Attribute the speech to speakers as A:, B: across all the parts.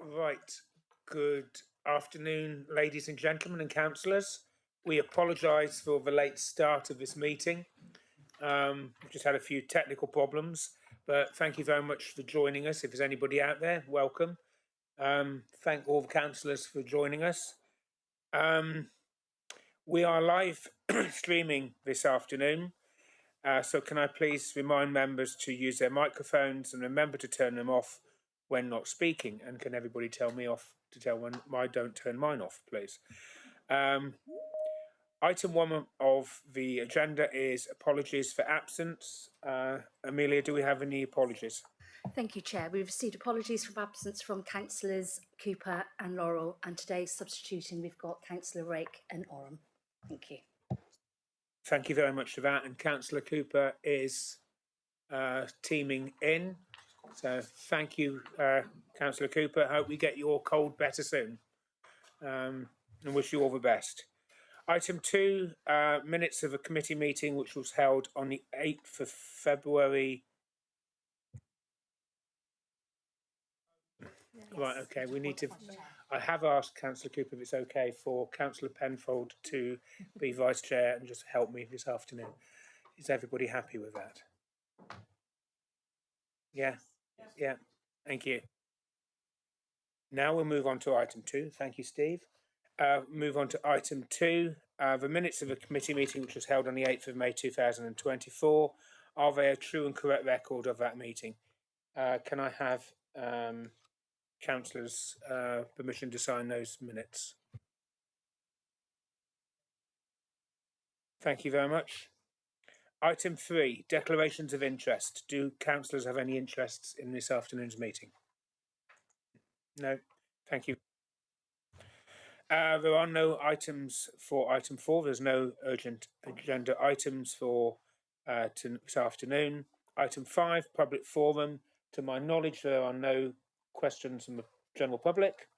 A: Right. Good afternoon, ladies and gentlemen and councillors. We apologise for the late start of this meeting. We've just had a few technical problems, but thank you very much for joining us. If there's anybody out there, welcome. Thank all the councillors for joining us. We are live streaming this afternoon. So can I please remind members to use their microphones and remember to turn them off when not speaking? And can everybody tell me off to tell when I don't turn mine off, please? Item 1 of the agenda is apologies for absence. Amelia, do we have any apologies?
B: Thank you, Chair. We've received apologies for absence from Councillors Cooper and Laurel, and today substituting we've got Councillor Rake and Oram. Thank you.
A: Thank you very much for that. And Councillor Cooper is teaming in. So thank you, Councillor Cooper. I hope we get your cold better soon. And wish you all the best. Item 2, minutes of a committee meeting which was held on the 8th of February. Yes. Right, okay, we need to... I have asked Councillor Cooper if it's okay for Councillor Penfold to be Vice Chair and just help me this afternoon. Is everybody happy with that? Yeah? Yeah, thank you. Now we'll move on to item 2. Thank you, Steve. Move on to item 2. The minutes of a committee meeting which was held on the 8th of May 2024. Are they a true and correct record of that meeting? Can I have councillors' permission to sign those minutes? Thank you very much. Item 3, declarations of interest. Do councillors have any interests in this afternoon's meeting? No? Thank you. There are no items for item 4. There's no urgent agenda items for this afternoon. Item 5, public forum. To my knowledge, there are no questions from the general public.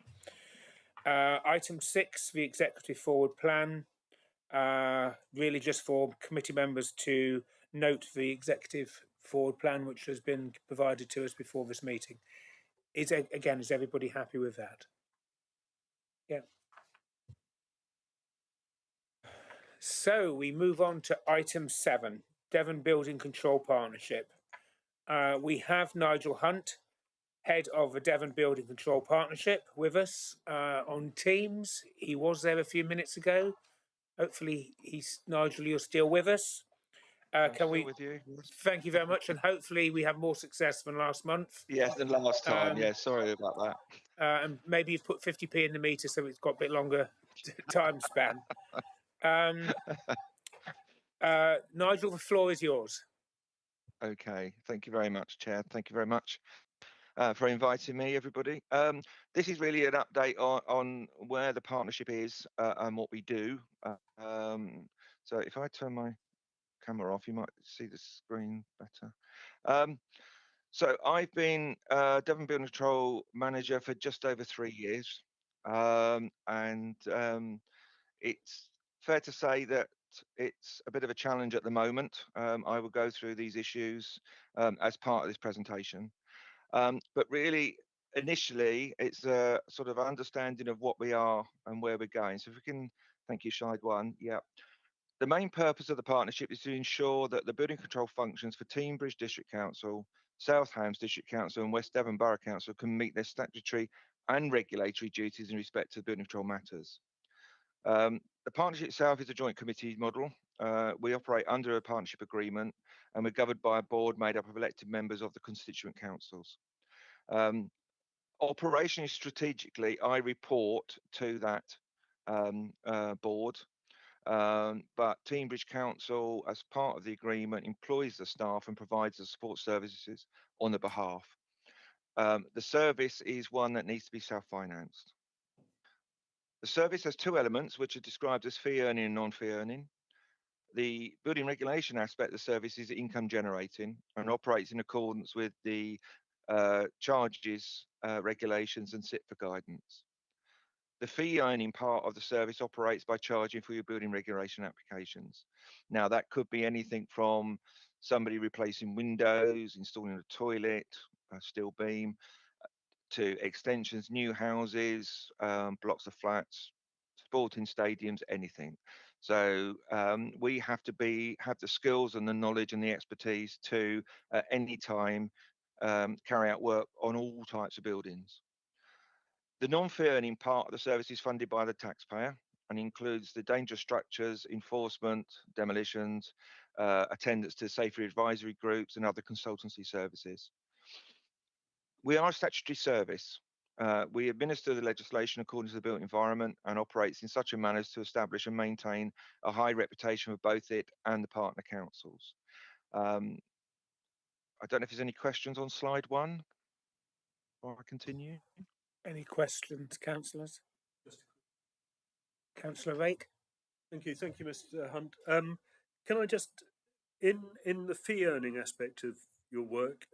A: Item 6, the executive forward plan. Really just for committee members to note the executive forward plan which has been provided to us before this meeting. Is everybody happy with that? Yeah. So we move on to item 7, Devon Building Control Partnership. We have Nigel Hunt, head of the Devon Building Control Partnership, with us on Teams. He was there a few minutes ago. Hopefully, Nigel, you're still with us.
C: Can we? With you.
A: Thank you very much, and hopefully we have more success than last month.
C: Yes, than last time. Yeah, sorry about that.
A: And maybe you've put 50p in the meter, so it's got a bit longer time span. Nigel, the floor is yours.
C: Okay, thank you very much, Chair. Thank you very much for inviting me, everybody. This is really an update on where the partnership is and what we do. So if I turn my camera off, you might see the screen better. So I've been Devon Building Control Manager for just over 3 years. And it's fair to say that it's a bit of a challenge at the moment. I will go through these issues as part of this presentation. But really, initially, it's a sort of understanding of what we are and where we're going. So if we can, thank you, slide 1. Yeah. The main purpose of the partnership is to ensure that the building control functions for Teignbridge District Council, South Hams District Council and West Devon Borough Council can meet their statutory and regulatory duties in respect to building control matters. The partnership itself is a joint committee model. We operate under a partnership agreement and we're governed by a board made up of elected members of the constituent councils. Operationally, strategically, I report to that board. But Teignbridge Council, as part of the agreement, employs the staff and provides the support services on their behalf. The service is one that needs to be self-financed. The service has 2 elements, which are described as fee earning and non-fee earning. The building regulation aspect of the service is income generating and operates in accordance with the charges, regulations and SIT for guidance. The fee earning part of the service operates by charging for your building regulation applications. Now, that could be anything from somebody replacing windows, installing a toilet, a steel beam, to extensions, new houses, blocks of flats, sporting stadiums, anything. So we have to have the skills and the knowledge and the expertise to at any time carry out work on all types of buildings. The non-fee earning part of the service is funded by the taxpayer and includes the dangerous structures, enforcement, demolitions, attendance to safety advisory groups and other consultancy services. We are a statutory service. We administer the legislation according to the built environment and operates in such a manner as to establish and maintain a high reputation for both it and the partner councils. I don't know if there's any questions on slide 1 before I continue.
A: Any questions, councillors? Councillor Rake?
D: Thank you, Mr. Hunt. Can I just, in the fee earning aspect of your work,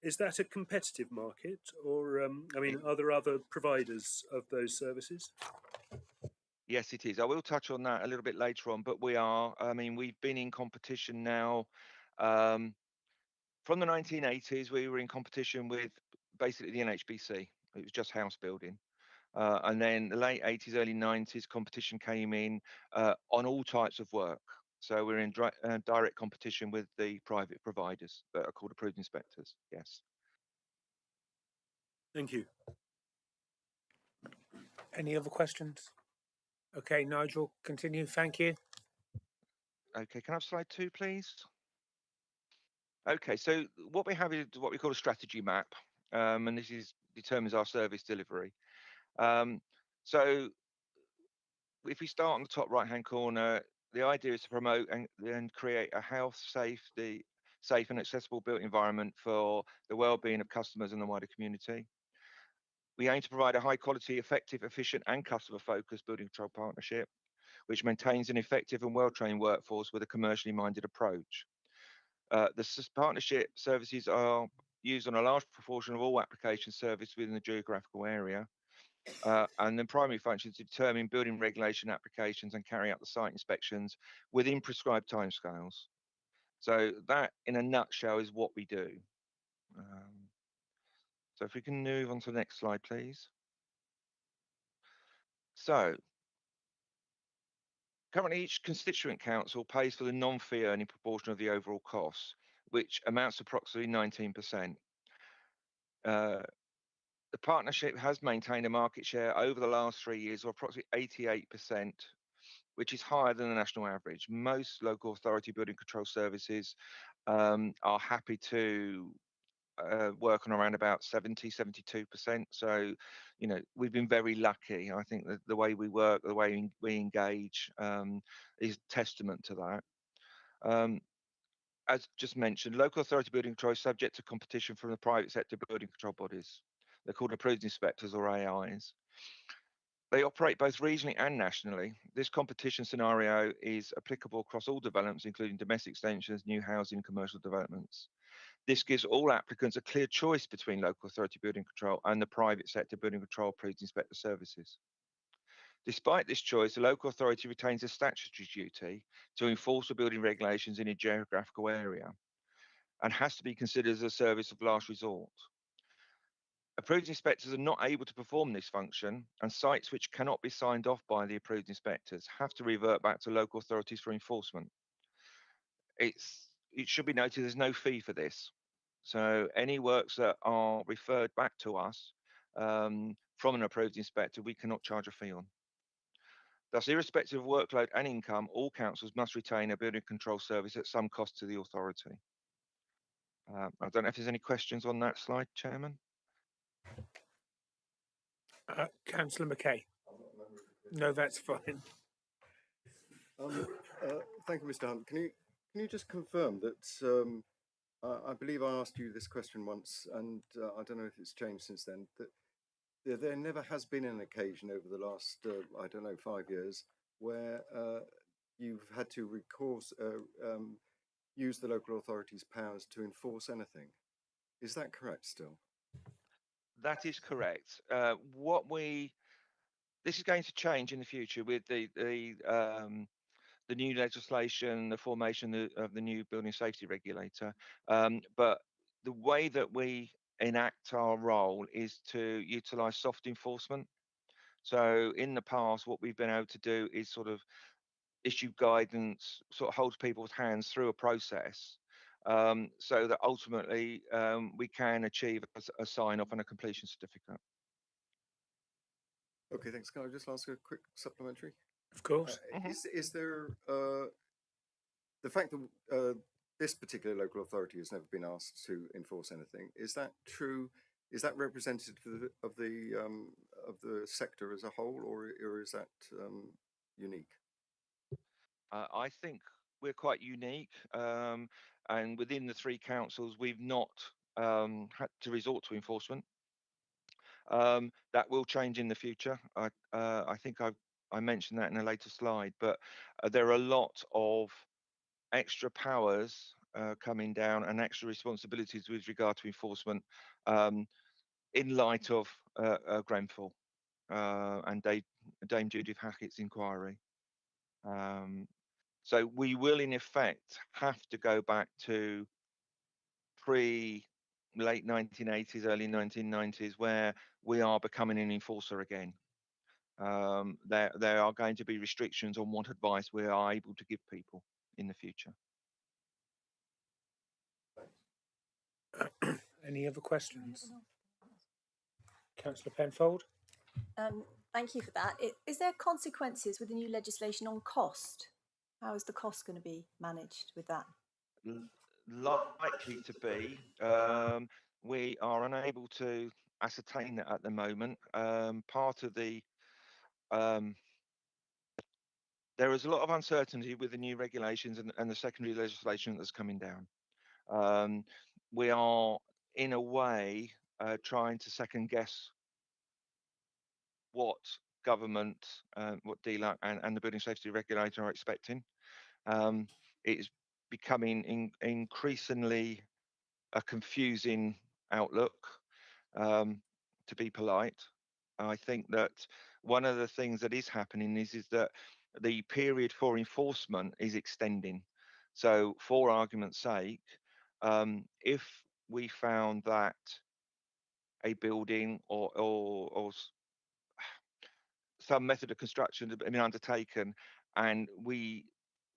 D: is that a competitive market, or I mean, are there other providers of those services?
C: Yes, it is. I will touch on that a little bit later on, but we are. I mean, we've been in competition now. From the 1980s, we were in competition with basically the NHBC. It was just house building. And then the late 80s, early 90s, competition came in on all types of work. So we're in direct competition with the private providers that are called approved inspectors. Yes.
D: Thank you.
A: Any other questions? Okay, Nigel, continue. Thank you.
C: Okay, can I have slide 2, please? Okay, so what we have is what we call a strategy map, and this determines our service delivery. So if we start on the top right-hand corner, the idea is to promote and create a safe and accessible built environment for the well-being of customers and the wider community. We aim to provide a high-quality, effective, efficient, and customer-focused building control partnership, which maintains an effective and well-trained workforce with a commercially minded approach. The partnership services are used on a large proportion of all application service within the geographical area. And the primary function is to determine building regulation applications and carry out the site inspections within prescribed timescales. So that, in a nutshell, is what we do. So if we can move on to the next slide, please. So currently, each constituent council pays for the non-fee earning proportion of the overall costs, which amounts to approximately 19%. The partnership has maintained a market share over the last 3 years of approximately 88%, which is higher than the national average. Most local authority building control services are happy to work on around about 70-72%. So, you know, we've been very lucky. I think that the way we work, the way we engage is testament to that. As just mentioned, local authority building control is subject to competition from the private sector building control bodies. They're called approved inspectors or AIs. They operate both regionally and nationally. This competition scenario is applicable across all developments, including domestic extensions, new housing, commercial developments. This gives all applicants a clear choice between local authority building control and the private sector building control approved inspector services. Despite this choice, the local authority retains a statutory duty to enforce the building regulations in a geographical area and has to be considered as a service of last resort. Approved inspectors are not able to perform this function, and sites which cannot be signed off by the approved inspectors have to revert back to local authorities for enforcement. It should be noted there's no fee for this. So any works that are referred back to us from an approved inspector, we cannot charge a fee on. Thus, irrespective of workload and income, all councils must retain a building control service at some cost to the authority. I don't know if there's any questions on that slide, Chairman.
A: Councillor McKay. No, that's fine.
E: Thank you, Mr. Hunt. Can you just confirm that I believe I asked you this question once, and I don't know if it's changed since then, that there never has been an occasion over the last, I don't know, 5 years where you've had to use the local authority's powers to enforce anything. Is that correct still?
C: That is correct. This is going to change in the future with the new legislation, the formation of the new building safety regulator. But the way that we enact our role is to utilise soft enforcement. So in the past, what we've been able to do is sort of issue guidance, sort of hold people's hands through a process, so that ultimately we can achieve a sign-off and a completion certificate.
E: Okay, thanks. Can I just ask a quick supplementary?
A: Of course.
E: Is there the fact that this particular local authority has never been asked to enforce anything? Is that true? Is that representative of the sector as a whole, or is that unique?
C: I think we're quite unique, and within the 3 councils, we've not had to resort to enforcement. That will change in the future. I think I mentioned that in a later slide, but there are a lot of extra powers coming down and extra responsibilities with regard to enforcement in light of Grenfell and Dame Judith Hackett's inquiry. So we will, in effect, have to go back to late 1980s, early 1990s, where we are becoming an enforcer again. There are going to be restrictions on what advice we are able to give people in the future.
A: Any other questions? Councillor Penfold?
F: Thank you for that. Is there consequences with the new legislation on cost? How is the cost going to be managed with that?
C: Likely to be. We are unable to ascertain that at the moment. Part of the there is a lot of uncertainty with the new regulations and the secondary legislation that's coming down. We are, in a way, trying to second guess what government, what DLUC and the building safety regulator are expecting. It's becoming increasingly a confusing outlook, to be polite. I think that one of the things that is happening is that the period for enforcement is extending. So, for argument's sake, if we found that a building or some method of construction had been undertaken, and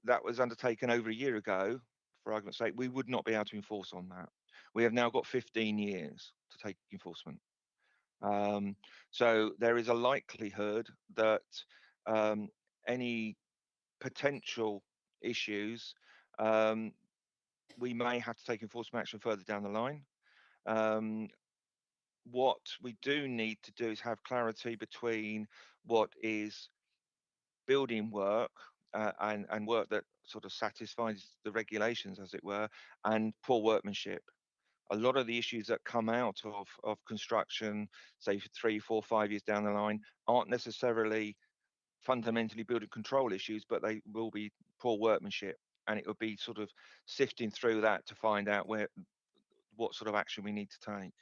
C: that was undertaken over a year ago, for argument's sake, we would not be able to enforce on that. We have now got 15 years to take enforcement. So there is a likelihood that any potential issues, we may have to take enforcement action further down the line. What we do need to do is have clarity between what is building work and work that sort of satisfies the regulations, as it were, and poor workmanship. A lot of the issues that come out of construction, say 3, 4, 5 years down the line, aren't necessarily fundamentally building control issues, but they will be poor workmanship, and it would be sort of sifting through that to find out what sort of action we need to take.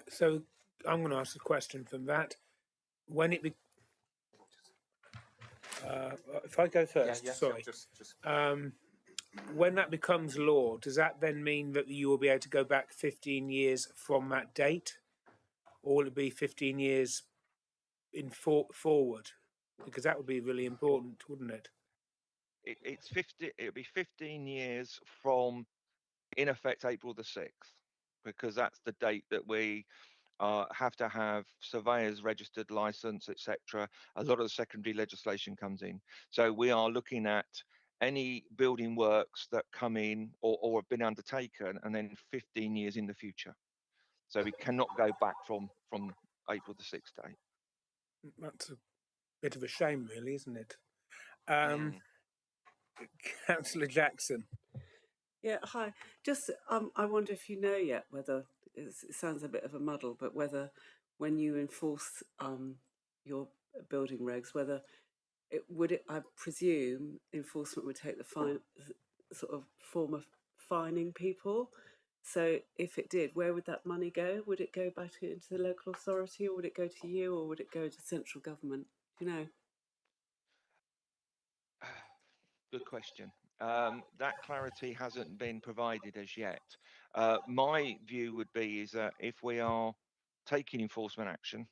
A: So I'm going to ask a question from that. When it if I go first, sorry. When that becomes law, does that then mean that you will be able to go back 15 years from that date, or will it be 15 years forward? Because that would be really important, wouldn't it?
C: It's 50. It'll be 15 years from, in effect, April the 6th, because that's the date that we have to have surveyors registered, license, etc. A lot of the secondary legislation comes in. So we are looking at any building works that come in or have been undertaken, and then 15 years in the future. So we cannot go back from April the 6th date.
A: That's a bit of a shame, really, isn't it? Councillor Jackson.
G: Yeah, hi. Just, I wonder if you know yet whether, it sounds a bit of a muddle, but whether when you enforce your building regs, whether I presume enforcement would take the sort of form of fining people. So if it did, where would that money go? Would it go back into the local authority, or would it go to you, or would it go to central government? Do you know?
C: Good question. That clarity hasn't been provided as yet. My view would be is that if we are taking enforcement action,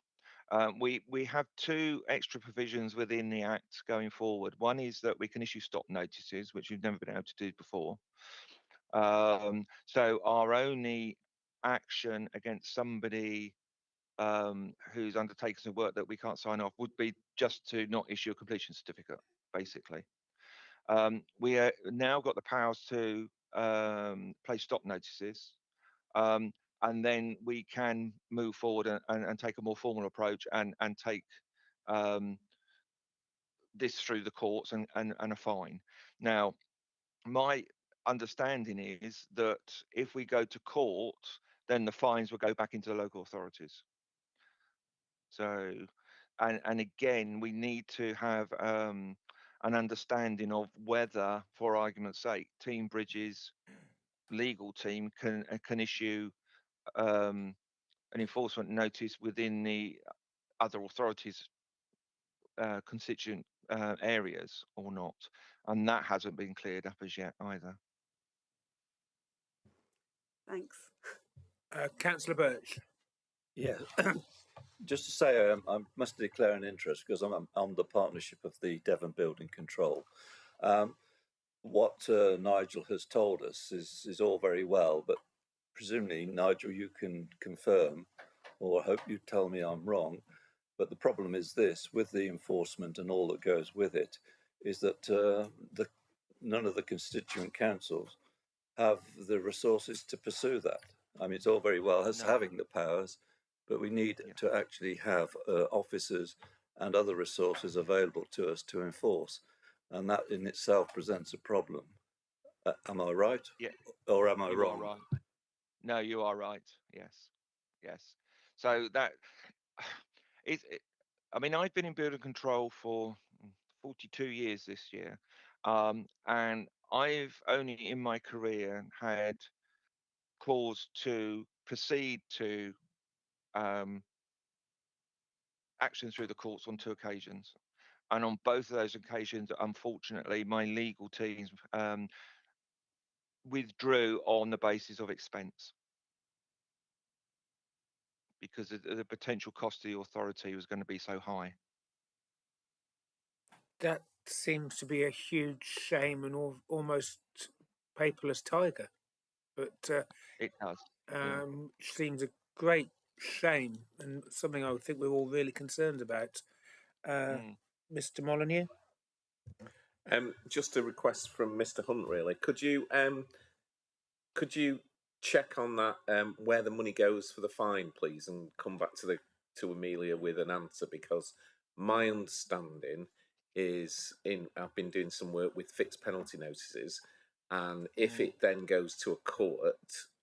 C: we have two extra provisions within the Act going forward. One is that we can issue stop notices, which we've never been able to do before. So our only action against somebody who's undertaken some work that we can't sign off would be just to not issue a completion certificate, basically. We now got the powers to place stop notices, and then we can move forward and take a more formal approach and take this through the courts and a fine. Now, my understanding is that if we go to court, then the fines will go back into the local authorities. So, and again, we need to have an understanding of whether, for argument's sake, Team Bridges legal team can issue an enforcement notice within the other authorities' constituent areas or not, and that hasn't been cleared up as yet either.
G: Thanks.
A: Councillor Birch.
H: Yeah, just to say, I must declare an interest because I'm on the partnership of the Devon Building Control. What Nigel has told us is all very well, but presumably, Nigel, you can confirm, or I hope you tell me I'm wrong, but the problem is this, with the enforcement and all that goes with it, is that none of the constituent councils have the resources to pursue that. I mean, it's all very well as having the powers, but we need to actually have officers and other resources available to us to enforce. And that in itself presents a problem. Am I right?
C: Yeah.
H: Or am I
C: You
H: wrong?
C: are right. No, you are right. Yes. Yes. So that is, I mean, I've been in building control for 42 years this year. And I've only in my career had cause to proceed to action through the courts on 2 occasions. And on both of those occasions, unfortunately, my legal teams withdrew on the basis of expense because the potential cost to the authority was going to be so high.
A: That seems to be a huge shame and almost paperless tiger, but
C: it does.
A: Seems a great shame and something I would think we're all really concerned about. Mr. Molyneux?
I: Just a request from Mr. Hunt, really. Could you check on that where the money goes for the fine, please, and come back to Amelia with an answer, because my understanding is I've been doing some work with fixed penalty notices, and if it then goes to a court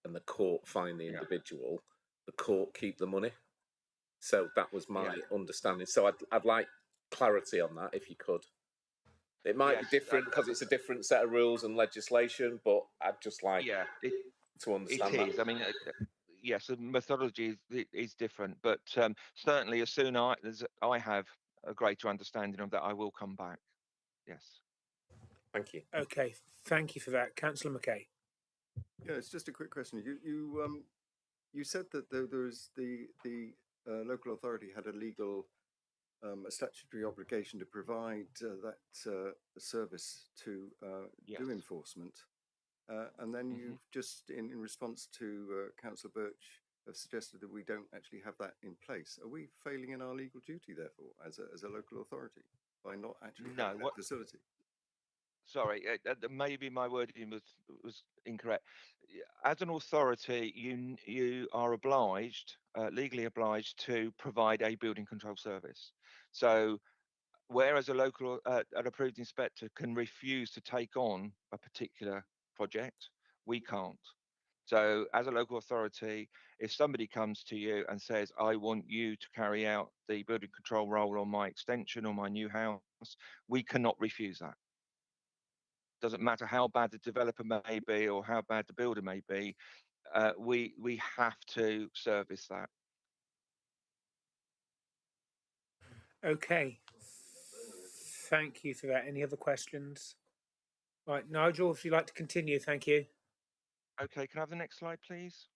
I: and the court fine the individual, the court keep the money. So that was my understanding. So I'd like clarity on that if you could. It might be different because it's a different set of rules and legislation, but I'd just like to understand that.
C: It is. I mean, yes, the methodology is different, but certainly as soon as I have a greater understanding of that, I will come back. Yes.
I: Thank you.
A: Okay, thank you for that. Councillor McKay.
E: Yeah, it's just a quick question. You said that there was the local authority had a legal, a statutory obligation to provide that service to do enforcement. And then you've just, in response to Councillor Birch, have suggested that we don't actually have that in place. Are we failing in our legal duty, therefore, as a local authority, by not actually having that facility?
C: Sorry, maybe my wording was incorrect. As an authority, you are obliged, legally obliged, to provide a building control service. So, whereas a local, an approved inspector can refuse to take on a particular project, we can't. So as a local authority, if somebody comes to you and says, I want you to carry out the building control role on my extension or my new house, we cannot refuse that. Doesn't matter how bad the developer may be or how bad the builder may be, we have to service that.
A: Okay. Thank you for that. Any other questions? Right, Nigel, if you'd like to continue, thank you.
C: Okay, can I have the next slide, please?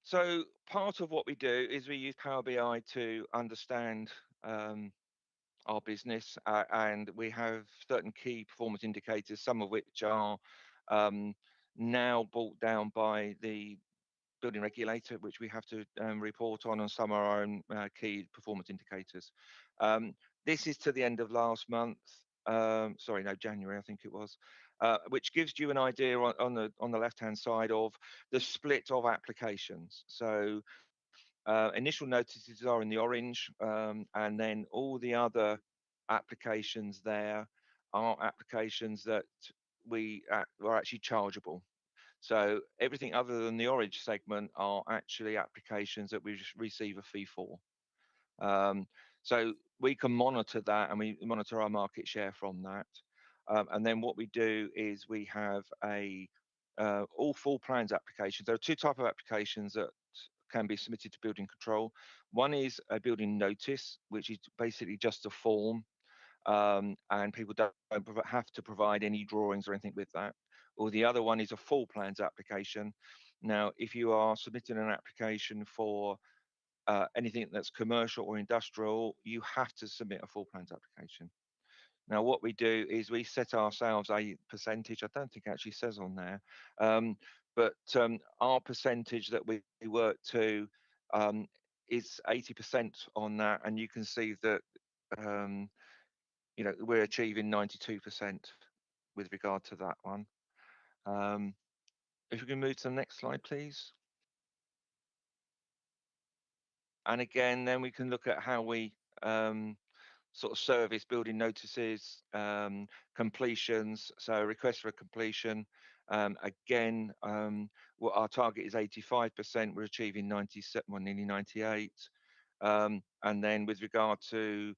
C: So part of what we do is we use Power BI to understand our business, and we have certain key performance indicators, some of which are now brought down by the building regulator, which we have to report on, and some are our own key performance indicators. This is to the end of last month. Sorry, no, January, I think it was, which gives you an idea on the left-hand side of the split of applications. So initial notices are in the orange, and then all the other applications there are applications that are actually chargeable. So everything other than the orange segment are actually applications that we receive a fee for. So we can monitor that, and we monitor our market share from that. And then what we do is we have all full plans applications. There are two types of applications that can be submitted to building control. One is a building notice, which is basically just a form, and people don't have to provide any drawings or anything with that. Or the other one is a full plans application. Now, if you are submitting an application for anything that's commercial or industrial, you have to submit a full plans application. Now, what we do is we set ourselves a percentage. I don't think it actually says on there, but our percentage that we work to is 80% on that, and you can see that we're achieving 92% with regard to that one. If we can move to the next slide, please. And again, then we can look at how we sort of service building notices, completions. So request for a completion. Again, our target is 85%. We're achieving 97, well, nearly 98. And then with regard to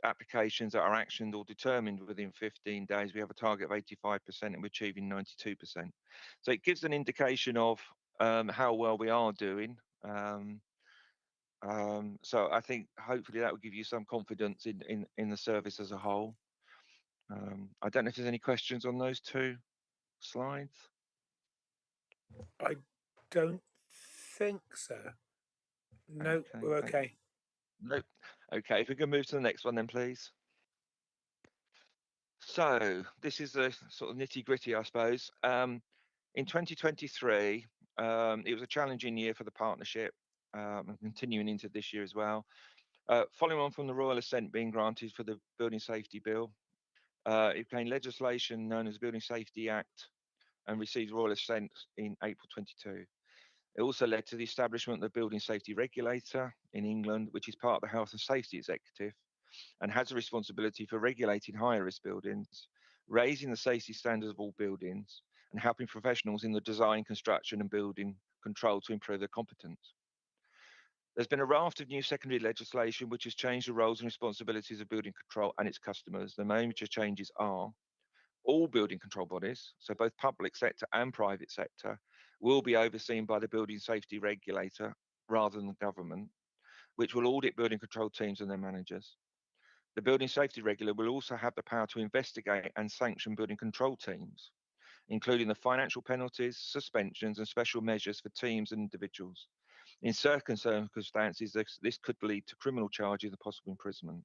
C: applications that are actioned or determined within 15 days, we have a target of 85% and we're achieving 92%. So it gives an indication of how well we are doing. So I think hopefully that will give you some confidence in the service as a whole. I don't know if there's any questions on those two slides.
A: I don't think so. No,
C: Okay,
A: we're okay.
C: Nope. Okay, if we can move to the next one then, please. So this is the sort of nitty gritty, I suppose. In 2023, it was a challenging year for the partnership, and continuing into this year as well. Following on from the Royal Assent being granted for the Building Safety Bill, it became legislation known as the Building Safety Act and received Royal Assent in April 22. It also led to the establishment of the Building Safety Regulator in England, which is part of the Health and Safety Executive and has a responsibility for regulating higher risk buildings, raising the safety standards of all buildings, and helping professionals in the design, construction, and building control to improve their competence. There's been a raft of new secondary legislation which has changed the roles and responsibilities of building control and its customers. The major changes are all building control bodies, so both public sector and private sector, will be overseen by the Building Safety Regulator rather than the government, which will audit building control teams and their managers. The Building Safety Regulator will also have the power to investigate and sanction building control teams, including the financial penalties, suspensions, and special measures for teams and individuals. In certain circumstances, this could lead to criminal charges and possible imprisonment.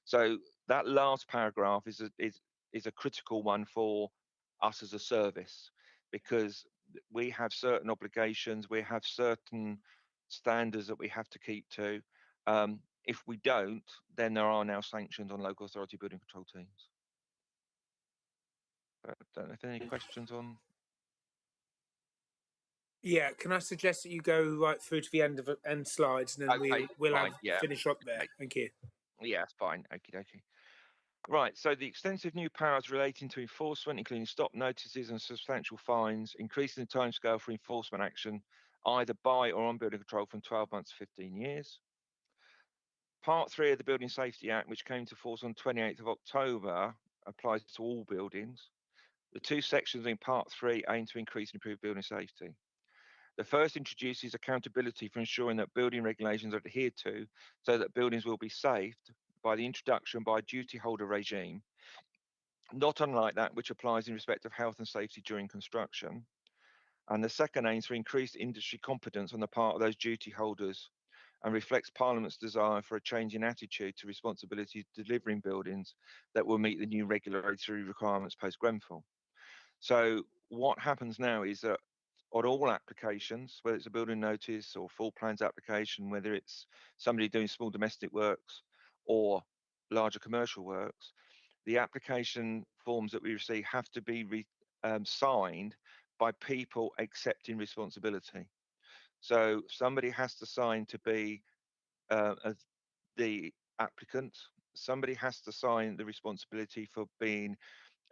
C: So that last paragraph is a critical one for us as a service, because we have certain obligations, we have certain standards that we have to keep to. If we don't, then there are now sanctions on local authority building control teams. I don't know if there are any questions on.
A: Yeah, can I suggest that you go right through to the end slides, and then
C: Okay,
A: we'll
C: fine, yeah.
A: finish up there.
C: Okay.
A: Thank you.
C: Yeah, it's fine. Okie dokie. Right, so the extensive new powers relating to enforcement, including stop notices and substantial fines, increasing the timescale for enforcement action, either by or on building control from 12 months to 15 years. Part 3 of the Building Safety Act, which came to force on 28th of October, applies to all buildings. The two sections in Part 3 aim to increase and improve building safety. The first introduces accountability for ensuring that building regulations are adhered to so that buildings will be saved by the introduction by a duty holder regime not unlike that which applies in respect of health and safety during construction. And the second aims for increased industry competence on the part of those duty holders and reflects Parliament's desire for a change in attitude to responsibility delivering buildings that will meet the new regulatory requirements post Grenfell. So what happens now is that on all applications, whether it's a building notice or full plans application, whether it's somebody doing small domestic works or larger commercial works, the application forms that we receive have to be signed by people accepting responsibility. So somebody has to sign to be as the applicant. Somebody has to sign the responsibility for being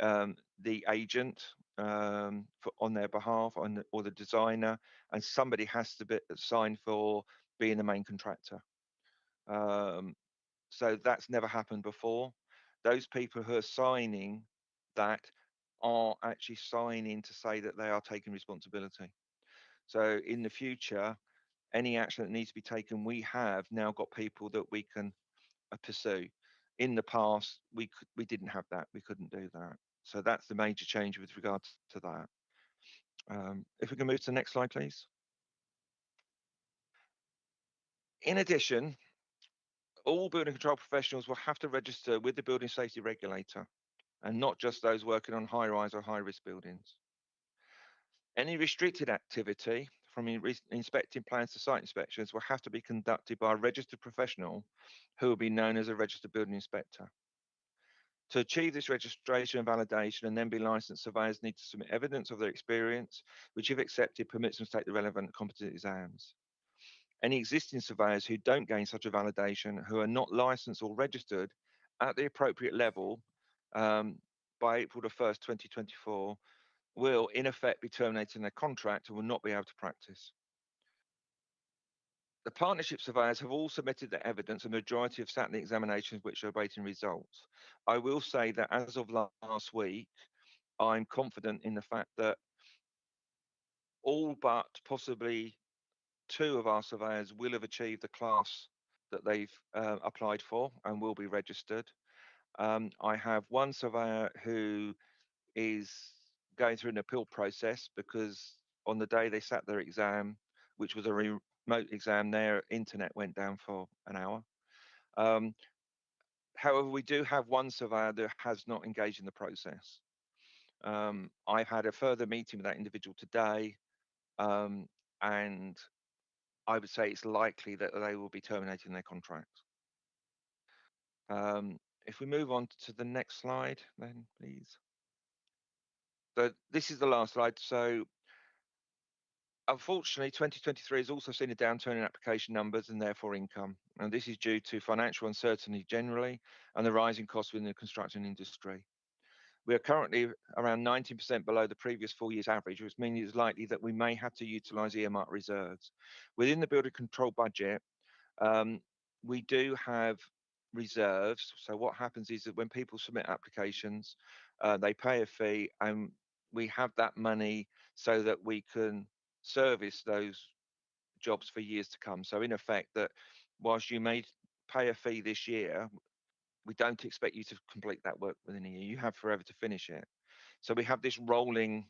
C: the agent on their behalf, or the designer, and somebody has to sign for being the main contractor. Um, so that's never happened before. Those people who are signing that are actually signing to say that they are taking responsibility. So in the future, any action that needs to be taken, we have now got people that we can pursue. In the past, we didn't have that. We couldn't do that. So that's the major change with regards to that. If we can move to the next slide, please. In addition, all building control professionals will have to register with the building safety regulator, and not just those working on high-rise or high-risk buildings. Any restricted activity, from inspecting plans to site inspections, will have to be conducted by a registered professional who will be known as a registered building inspector. To achieve this registration and validation and then be licensed, surveyors need to submit evidence of their experience, which, if accepted, permits them to take the relevant competent exams. Any existing surveyors who don't gain such a validation, who are not licensed or registered at the appropriate level by April the 1st, 2024, will in effect be terminating their contract and will not be able to practice. The partnership surveyors have all submitted their evidence, a majority have sat in the examinations which are awaiting results. I will say that as of last week, I'm confident in the fact that all but possibly 2 of our surveyors will have achieved the class that they've applied for and will be registered. I have one surveyor who is going through an appeal process because on the day they sat their exam, which was a remote exam, their internet went down for an hour. However, we do have one surveyor that has not engaged in the process. I've had a further meeting with that individual today, and I would say it's likely that they will be terminating their contract. If we move on to the next slide, then please. So this is the last slide. So unfortunately, 2023 has also seen a downturn in application numbers and therefore income. And this is due to financial uncertainty generally and the rising costs within the construction industry. We are currently around 90% below the previous 4 years average, which means it's likely that we may have to utilise earmark reserves. Within the building control budget, we do have reserves. So what happens is that when people submit applications, they pay a fee, and we have that money so that we can service those jobs for years to come. So in effect, that whilst you may pay a fee this year, we don't expect you to complete that work within a year. You have forever to finish it. So we have this rolling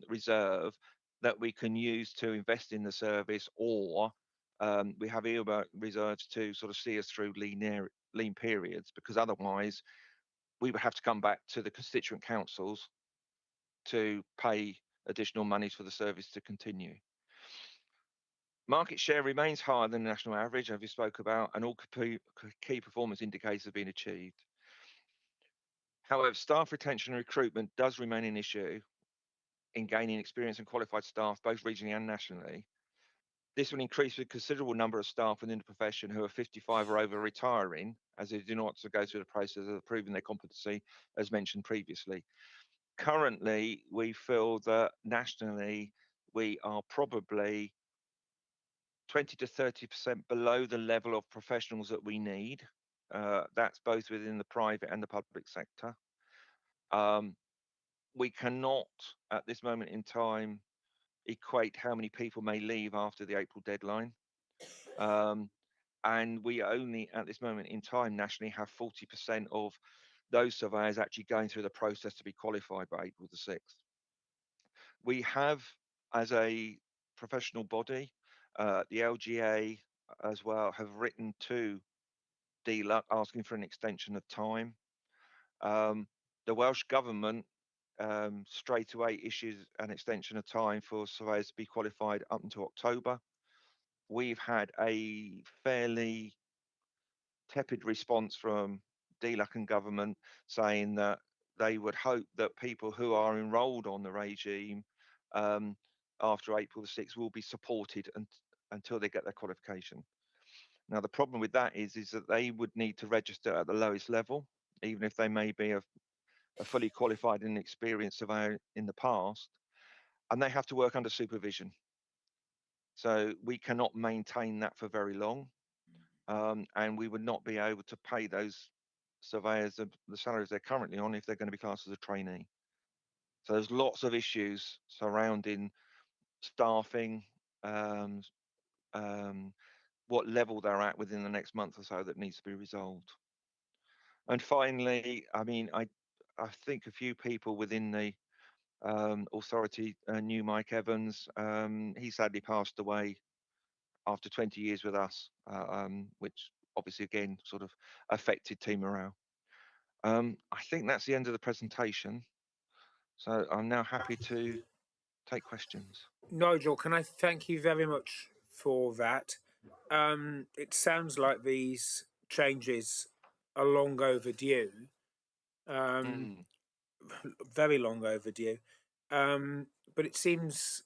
C: reserve that we can use to invest in the service, or we have earmark reserves to sort of see us through lean periods, because otherwise we would have to come back to the constituent councils to pay additional monies for the service to continue. Market share remains higher than the national average, as we spoke about, and all key performance indicators have been achieved. However, staff retention and recruitment does remain an issue in gaining experienced and qualified staff, both regionally and nationally. This will increase with a considerable number of staff within the profession who are 55 or over retiring, as they do not want to go through the process of proving their competency, as mentioned previously. Currently, we feel that nationally, we are probably 20 to 30% below the level of professionals that we need. That's both within the private and the public sector. We cannot, at this moment in time, equate how many people may leave after the April deadline. And we only, at this moment in time, nationally have 40% of those surveyors actually going through the process to be qualified by April the 6th. We have, as a professional body, the LGA as well have written to DLUC asking for an extension of time. The Welsh Government straight away issues an extension of time for surveyors to be qualified up until October. We've had a fairly tepid response from DLUC and government saying that they would hope that people who are enrolled on the regime after April the 6th will be supported until they get their qualification. Now, the problem with that is that they would need to register at the lowest level, even if they may be a fully qualified and experienced surveyor in the past, and they have to work under supervision. So we cannot maintain that for very long, and we would not be able to pay those surveyors the salaries they're currently on if they're going to be classed as a trainee. So there's lots of issues surrounding staffing, what level they're at within the next month or so that needs to be resolved. And finally, I mean, I think a few people within the authority knew Mike Evans. He sadly passed away after 20 years with us, which obviously again sort of affected team morale. I think that's the end of the presentation. So I'm now happy to take questions.
A: Nigel, can I thank you very much for that? It sounds like these changes are long overdue, very long overdue. But it seems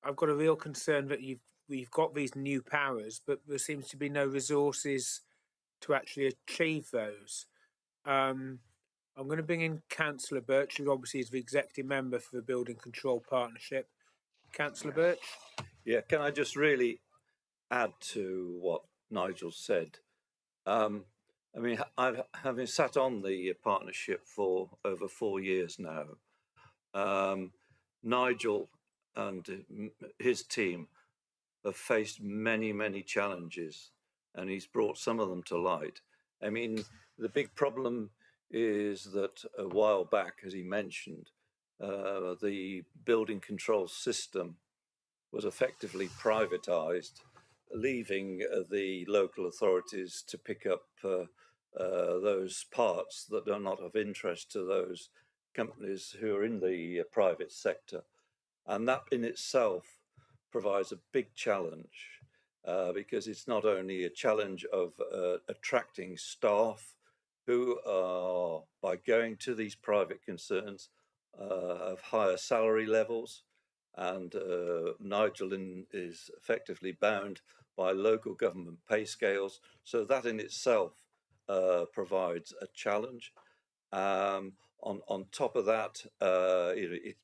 A: I've got a real concern that we've got these new powers, but there seems to be no resources to actually achieve those. I'm going to bring in Councillor Birch, who obviously is the executive member for the Building Control Partnership. Councillor Birch?
H: Yeah, can I just really add to what Nigel said? I mean, having sat on the partnership for over 4 years now, Nigel and his team have faced many, many challenges, and he's brought some of them to light. I mean, the big problem is that a while back, as he mentioned, the building control system was effectively privatized, leaving the local authorities to pick up those parts that are not of interest to those companies who are in the private sector. And that in itself provides a big challenge because it's not only a challenge of attracting staff who are, by going to these private concerns, have higher salary levels, and Nigel is effectively bound by local government pay scales. So that in itself provides a challenge. On top of that,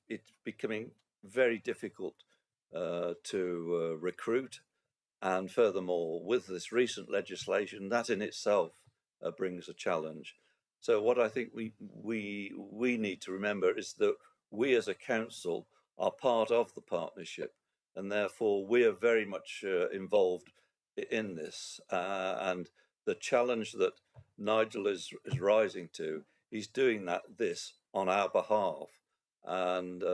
H: it's becoming very difficult to recruit. And furthermore, with this recent legislation, that in itself brings a challenge. So what I think we need to remember is that we as a council are part of the partnership, and therefore we are very much involved in this. And the challenge that Nigel is rising to, he's doing this on our behalf. And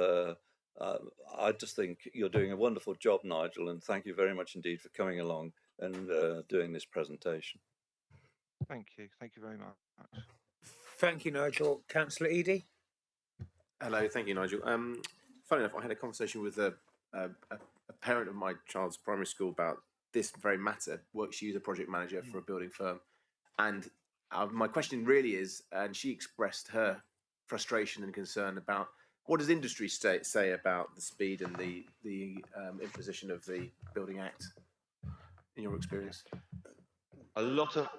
H: I just think you're doing a wonderful job, Nigel, and thank you very much indeed for coming along and doing this presentation.
C: Thank you very much.
A: Thank you, Nigel. Councillor Eadie?
J: Hello, thank you, Nigel. Funny enough, I had a conversation with a parent of my child's primary school about this very matter. She was a project manager for a building firm, and my question really is, and she expressed her frustration and concern about what does industry say about the speed and the imposition of the Building Act, in your experience?
C: A lot of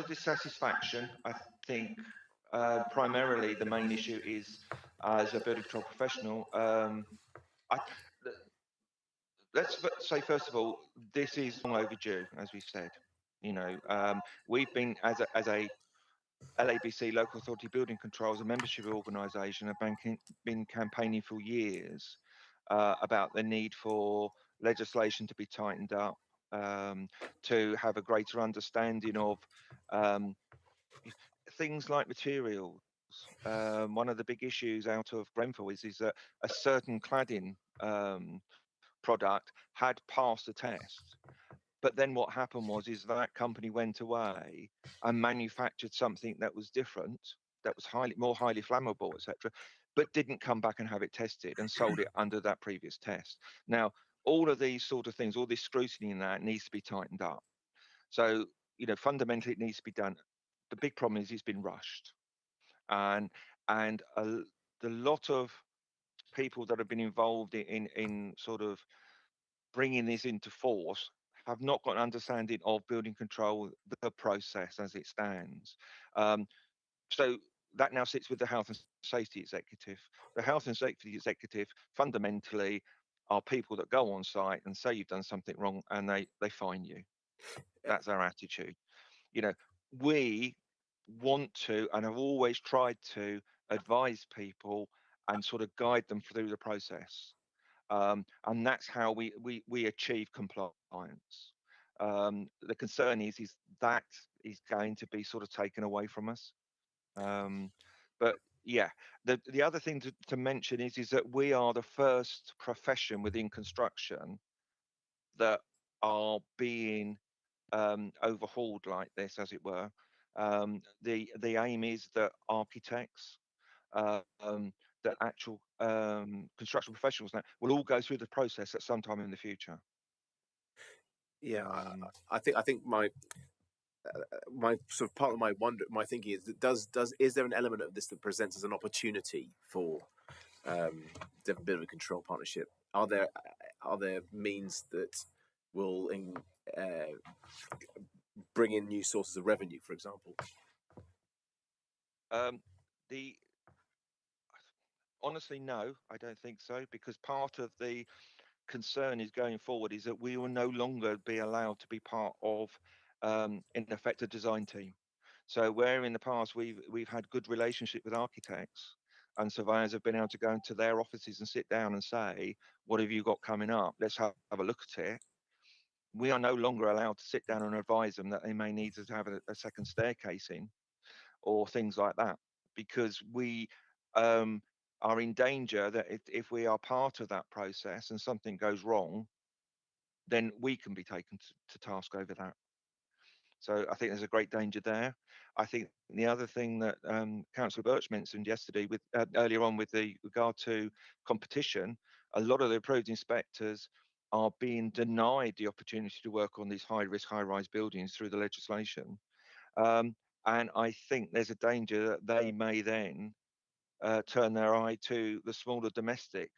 C: dissatisfaction. I think primarily the main issue is, as a building control professional, let's say first of all, this is long overdue, as we've said. You know, we've been as a LABC, Local Authority Building Control, as a membership organisation, have been campaigning for years about the need for legislation to be tightened up, to have a greater understanding of things like materials. One of the big issues out of Grenfell is that a certain cladding product had passed a test, but then what happened is that company went away and manufactured something that was different, that was more highly flammable, etc., but didn't come back and have it tested and sold it under that previous test. Now, all of these sort of things, all this scrutiny in that needs to be tightened up. So, fundamentally, it needs to be done. The big problem is it's been rushed, and the lot of people that have been involved in sort of bringing this into force have not got an understanding of building control, the process as it stands. So that now sits with the health and safety executive. The health and safety executive fundamentally are people that go on site and say you've done something wrong, and they fine you. That's our attitude. We want to and have always tried to advise people and sort of guide them through the process. And that's how we achieve compliance. The concern is that is going to be sort of taken away from us. But yeah, the other thing to mention is that we are the first profession within construction that are being overhauled like this, as it were. The aim is that architects, that actual construction professionals now will all go through the process at some time in the future.
J: Yeah, I think my sort of part of my thinking is that is there an element of this that presents as an opportunity for Devon Building Control Partnership? Are there means that will bring in new sources of revenue, for example?
C: Honestly, no, I don't think so, because part of the concern is going forward is that we will no longer be allowed to be part of, in effect, a design team. So where in the past we've had good relationship with architects, and surveyors have been able to go into their offices and sit down and say, what have you got coming up? Let's have a look at it. We are no longer allowed to sit down and advise them that they may need to have a second staircase in, or things like that, because we are in danger that if we are part of that process and something goes wrong, then we can be taken to task over that. So I think there's a great danger there. I think the other thing that Councillor Birch mentioned yesterday, with earlier on, with the regard to competition, a lot of the approved inspectors are being denied the opportunity to work on these high-risk, high-rise buildings through the legislation. And I think there's a danger that they may then turn their eye to the smaller domestic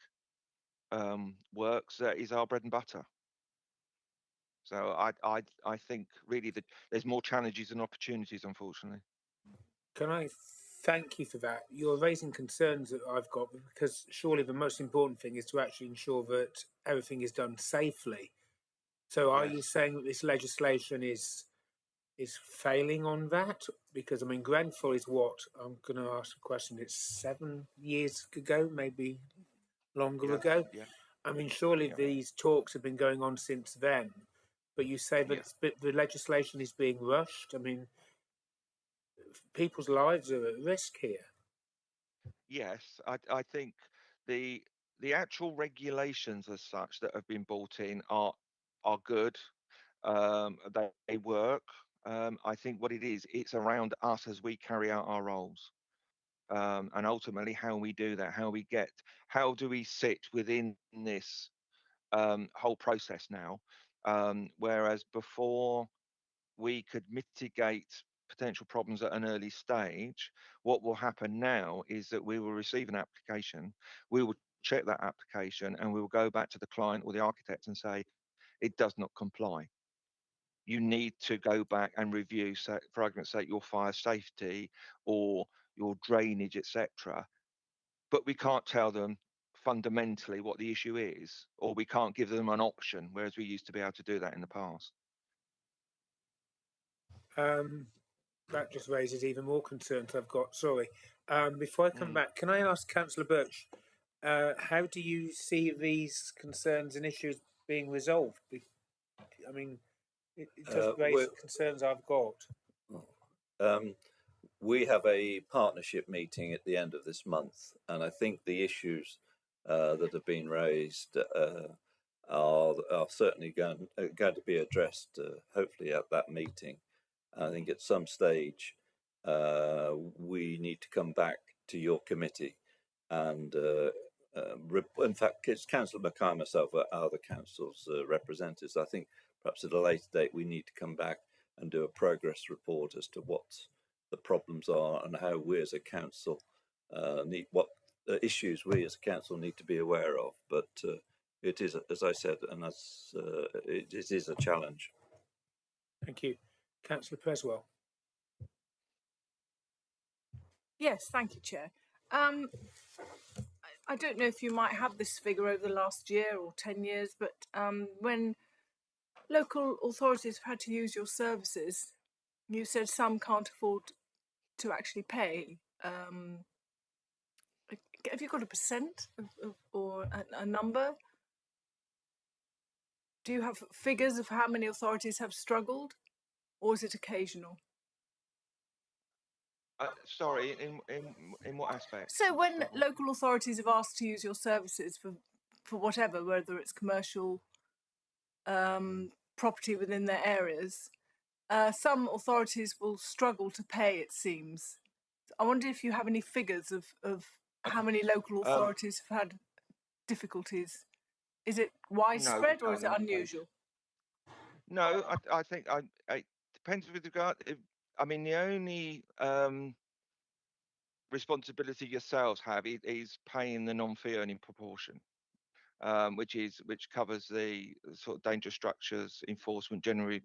C: works that is our bread and butter. So I think really that there's more challenges than opportunities, unfortunately.
A: Can I thank you for that? You're raising concerns that I've got, because surely the most important thing is to actually ensure that everything is done safely. So are you saying that this legislation is failing on that? Because I mean, Grenfell is what? I'm going to ask a question. It's 7 years ago, maybe longer ago.
C: Yeah.
A: I mean, surely these talks have been going on since then. But you say that the legislation is being rushed. I mean, people's lives are at risk here.
C: Yes, I think the actual regulations as such that have been brought in are good. They work. I think what it is, it's around us as we carry out our roles, and ultimately how we do that, how do we sit within this whole process now, whereas before we could mitigate potential problems at an early stage. What will happen now is that we will receive an application, we will check that application, and we will go back to the client or the architect and say, it does not comply. You need to go back and review, so, for argument's sake, your fire safety or your drainage, etc. But we can't tell them fundamentally what the issue is, or we can't give them an option, whereas we used to be able to do that in the past.
A: That just raises even more concerns I've got. Sorry. Before I come back, can I ask Councillor Birch, how do you see these concerns and issues being resolved? I mean, it does raise concerns I've got.
H: we have a partnership meeting at the end of this month, and I think the issues that have been raised are certainly going to be addressed, hopefully at that meeting. I think at some stage we need to come back to your committee and in fact, it's Councillor Mackay and myself are the council's representatives. I think perhaps at a later date we need to come back and do a progress report as to what the problems are and how we as a council need what issues we as a council need to be aware of. But it is, as I said, and it is a challenge.
A: Thank you. Councillor Preswell.
K: Yes, thank you, Chair. I don't know if you might have this figure over the last year or 10 years, but when local authorities have had to use your services, you said some can't afford to actually pay. Have you got a percent or a number? Do you have figures of how many authorities have struggled, or is it occasional?
C: Sorry, in what aspect?
K: So when local authorities have asked to use your services for whatever, whether it's commercial property within their areas, some authorities will struggle to pay, it seems. I wonder if you have any figures of how many local authorities have had difficulties. Is it widespread or is it unusual?
C: No, I think it depends with regard. I mean, the only responsibility yourselves have is paying the non-fee earning proportion, which covers the sort of dangerous structures enforcement, general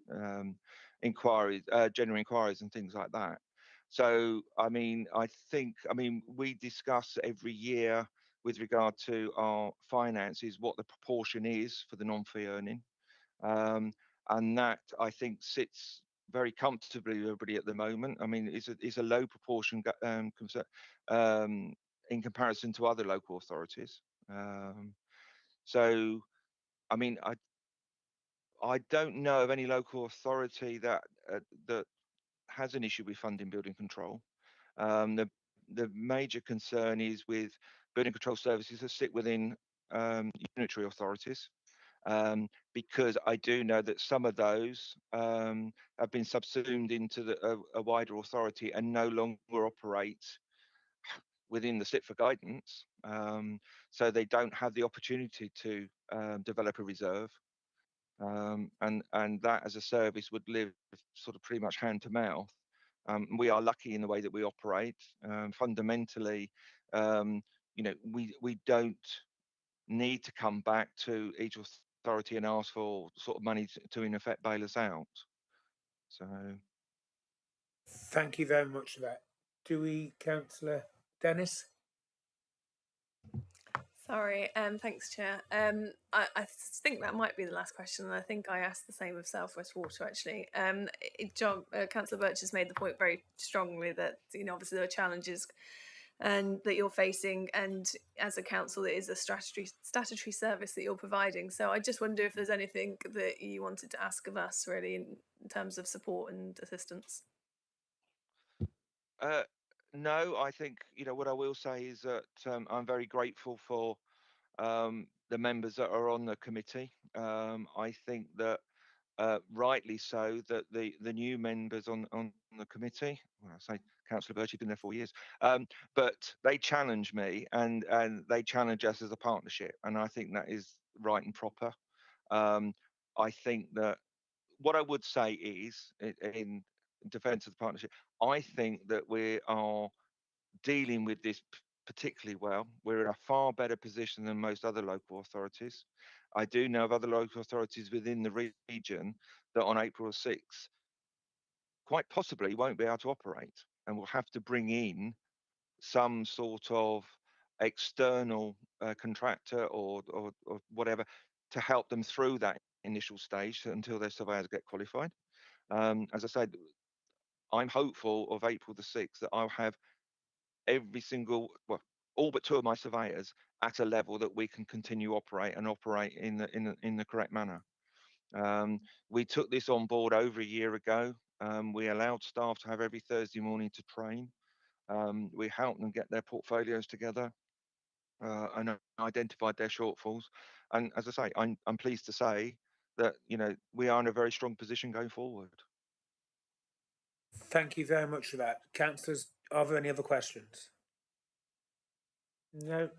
C: inquiries, and things like that. So, I mean, we discuss every year with regard to our finances what the proportion is for the non-fee earning, and that I think sits very comfortably with everybody at the moment. I mean, it's a low proportion in comparison to other local authorities. So, I mean, I don't know of any local authority that has an issue with funding building control. The major concern is with building control services that sit within unitary authorities, because I do know that some of those have been subsumed into a wider authority and no longer operate within the SIT for guidance, so they don't have the opportunity to develop a reserve, and that as a service would live sort of pretty much hand to mouth. We are lucky in the way that we operate. Fundamentally, we don't need to come back to each authority and ask for sort of money to in effect bail us out. So,
A: thank you very much for that. Do we, Councillor Dennis?
L: Sorry, thanks, Chair. I think that might be the last question, and I think I asked the same of South West Water actually. Councillor Birch has made the point very strongly that obviously there are challenges and that you're facing, and as a council it is a statutory service that you're providing. So I just wonder if there's anything that you wanted to ask of us really in terms of support and assistance.
C: No, I think what I will say is that I'm very grateful for the members that are on the committee. I think that rightly so that the new members on the committee, well, I say Councillor Birch, you've been there 4 years, but they challenge me and they challenge us as a partnership, and I think that is right and proper. I think that what I would say is, in defence of the partnership, I think that we are dealing with this particularly well. We're in a far better position than most other local authorities. I do know of other local authorities within the region that on April 6th quite possibly won't be able to operate and will have to bring in some sort of external contractor or whatever to help them through that initial stage until their surveyors get qualified. As I said, I'm hopeful of April the 6th that I'll have every single, well, all but 2 of my surveyors at a level that we can continue operate in the correct manner. We took this on board over a year ago. We allowed staff to have every Thursday morning to train. We helped them get their portfolios together and identified their shortfalls. And as I say, I'm pleased to say that we are in a very strong position going forward.
A: Thank you very much for that. Councillors, are there any other questions? No.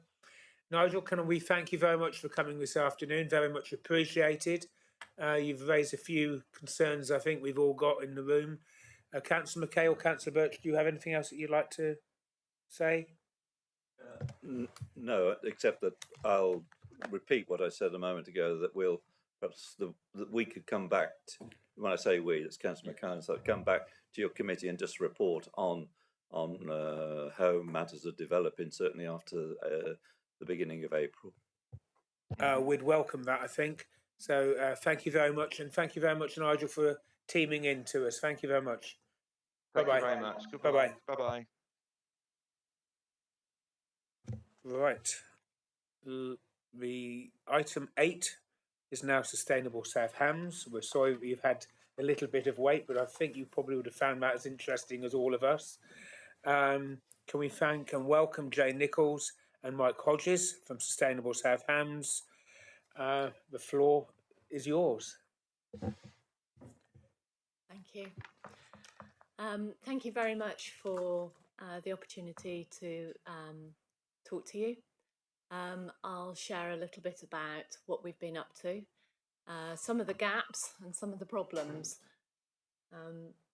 A: Nigel, can we thank you very much for coming this afternoon? Very much appreciated. You've raised a few concerns I think we've all got in the room. Councillor McKay or Councillor Birch, do you have anything else that you'd like to say?
H: No, except that I'll repeat what I said a moment ago, that we'll perhaps that we could come back to, when I say we, it's Councillor McKay, so come back to your committee and just report on how matters are developing, certainly after the beginning of April.
A: We'd welcome that, I think. So thank you very much, and thank you very much, Nigel, for teaming in to us. Thank you very much.
C: Thank you very much. Goodbye.
A: Bye-bye.
C: Bye-bye.
A: Right. The item 8 is now Sustainable South Hams. We're sorry that you've had a little bit of wait, but I think you probably would have found that as interesting as all of us. Can we thank and welcome Jay Nichols and Mike Hodges from Sustainable South Hams. The floor is yours.
M: Thank you. Thank you very much for the opportunity to talk to you. I'll share a little bit about what we've been up to, some of the gaps and some of the problems.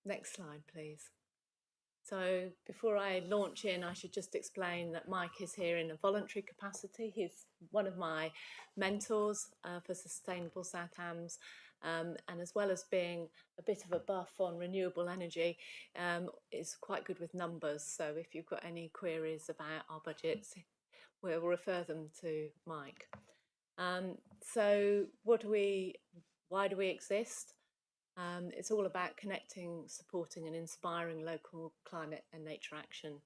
M: Next slide, please. So before I launch in, I should just explain that Mike is here in a voluntary capacity. He's one of my mentors for Sustainable South Hams, and as well as being a bit of a buff on renewable energy, is quite good with numbers. So if you've got any queries about our budgets, we'll refer them to Mike. So why do we exist? It's all about connecting, supporting and inspiring local climate and nature action.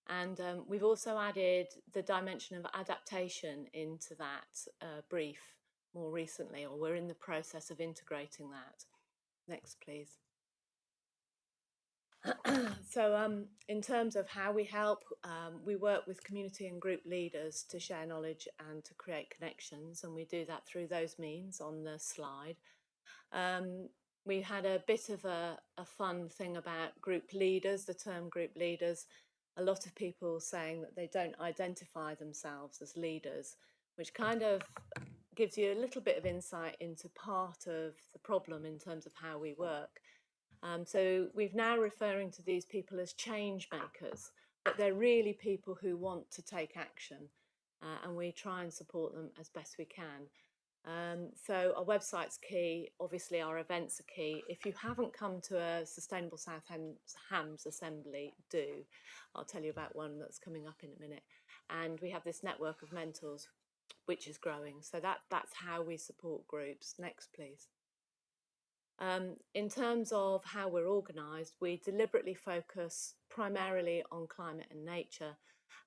M: And we've also added the dimension of adaptation into that brief more recently, or we're in the process of integrating that. Next, please. So in terms of how we help, we work with community and group leaders to share knowledge and to create connections, and we do that through those means on the slide. We had a bit of a fun thing about group leaders, the term group leaders. A lot of people saying that they don't identify themselves as leaders, which kind of gives you a little bit of insight into part of the problem in terms of how we work. So we're now referring to these people as change makers, but they're really people who want to take action, and we try and support them as best we can. So our website's key, obviously our events are key. If you haven't come to a Sustainable South Hams assembly, do. I'll tell you about one that's coming up in a minute. And we have this network of mentors, which is growing. So that's how we support groups. Next, please. In terms of how we're organised, we deliberately focus primarily on climate and nature.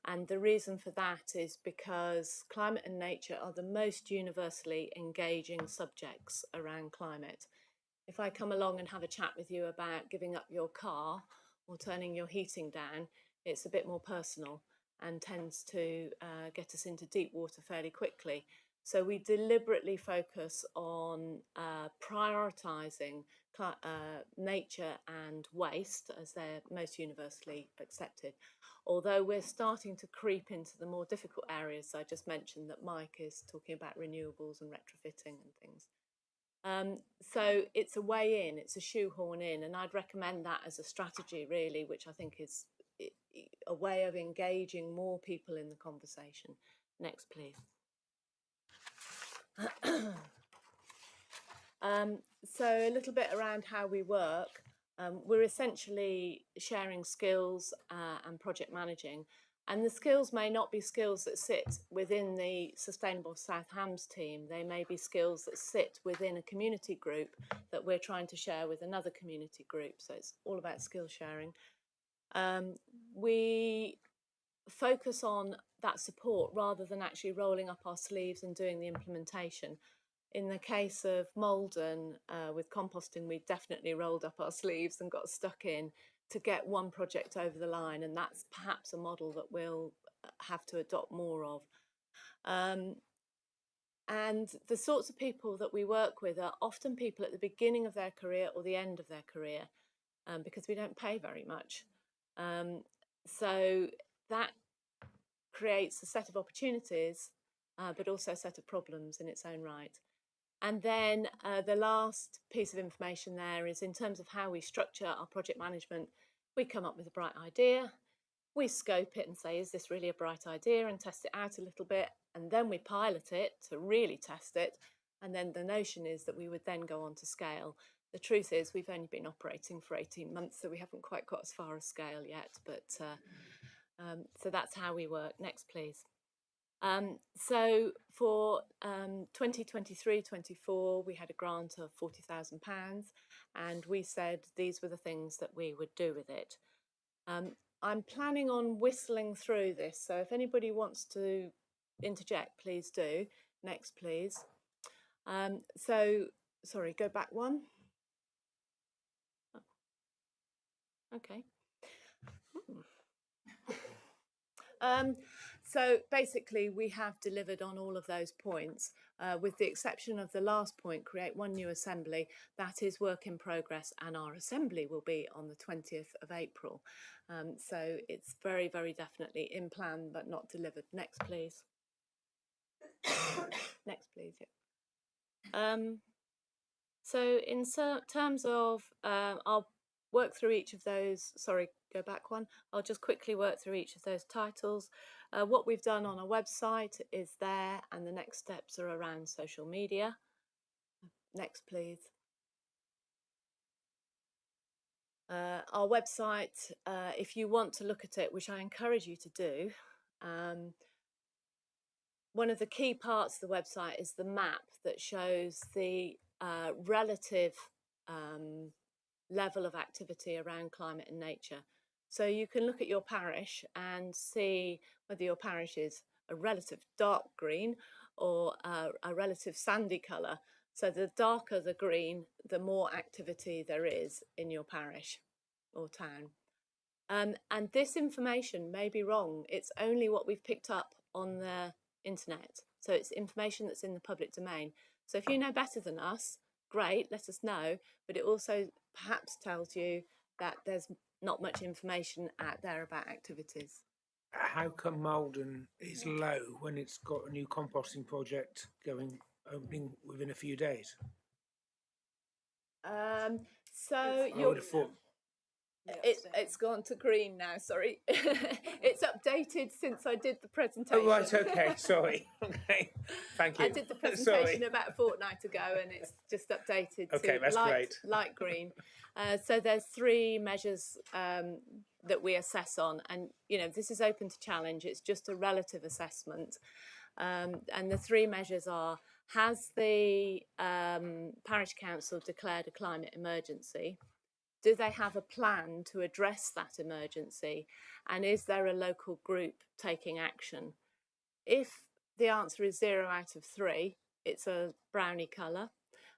M: And the reason for that is because climate and nature are the most universally engaging subjects around climate. If I come along and have a chat with you about giving up your car or turning your heating down, it's a bit more personal and tends to get us into deep water fairly quickly. So we deliberately focus on prioritising nature and waste as they're most universally accepted. Although we're starting to creep into the more difficult areas, I just mentioned that Mike is talking about renewables and retrofitting and things. So it's a way in, it's a shoehorn in, and I'd recommend that as a strategy really, which I think is a way of engaging more people in the conversation. Next, please. So a little bit around how we work. We're essentially sharing skills and project managing, and the skills may not be skills that sit within the Sustainable South Hams team. They may be skills that sit within a community group that we're trying to share with another community group. So it's all about skill sharing. We focus on that support rather than actually rolling up our sleeves and doing the implementation. In the case of Malden, with composting, we definitely rolled up our sleeves and got stuck in to get one project over the line, and that's perhaps a model that we'll have to adopt more of. And the sorts of people that we work with are often people at the beginning of their career or the end of their career, because we don't pay very much. So that creates a set of opportunities, but also a set of problems in its own right. And then the last piece of information there is in terms of how we structure our project management. We come up with a bright idea, we scope it and say, is this really a bright idea, and test it out a little bit, and then we pilot it to really test it, and then the notion is that we would then go on to scale. The truth is we've only been operating for 18 months, so we haven't quite got as far as scale yet, but so that's how we work. Next, please. So for 2023-24, we had a grant of £40,000, and we said these were the things that we would do with it. I'm planning on whistling through this, so if anybody wants to interject, please do. Next, please. So, sorry, go back one. Okay. So basically, we have delivered on all of those points, with the exception of the last point, create one new assembly. That is work in progress, and our assembly will be on the 20th of April. So it's very, very definitely in plan, but not delivered. Next, please. Next, please. Yeah. So in terms of, I'll work through each of those. Sorry, go back one. I'll just quickly work through each of those titles. What we've done on our website is there, and the next steps are around social media. Next, please. Our website, if you want to look at it, which I encourage you to do, one of the key parts of the website is the map that shows the relative level of activity around climate and nature. So you can look at your parish and see whether your parish is a relative dark green or a relative sandy colour. So the darker the green, the more activity there is in your parish or town. And this information may be wrong. It's only what we've picked up on the internet. So it's information that's in the public domain. So if you know better than us, great, let us know. But it also perhaps tells you that there's not much information out there about activities.
A: How come Malden is low when it's got a new composting project opening within a few days?
M: So
A: I would have thought.
M: It's gone to green now, sorry. It's updated since I did the presentation.
A: Oh, right, okay, sorry. Okay, thank you.
M: I did the presentation about a fortnight ago, and it's just updated to light green. So there's 3 measures that we assess on, and this is open to challenge. It's just a relative assessment. And the 3 measures are: has the parish council declared a climate emergency? Do they have a plan to address that emergency? And is there a local group taking action? If the answer is 0 out of 3, it's a brownie colour.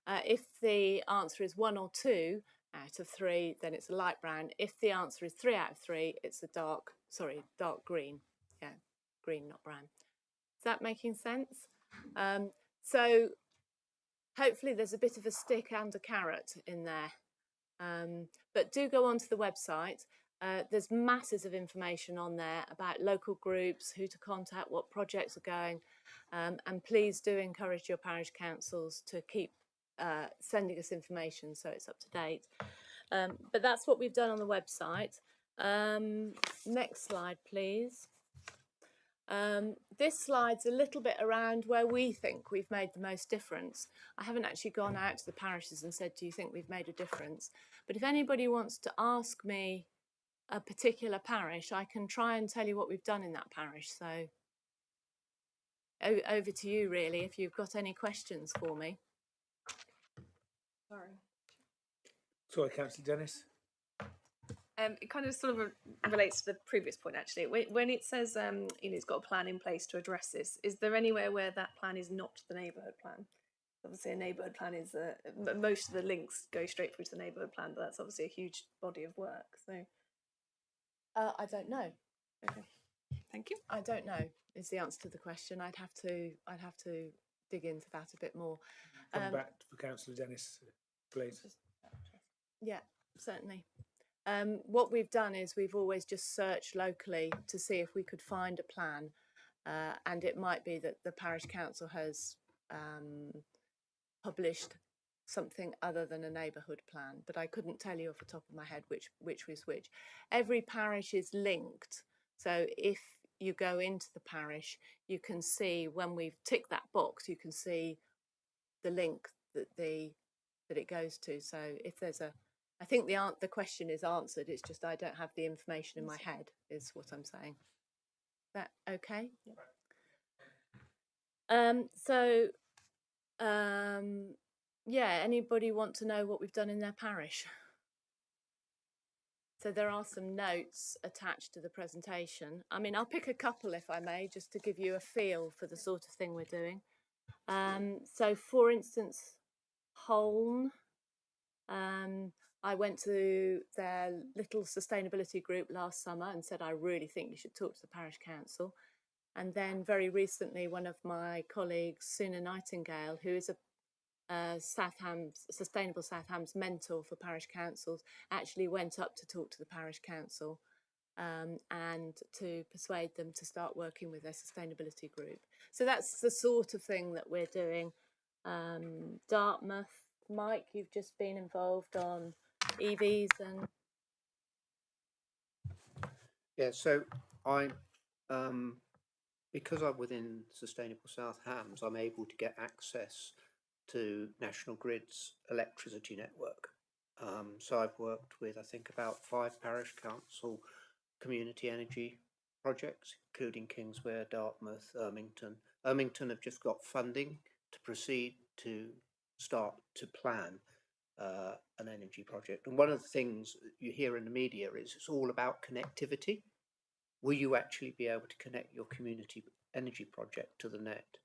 M: If the answer is 1 or 2 out of 3, then it's a light brown. If the answer is 3 out of 3, it's a dark green. Yeah, green, not brown. Is that making sense? So hopefully there's a bit of a stick and a carrot in there. But do go onto the website. There's masses of information on there about local groups, who to contact, what projects are going, and please do encourage your parish councils to keep sending us information so it's up to date. But that's what we've done on the website. Next slide, please. This slide's a little bit around where we think we've made the most difference. I haven't actually gone out to the parishes and said, do you think we've made a difference? But if anybody wants to ask me a particular parish, I can try and tell you what we've done in that parish. So over to you, really, if you've got any questions for me.
A: Sorry, Councillor Dennis.
L: It kind of sort of relates to the previous point, actually. When it says, it's got a plan in place to address this, is there anywhere where that plan is not the neighbourhood plan? Obviously, a neighbourhood plan is most of the links go straight through to the neighbourhood plan, but that's obviously a huge body of work. So
M: I don't know.
L: okay, thank you.
M: I don't know is the answer to the question. I'd have to dig into that a bit more.
A: Come back for Councillor Dennis, please.
M: Yeah, certainly. What we've done is we've always just searched locally to see if we could find a plan, and it might be that the parish council has published something other than a neighbourhood plan, but I couldn't tell you off the top of my head which was which. Every parish is linked, so if you go into the parish, you can see when we've ticked that box, you can see the link that it goes to. So if there's I think the question is answered. It's just I don't have the information in my head, is what I'm saying. Is that okay? Yeah, anybody want to know what we've done in their parish? So there are some notes attached to the presentation. I mean, I'll pick a couple if I may, just to give you a feel for the sort of thing we're doing. So for instance, Holne, I went to their little sustainability group last summer and said, I really think you should talk to the parish council. And then very recently, one of my colleagues, Suna Nightingale, who is a Sustainable South Hams mentor for parish councils, actually went up to talk to the parish council and to persuade them to start working with their sustainability group. So that's the sort of thing that we're doing. Dartmouth, Mike, you've just been involved on EVs and...
N: Yeah, so I'm, because I'm within Sustainable South Hams, I'm able to get access to National Grid's electricity network. So I've worked with, I think, about 5 parish council community energy projects, including Kingswear, Dartmouth, Ermington. Ermington have just got funding to proceed to start to plan an energy project. And one of the things you hear in the media is it's all about connectivity. Will you actually be able to connect your community energy project to the net?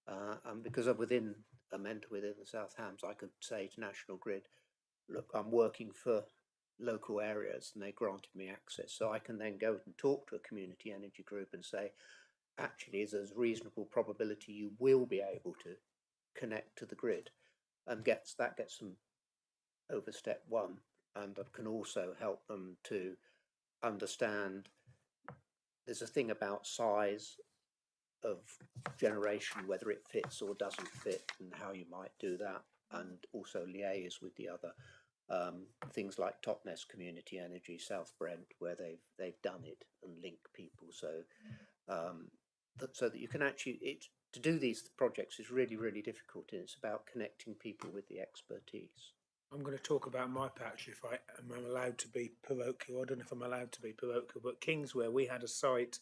N: And because I'm within a mentor within the South Hams, I could say to National Grid, look, I'm working for local areas and they granted me access. So I can then go and talk to a community energy group and say, actually, there's a reasonable probability you will be able to connect to the grid, and that gets them over step 1. And I can also help them to understand there's a thing about size of generation, whether it fits or doesn't fit, and how you might do that, and also liaise with the other things like Totnes Community Energy, South Brent, where they've done it, and link people so so that you can actually to do these projects is really, really difficult, and it's about connecting people with the expertise.
A: I'm going to talk about my patch if I'm allowed to be parochial. I don't know if I'm allowed to be parochial, but Kingswear, we had a site,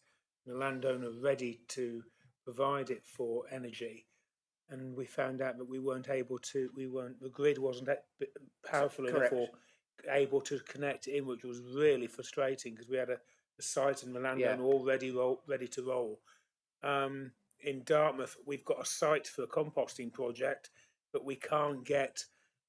A: the landowner ready to provide it for energy, and we found out that we weren't able to. The grid wasn't powerful enough or able to connect in, which was really frustrating because we had a site and the landowner all ready to roll. In Dartmouth, we've got a site for a composting project, but we can't get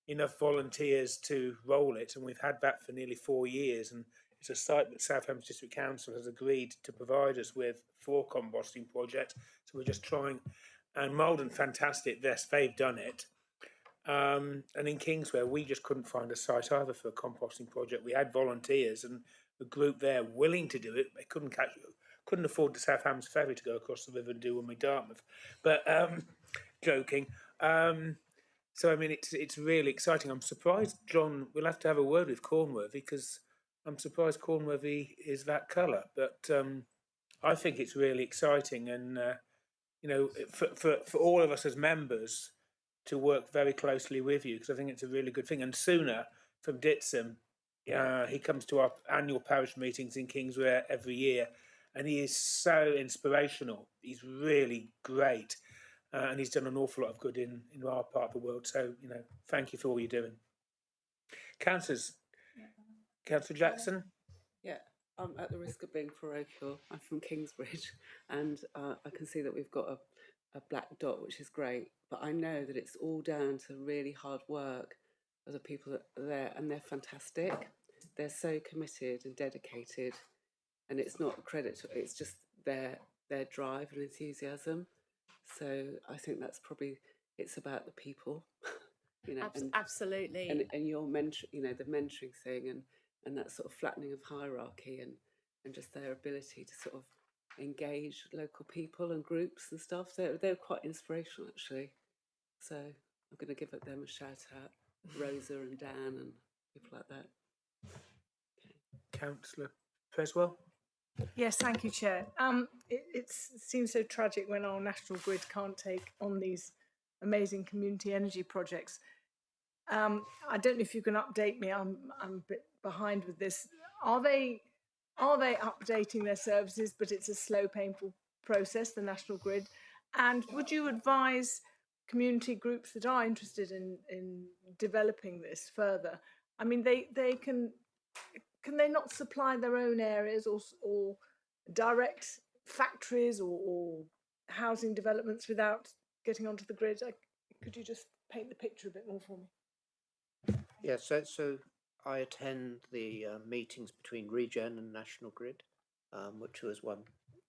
A: enough volunteers to roll it, and we've had that for nearly 4 years, and it's a site that South Hams District Council has agreed to provide us with for a composting project. So we're just trying, and Malden, fantastic, they've done it. And in Kingswear, we just couldn't find a site either for a composting project. We had volunteers and a group there willing to do it. They couldn't afford the South Hams ferry to go across the river and do one with Dartmouth. But joking. So I mean, it's really exciting. I'm surprised, John. We'll have to have a word with Cornworthy because I'm surprised Cornworthy is that colour. But I think it's really exciting, and you know, for all of us as members to work very closely with you, because I think it's a really good thing. And Suna from Ditson, he comes to our annual parish meetings in Kingswear every year, and he is so inspirational. He's really great. And he's done an awful lot of good in our part of the world. So, you know, thank you for all you're doing. Councillors, Councillor Jackson?
G: Yeah, at the risk of being parochial, I'm from Kingsbridge, and I can see that we've got a black dot, which is great. But I know that it's all down to really hard work of the people that are there, and they're fantastic. They're so committed and dedicated, and it's not credit to, it's just their drive and enthusiasm. So I think that's probably, it's about the people, you know,
M: Absolutely.
G: and your mentor, you know, the mentoring thing, and that sort of flattening of hierarchy, and just their ability to sort of engage local people and groups and stuff. They're quite inspirational, actually. So I'm going to give them a shout out, Rosa and Dan and people like that.
A: Councillor Creswell.
K: Yes, thank you, Chair. It seems so tragic when our national grid can't take on these amazing community energy projects. I don't know if you can update me. I'm a bit behind with this. Are they updating their services? But it's a slow, painful process. The national grid. And would you advise community groups that are interested in developing this further? I mean, they can they not supply their own areas or direct factories or housing developments without getting onto the grid? Could you just paint the picture a bit more for me?
N: Yeah, so I attend the meetings between Regen and National Grid, which was one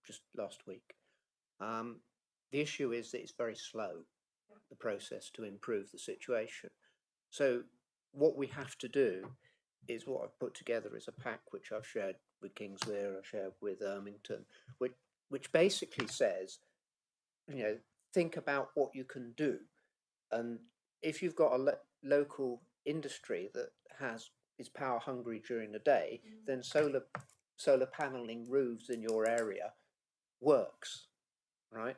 N: just last week. The issue is that it's very slow, the process to improve the situation. So what we have to do is what I've put together is a pack which I've shared with Kingswear, I've shared with Ermington, which basically says, you know, think about what you can do. And if you've got a local industry that is power hungry during the day, then solar paneling roofs in your area works, right?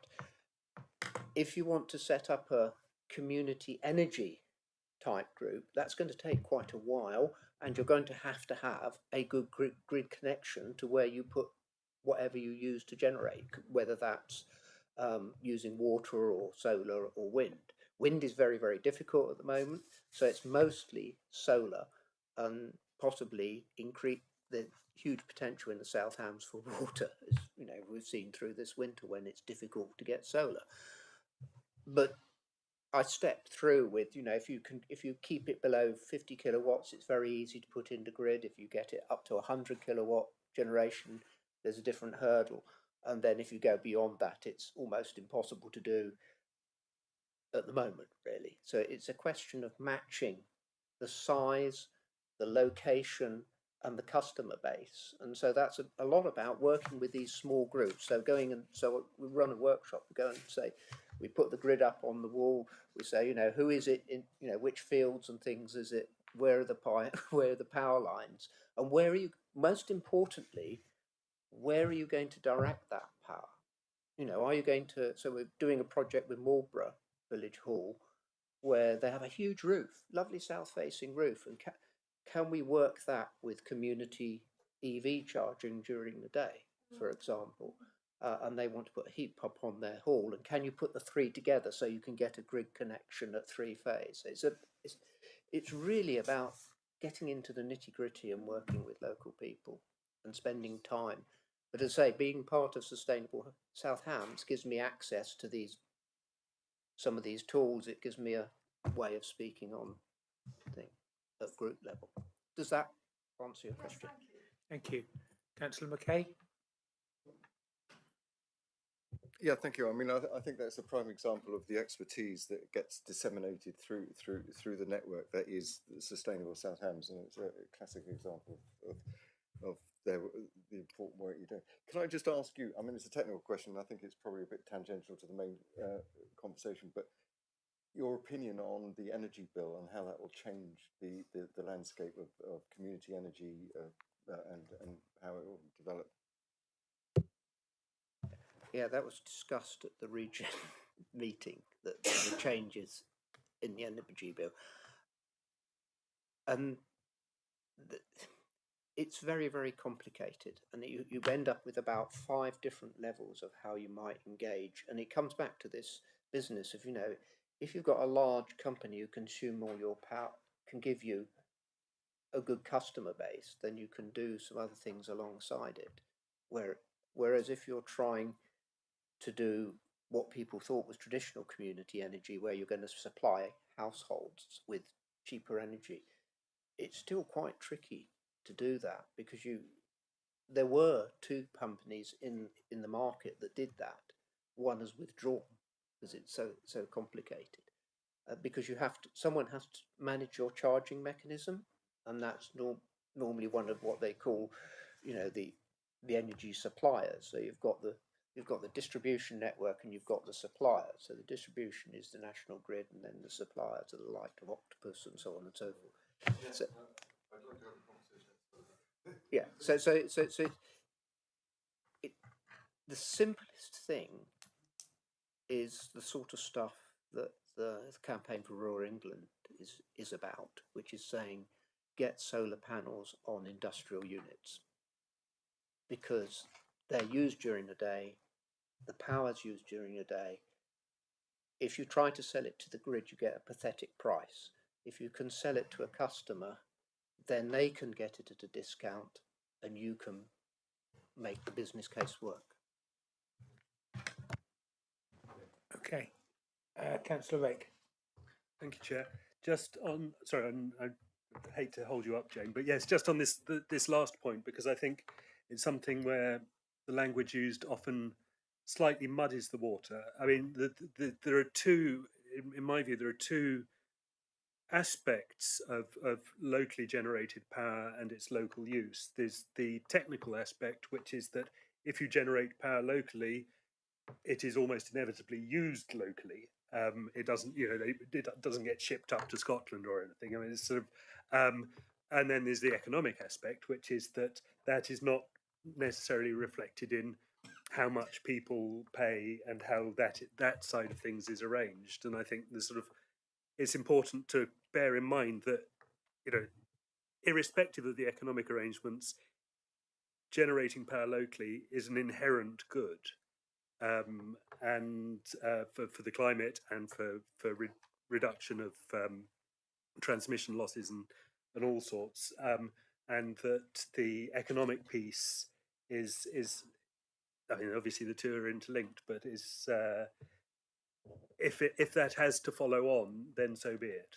N: If you want to set up a community energy type group, that's going to take quite a while, and you're going to have a good grid connection to where you put whatever you use to generate, whether that's using water or solar or wind. Wind is very, very difficult at the moment, so it's mostly solar, and possibly increase the huge potential in the South Hams for water, as you know, we've seen through this winter when it's difficult to get solar. But I stepped through with, you know, if you keep it below 50 kilowatts, it's very easy to put into grid. If you get it up to 100 kilowatt generation, there's a different hurdle. And then if you go beyond that, it's almost impossible to do at the moment, really. So it's a question of matching the size, the location, and the customer base. And so that's a lot about working with these small groups. So we run a workshop, we go and say, we put the grid up on the wall, we say, you know, who is it in, you know, which fields and things is it, where are the power lines, and where are you, most importantly, where are you going to direct that power? You know, are you going to, so we're doing a project with Marlborough Village Hall where they have a huge roof, lovely south-facing roof, and can we work that with community EV charging during the day, for example? And they want to put a heat pump on their hall, and can you put the three together so you can get a grid connection at 3-phase? It's really about getting into the nitty-gritty and working with local people and spending time. But as I say, being part of Sustainable South Hams gives me access to some of these tools. It gives me a way of speaking on things at group level. Does that answer your question?
A: Thank you. Councillor McKay.
E: Yeah, thank you. I mean, I think that's a prime example of the expertise that gets disseminated through the network that is Sustainable South Hams, and it's a classic example of the important work you're doing. Can I just ask you? I mean, it's a technical question. I think it's probably a bit tangential to the main conversation, but your opinion on the energy bill and how that will change the landscape of community energy and how it will develop.
N: Yeah, that was discussed at the Regen meeting, that the changes in the energy bill. And it's very, very complicated. And you end up with about 5 different levels of how you might engage. And it comes back to this business of, you know, if you've got a large company who consume all your power, can give you a good customer base, then you can do some other things alongside it. Whereas if you're trying to do what people thought was traditional community energy, where you're going to supply households with cheaper energy, it's still quite tricky to do that, because there were two companies in the market that did that. One has withdrawn because it's so complicated. Because someone has to manage your charging mechanism, and that's normally one of what they call, the energy suppliers. So you've got the distribution network and you've got the supplier. So the distribution is the national grid, and then the suppliers are the like of Octopus and so on and so forth. So, yeah. So the simplest thing is the sort of stuff that the Campaign for Rural England is about, which is saying get solar panels on industrial units, because they're used during the day, the power's used during the day. If you try to sell it to the grid, you get a pathetic price. If you can sell it to a customer, then they can get it at a discount and you can make the business case work.
A: Okay. Councillor Rake.
D: Thank you, Chair. Just on, sorry, I hate to hold you up, Jane, but yes, just on this last point, because I think it's something where the language used often slightly muddies the water. I mean, there are two, in my view, there are two aspects of locally generated power and its local use. There's the technical aspect, which is that if you generate power locally, it is almost inevitably used locally. It doesn't, it doesn't get shipped up to Scotland or anything. I mean, it's sort of, and then there's the economic aspect, which is that is not necessarily reflected in how much people pay and how that side of things is arranged. And I think it's important to bear in mind that, irrespective of the economic arrangements, generating power locally is an inherent good. And for the climate and for reduction of transmission losses and all sorts, and that the economic piece is I mean, obviously the two are interlinked, but is if that has to follow on, then so be it.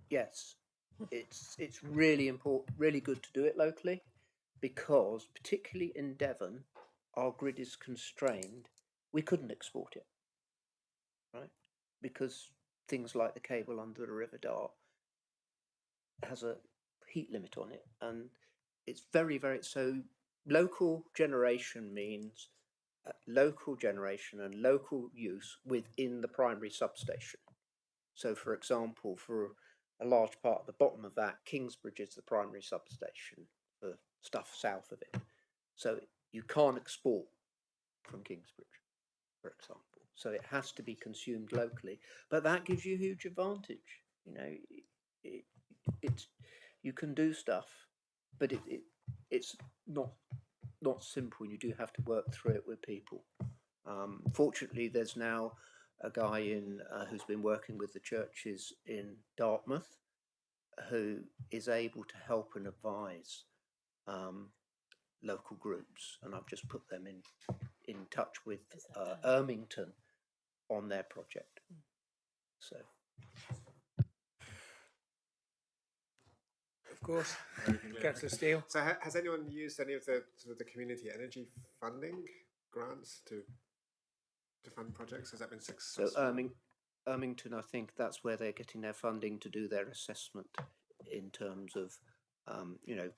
N: Yes, it's really important, really good to do it locally, because particularly in Devon, our grid is constrained. We couldn't export it, right? Because things like the cable under the River Dart has a heat limit on it, and it's very, very, so local generation means local generation and local use within the primary substation. So, for example, for a large part of the bottom of that, Kingsbridge is the primary substation for stuff south of it. So you can't export from Kingsbridge, for example. So it has to be consumed locally. But that gives you a huge advantage. You can do stuff, but it's not simple. You do have to work through it with people. Fortunately, there's now a guy who's been working with the churches in Dartmouth, who is able to help and advise local groups, and I've just put them in touch with Ermington on their project. So,
A: of course, Councillor Steele.
O: So, has anyone used any of the community energy funding grants to fund projects? Has that been successful?
N: So Ermington, I think that's where they're getting their funding to do their assessment in terms of,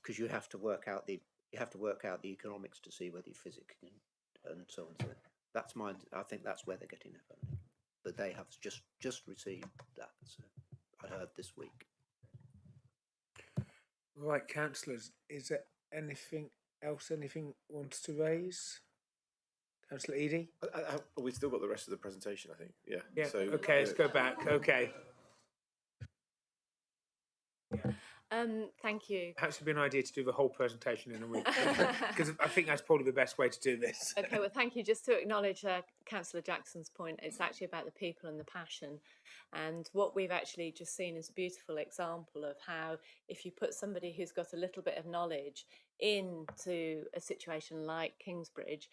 N: because you have to work out the economics to see whether you physically and so on. So that's I think that's where they're getting their funding, but they have just received that. So I heard this week.
A: Right, councillors, is there anything else? Anything wants to raise? Councillor Eadie?
J: We've still got the rest of the presentation, I think. Yeah.
A: Yeah.
J: So,
A: okay, let's go back. Okay.
M: Thank you.
A: Perhaps it'd be an idea to do the whole presentation in a week, because I think that's probably the best way to do this.
M: Okay, well, thank you. Just to acknowledge Councillor Jackson's point, it's actually about the people and the passion. And what we've actually just seen is a beautiful example of how if you put somebody who's got a little bit of knowledge into a situation like Kingsbridge,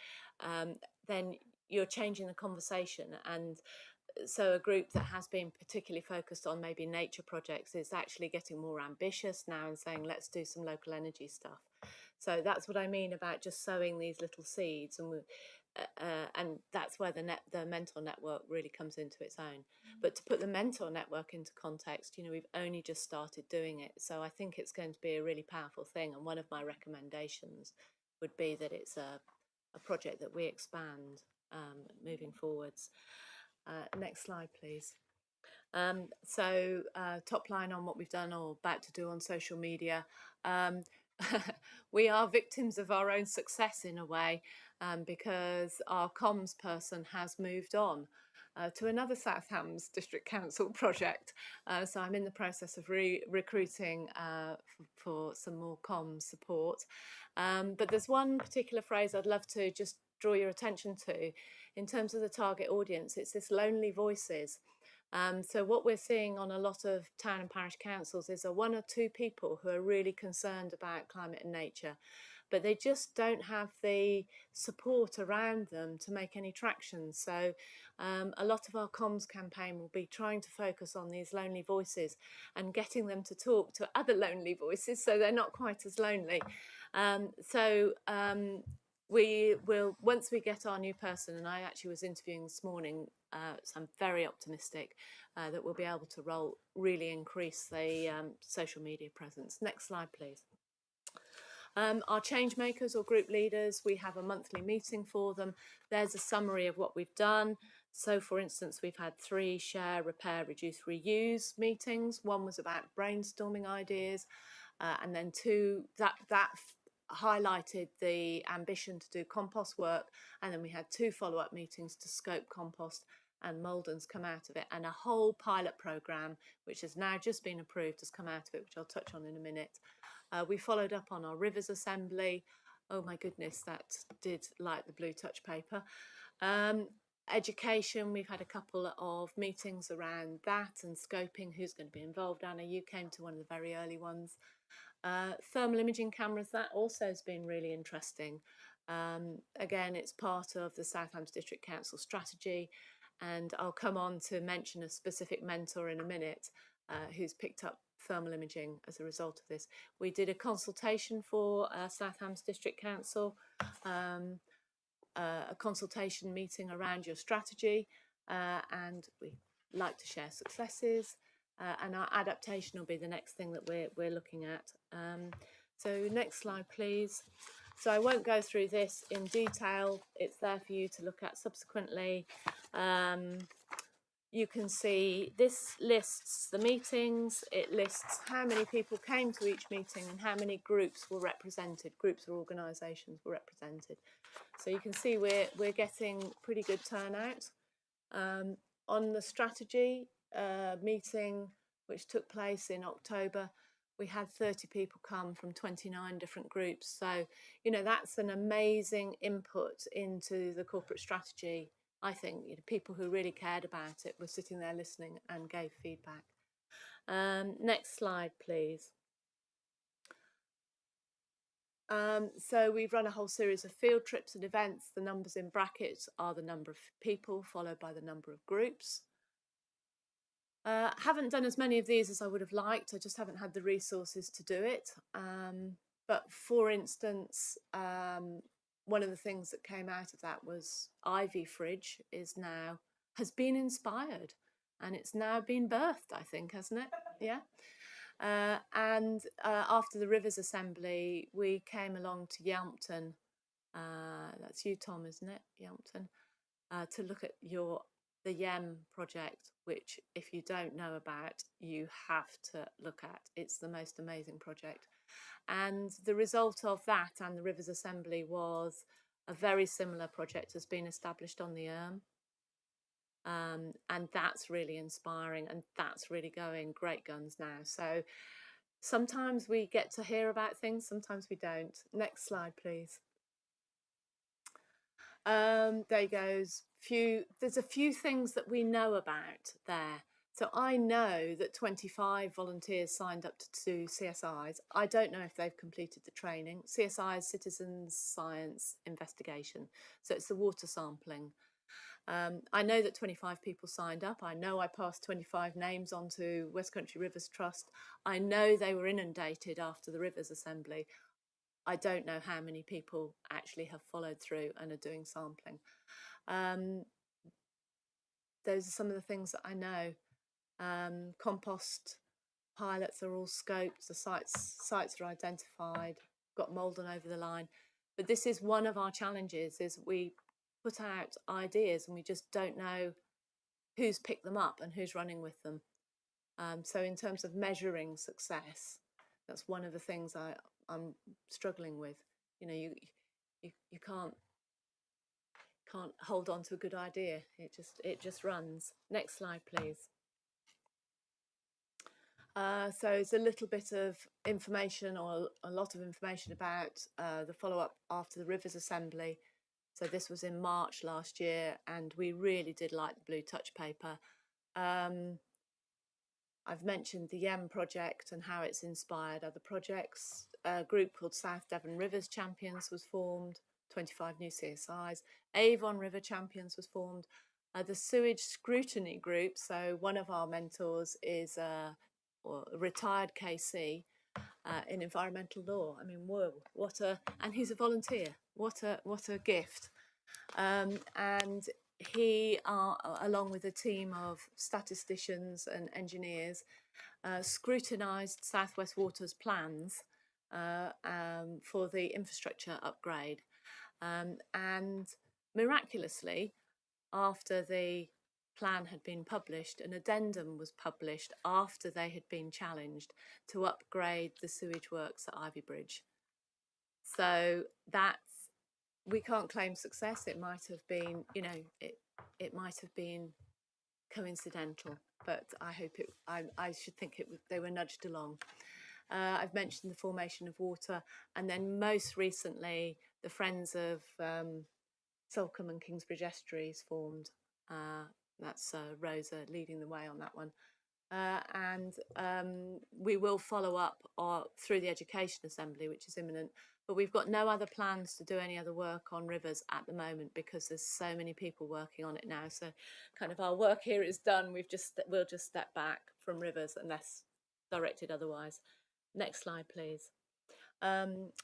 M: then you're changing the conversation. And so a group that has been particularly focused on maybe nature projects is actually getting more ambitious now and saying, let's do some local energy stuff. So that's what I mean about just sowing these little seeds, and that's where the mentor network really comes into its own. But to put the mentor network into context, we've only just started doing it, so I think it's going to be a really powerful thing. And one of my recommendations would be that it's a project that we expand moving forwards. Next slide, please. So top line on what we've done or about to do on social media. We are victims of our own success in a way, because our comms person has moved on to another South Hams District Council project. So I'm in the process of recruiting for some more comms support. But there's one particular phrase I'd love to just draw your attention to in terms of the target audience. It's this lonely voices. So what we're seeing on a lot of town and parish councils is one or two people who are really concerned about climate and nature, but they just don't have the support around them to make any traction. So a lot of our comms campaign will be trying to focus on these lonely voices and getting them to talk to other lonely voices so they're not quite as lonely. We will, once we get our new person, and I actually was interviewing this morning, so I'm very optimistic that we'll be able to really increase the social media presence. Next slide, please. Our change makers or group leaders, we have a monthly meeting for them. There's a summary of what we've done. So, for instance, we've had 3 share, repair, reduce, reuse meetings. One was about brainstorming ideas, and then 2 that highlighted the ambition to do compost work, and then we had 2 follow-up meetings to scope compost, and Malden's come out of it, and a whole pilot programme which has now just been approved has come out of it, which I'll touch on in a minute. We followed up on our rivers assembly. Oh my goodness, that did like the blue touch paper. Education, we've had a couple of meetings around that and scoping who's going to be involved. Anna, you came to one of the very early ones. Thermal imaging cameras, that also has been really interesting. Again, it's part of the South Hams District Council strategy, and I'll come on to mention a specific mentor in a minute who's picked up thermal imaging as a result of this. We did a consultation for South Hams District Council, a consultation meeting around your strategy, and we like to share successes. And our adaptation will be the next thing that we're looking at. So next slide, please. So I won't go through this in detail. It's there for you to look at subsequently. You can see this lists the meetings. It lists how many people came to each meeting and how many groups were represented, groups or organisations were represented. So you can see we're getting pretty good turnout. On the strategy meeting, which took place in October, we had 30 people come from 29 different groups. So, that's an amazing input into the corporate strategy. I think people who really cared about it were sitting there listening and gave feedback. Next slide, please. So we've run a whole series of field trips and events. The numbers in brackets are the number of people followed by the number of groups. Haven't done as many of these as I would have liked. I just haven't had the resources to do it. But for instance, one of the things that came out of that was Ivy Fridge has been inspired, and it's now been birthed, I think, hasn't it? Yeah. And after the Rivers Assembly, we came along to Yelmpton. That's you, Tom, isn't it? Yelmpton, to look at the YEM project, which if you don't know about, you have to look at. It's the most amazing project. And the result of that and the Rivers Assembly was a very similar project has been established on the Erm. And that's really inspiring, and that's really going great guns now. So Sometimes we get to hear about things, sometimes we don't. Next slide, please. There goes. There's a few things that we know about there. So I know that 25 volunteers signed up to do CSIs. I don't know if they've completed the training. CSI is Citizens Science Investigation. So it's the water sampling. I know that 25 people signed up. I know I passed 25 names on to West Country Rivers Trust. I know they were inundated after the Rivers Assembly. I don't know how many people actually have followed through and are doing sampling. Those are some of the things that I know. Compost pilots are all scoped, the sites are identified, got Maldon over the line. But this is one of our challenges, is we put out ideas and we just don't know who's picked them up and who's running with them. So in terms of measuring success, that's one of the things I'm struggling with. You know, you can't hold on to a good idea. It just runs. Next slide, please. So it's a little bit of information, or a lot of information about the follow-up after the Rivers Assembly. So this was in March last year, and we really did like the Blue Touch paper. I've mentioned the YEM project and how it's inspired other projects. A group called South Devon Rivers Champions was formed, 25 new CSIs. Avon River Champions was formed. The Sewage Scrutiny group, so one of our mentors is a retired KC in environmental law. I mean, whoa, and he's a volunteer. What a gift. And he, along with a team of statisticians and engineers, scrutinised South West Water's plans for the infrastructure upgrade. And miraculously, after the plan had been published, an addendum was published after they had been challenged to upgrade the sewage works at Ivy Bridge. So we can't claim success. It might have been, you know, it might have been coincidental, but I should think they were nudged along. I've mentioned the formation of water, and then most recently the Friends of Salcombe and Kingsbridge Estuaries formed. That's Rosa leading the way on that one. And we will follow up through the Education Assembly, which is imminent, but we've got no other plans to do any other work on rivers at the moment because there's so many people working on it now. So kind of our work here is done. We'll just step back from rivers unless directed otherwise. Next slide, please.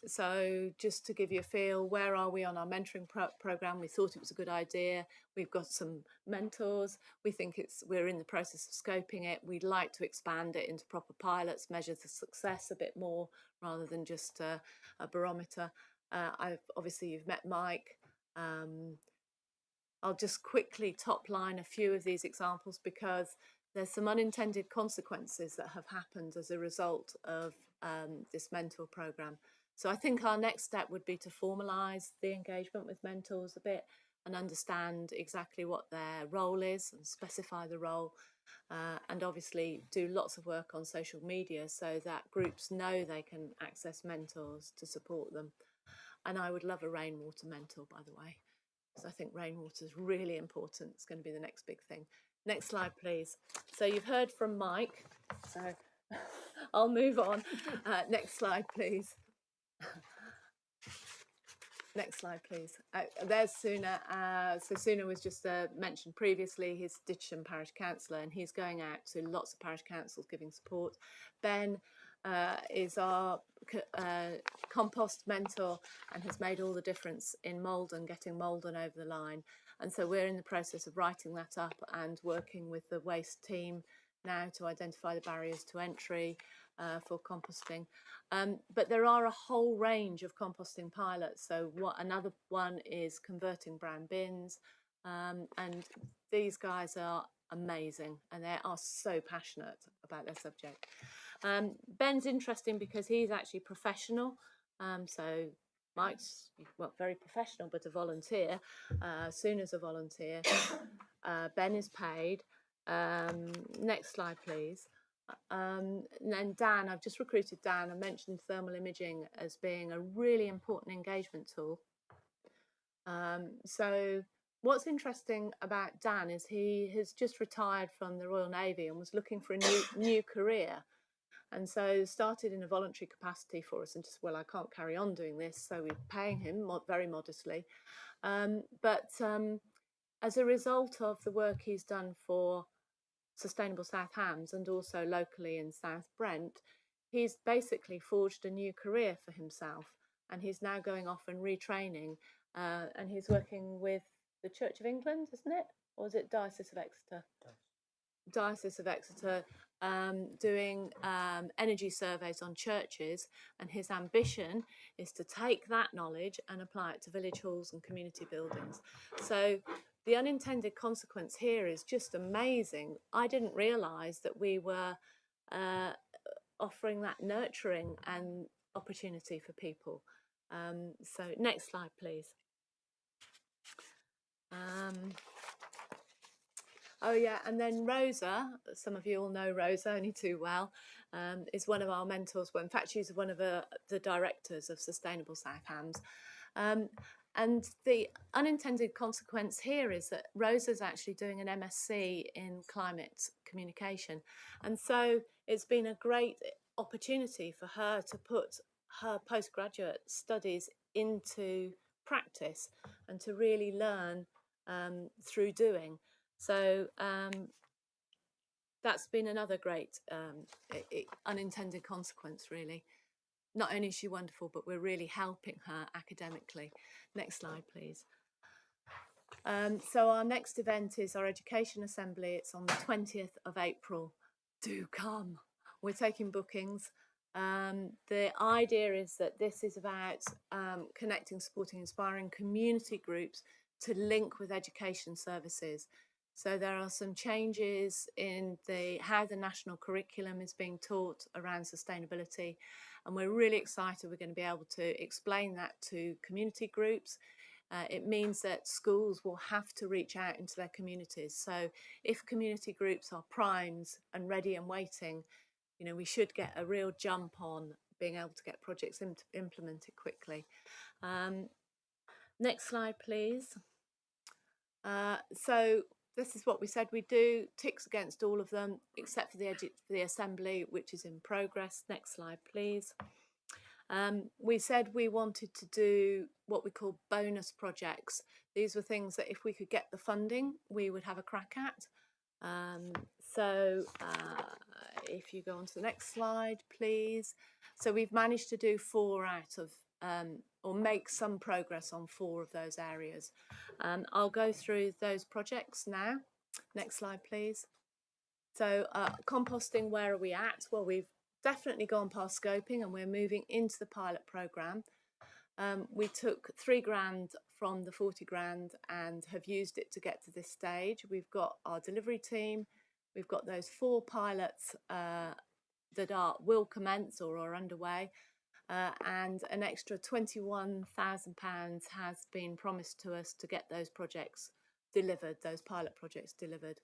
M: So just to give you a feel, where are we on our mentoring program? We thought it was a good idea. We've got some mentors. We think we're in the process of scoping it. We'd like to expand it into proper pilots, measure the success a bit more rather than just a barometer. Obviously you've met Mike. I'll just quickly top line a few of these examples because there's some unintended consequences that have happened as a result of this mentor program. So I think our next step would be to formalise the engagement with mentors a bit and understand exactly what their role is and specify the role, and obviously do lots of work on social media so that groups know they can access mentors to support them. And I would love a rainwater mentor, by the way, because I think rainwater is really important. It's going to be the next big thing. Next slide, please. So you've heard from Mike, so I'll move on. Next slide, please. Next slide, please. There's Suna. So Suna was just mentioned previously. He's Ditcham Parish Councillor, and he's going out to lots of parish councils giving support. Ben is our compost mentor and has made all the difference in Maldon, getting Maldon over the line. And so we're in the process of writing that up and working with the waste team now to identify the barriers to entry for composting. But there are a whole range of composting pilots. So another one is converting brown bins. And these guys are amazing and they are so passionate about their subject. Ben's interesting because he's actually professional. So Mike's very professional, but a volunteer. Suna's a volunteer. Ben is paid. Next slide, please. And then Dan, I've just recruited Dan. I mentioned thermal imaging as being a really important engagement tool. So what's interesting about Dan is he has just retired from the Royal Navy and was looking for a new career. And so started in a voluntary capacity for us and just, well, I can't carry on doing this. So we're paying him very modestly. But as a result of the work he's done for Sustainable South Hams and also locally in South Brent, he's basically forged a new career for himself. And he's now going off and retraining. And he's working with the Church of England, isn't it? Or is it Diocese of Exeter? Diocese of Exeter, doing energy surveys on churches, and his ambition is to take that knowledge and apply it to village halls and community buildings. So the unintended consequence here is just amazing. I didn't realise that we were offering that nurturing and opportunity for people. So next slide, please. Oh yeah, and then Rosa, some of you all know Rosa only too well, is one of our mentors. Well, in fact, she's one of the directors of Sustainable South Hams. And the unintended consequence here is that Rosa's actually doing an MSc in climate communication. And so it's been a great opportunity for her to put her postgraduate studies into practice and to really learn through doing. So that's been another great unintended consequence, really. Not only is she wonderful, but we're really helping her academically. Next slide, please. So our next event is our Education Assembly. It's on the 20th of April. Do come. We're taking bookings. The idea is that this is about connecting, supporting, inspiring community groups to link with education services. So there are some changes in how the national curriculum is being taught around sustainability, and we're really excited we're going to be able to explain that to community groups. It means that schools will have to reach out into their communities. So if community groups are primed and ready and waiting, you know, we should get a real jump on being able to get projects implemented quickly. Next slide, please. So this is what we said we do, ticks against all of them, except for the assembly, which is in progress. Next slide, please. We said we wanted to do what we call bonus projects. These were things that if we could get the funding, we would have a crack at. If you go on to the next slide, please. So we've managed to do 4 out of, or make some progress on 4 of those areas. I'll go through those projects now. Next slide, please. So composting, where are we at? Well, we've definitely gone past scoping and we're moving into the pilot programme. We took 3 grand from the 40 grand and have used it to get to this stage. We've got our delivery team, we've got those 4 pilots that will commence or are underway, and an extra £21,000 has been promised to us to get those projects delivered, those pilot projects delivered.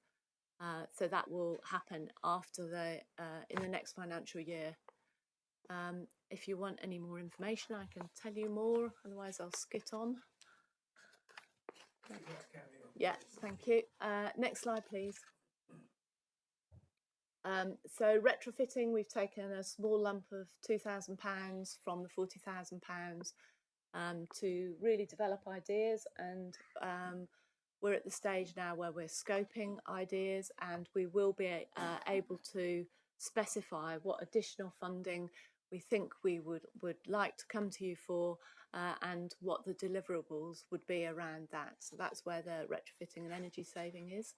M: So that will happen after in the next financial year. If you want any more information, I can tell you more, otherwise I'll skit on. Yeah, thank you. Next slide, please. So retrofitting, we've taken a small lump of £2,000 from the £40,000 to really develop ideas, and we're at the stage now where we're scoping ideas, and we will be able to specify what additional funding we think we would like to come to you for, and what the deliverables would be around that. So that's where the retrofitting and energy saving is.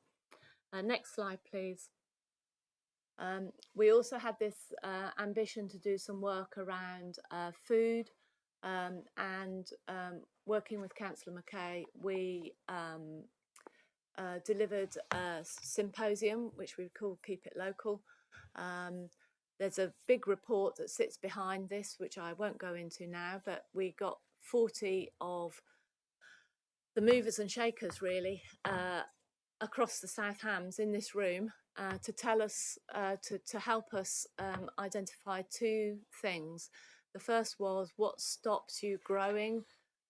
M: Next slide, please. We also had this ambition to do some work around food, and working with Councillor Mackay, we delivered a symposium which we called Keep It Local. There's a big report that sits behind this, which I won't go into now, but we got 40 of the movers and shakers really across the South Hams in this room to tell us, to help us identify two things. The first was what stops you growing,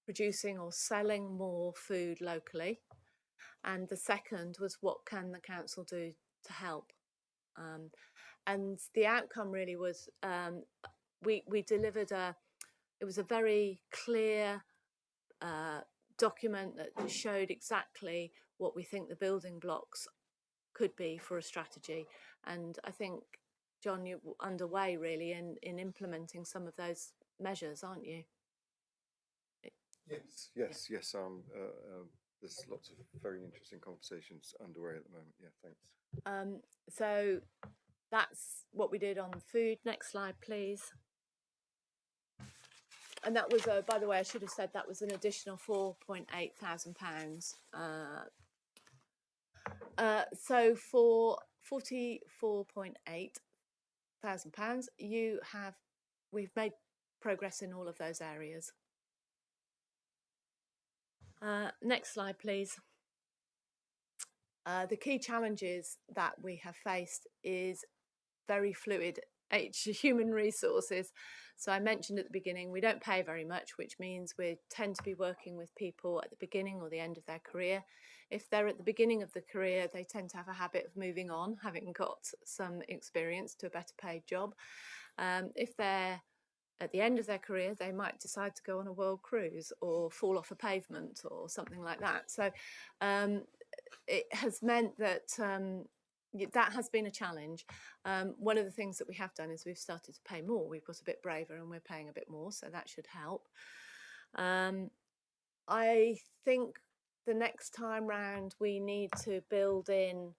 M: producing or selling more food locally. And the second was what can the council do to help. And the outcome really was we delivered it was a very clear document that showed exactly what we think the building blocks could be for a strategy. And I think, John, you're underway really in implementing some of those measures, aren't you?
E: Yes. There's lots of very interesting conversations underway at the moment. Yeah, thanks.
M: So that's what we did on food. Next slide, please. And that was, by the way, I should have said that was an additional £4.8 thousand. So for £44.8 thousand, we've made progress in all of those areas. Next slide, please. The key challenges that we have faced is very fluid human resources. So I mentioned at the beginning, we don't pay very much, which means we tend to be working with people at the beginning or the end of their career. If they're at the beginning of the career, they tend to have a habit of moving on, having got some experience, to a better paid job. If they're at the end of their career, they might decide to go on a world cruise or fall off a pavement or something like that. So it has meant that that has been a challenge. One of the things that we have done is we've started to pay more. We've got a bit braver and we're paying a bit more, so that should help. I think the next time round we need to build in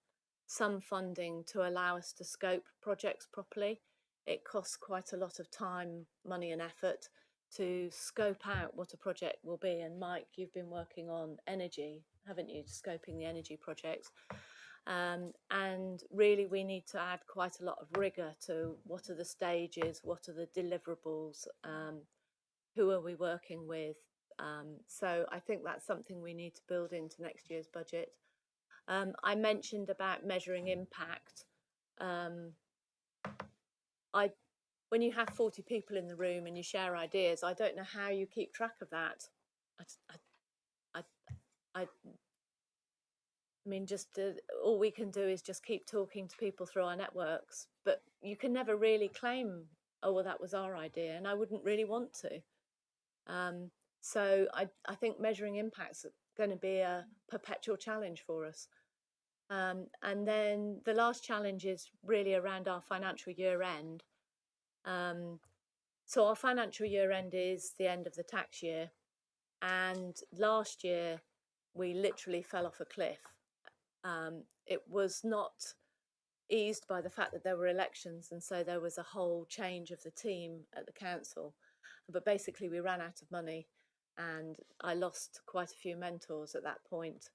M: some funding to allow us to scope projects properly. It costs quite a lot of time, money and effort to scope out what a project will be. And Mike, you've been working on energy, haven't you, scoping the energy projects. And really we need to add quite a lot of rigour to what are the stages, what are the deliverables, who are we working with. So I think that's something we need to build into next year's budget. I mentioned about measuring impact. When you have 40 people in the room and you share ideas, I don't know how you keep track of that. I mean, just all we can do is just keep talking to people through our networks, but you can never really claim, oh, well, that was our idea, and I wouldn't really want to. So I think measuring impact's going to be a perpetual challenge for us. And then the last challenge is really around our financial year end. So our financial year end is the end of the tax year, and last year we literally fell off a cliff. It was not eased by the fact that there were elections, and so there was a whole change of the team at the council. But basically we ran out of money and I lost quite a few mentors at that point.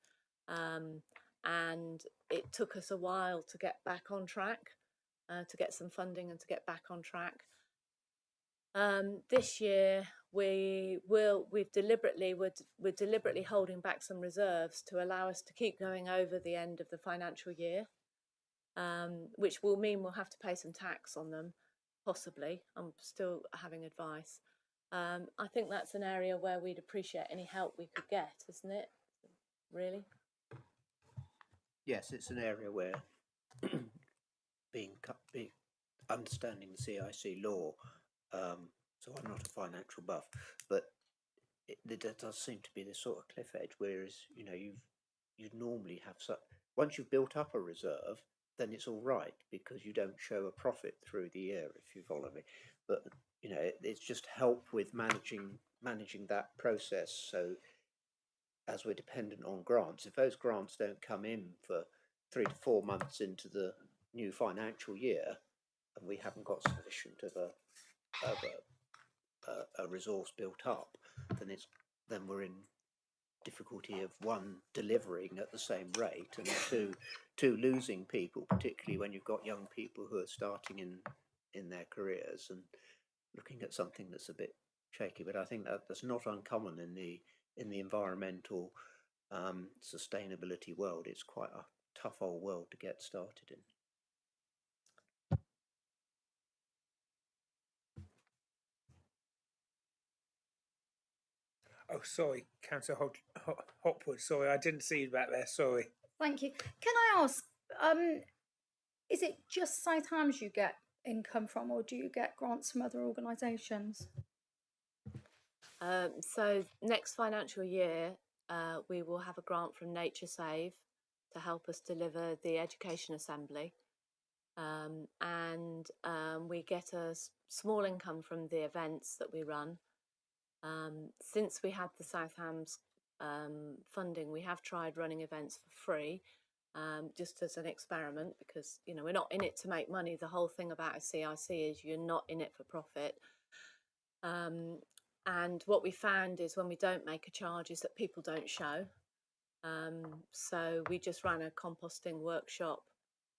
M: And it took us a while to get back on track, to get some funding and to get back on track. This year we're deliberately holding back some reserves to allow us to keep going over the end of the financial year, which will mean we'll have to pay some tax on them, possibly. I'm still having advice. I think that's an area where we'd appreciate any help we could get, isn't it? Really?
N: Yes, it's an area where understanding the CIC law, so I'm not a financial buff, but there does seem to be this sort of cliff edge, whereas you'd normally have once you've built up a reserve, then it's all right because you don't show a profit through the year, if you follow me. But it's just help with managing that process. So as we're dependent on grants, if those grants don't come in for 3 to 4 months into the new financial year, and we haven't got sufficient of a resource built up, then we're in difficulty of, one, delivering at the same rate, and two losing people, particularly when you've got young people who are starting in their careers and looking at something that's a bit shaky. But I think that's not uncommon in the environmental sustainability world. It's quite a tough old world to get started in.
A: Oh, sorry, Councillor Hopwood. Sorry, I didn't see you back there. Sorry.
B: Thank you. Can I ask, is it just South Hams you get income from, or do you get grants from other organisations?
M: So next financial year, we will have a grant from Nature Save to help us deliver the Education Assembly. And we get a small income from the events that we run. Since we had the South Hams funding, we have tried running events for free, just as an experiment, because we're not in it to make money. The whole thing about a CIC is you're not in it for profit. And what we found is when we don't make a charge is that people don't show. So we just ran a composting workshop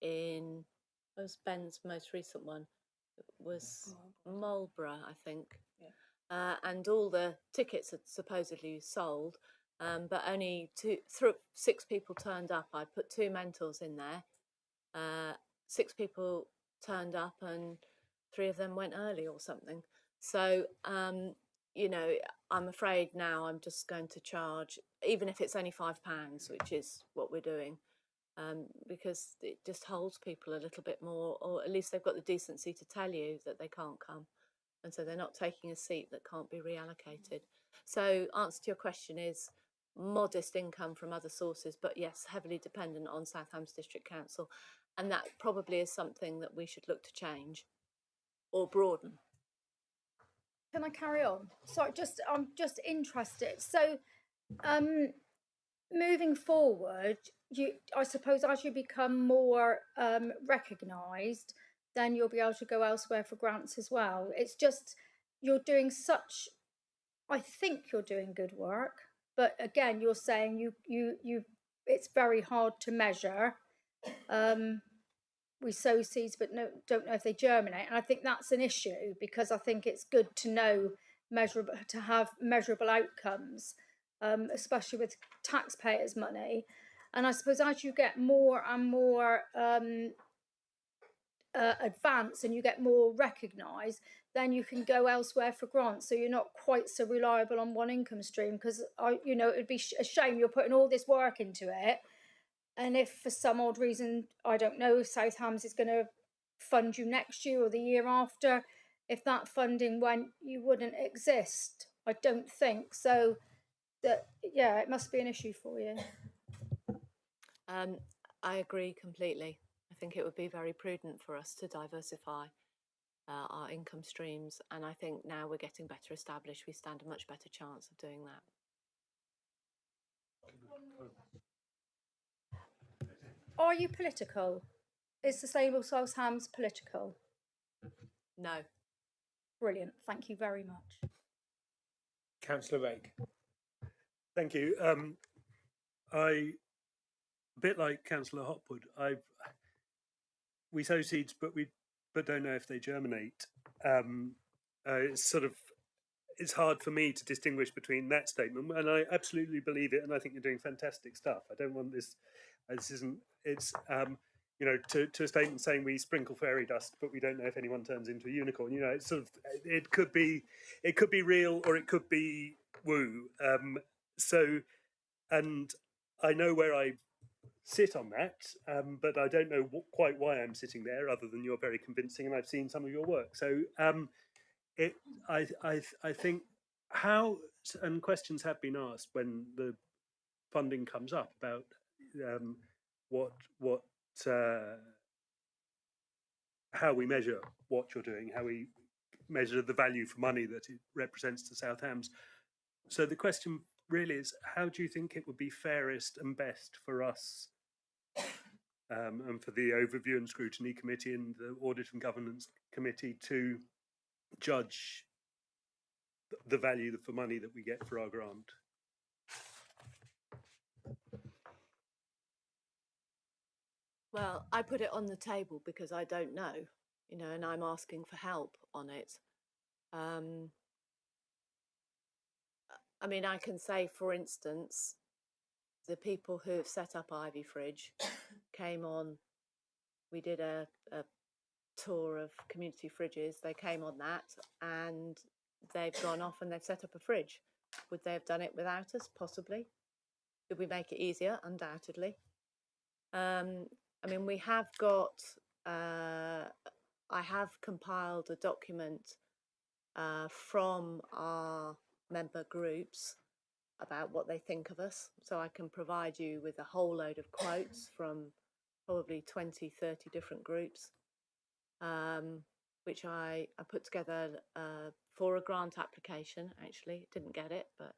M: in, what was Ben's most recent one? It was Marlborough, I think. Yeah. And all the tickets had supposedly sold, but only 6 people turned up. I put 2 mentors in there. 6 people turned up and 3 of them went early or something. So, I'm afraid now I'm just going to charge, even if it's only £5, which is what we're doing, because it just holds people a little bit more, or at least they've got the decency to tell you that they can't come. And so they're not taking a seat that can't be reallocated. So answer to your question is modest income from other sources, but yes, heavily dependent on South Hams District Council. And that probably is something that we should look to change or broaden.
B: Can I carry on? Sorry, I'm just interested. So, moving forward, I suppose as you become more recognised, then you'll be able to go elsewhere for grants as well. It's just you're doing such. I think you're doing good work, but again, you're saying you. It's very hard to measure. We sow seeds, but don't know if they germinate, and I think that's an issue, because I think it's good to know to have measurable outcomes, especially with taxpayers' money. And I suppose as you get more and more advanced and you get more recognised, then you can go elsewhere for grants. So you're not quite so reliable on one income stream, because it'd be a shame you're putting all this work into it. And if for some odd reason, I don't know if South Hams is going to fund you next year or the year after, if that funding went, you wouldn't exist. I don't think so. It must be an issue for you.
M: I agree completely. I think it would be very prudent for us to diversify our income streams, and I think now we're getting better established, we stand a much better chance of doing that.
B: Are you political? Is Sustainable South Hams political?
M: No.
B: Brilliant. Thank you very much.
A: Councillor Rake.
D: Thank you. A bit like Councillor Hopwood, we sow seeds, but don't know if they germinate. It's hard for me to distinguish between that statement, and I absolutely believe it, and I think you're doing fantastic stuff. I don't want this. This isn't. It's to a statement saying we sprinkle fairy dust, but we don't know if anyone turns into a unicorn. It's it could be real or it could be woo. And I know where I sit on that, but I don't know quite why I'm sitting there, other than you're very convincing, and I've seen some of your work. So I think how, and questions have been asked when the funding comes up about how we measure what you're doing, how we measure the value for money that it represents to South Hams. So the question really is, how do you think it would be fairest and best for us and for the Overview and Scrutiny Committee and the Audit and Governance Committee to judge the value for money that we get for our grant?
M: Well, I put it on the table because I don't know, and I'm asking for help on it. I can say, for instance, the people who have set up Ivy Fridge came on. We did a tour of community fridges. They came on that, and they've gone off and they've set up a fridge. Would they have done it without us? Possibly. Did we make it easier? Undoubtedly. I mean, we have got, I have compiled a document from our member groups about what they think of us. So I can provide you with a whole load of quotes from probably 20, 30 different groups, which I put together for a grant application. Actually, didn't get it, but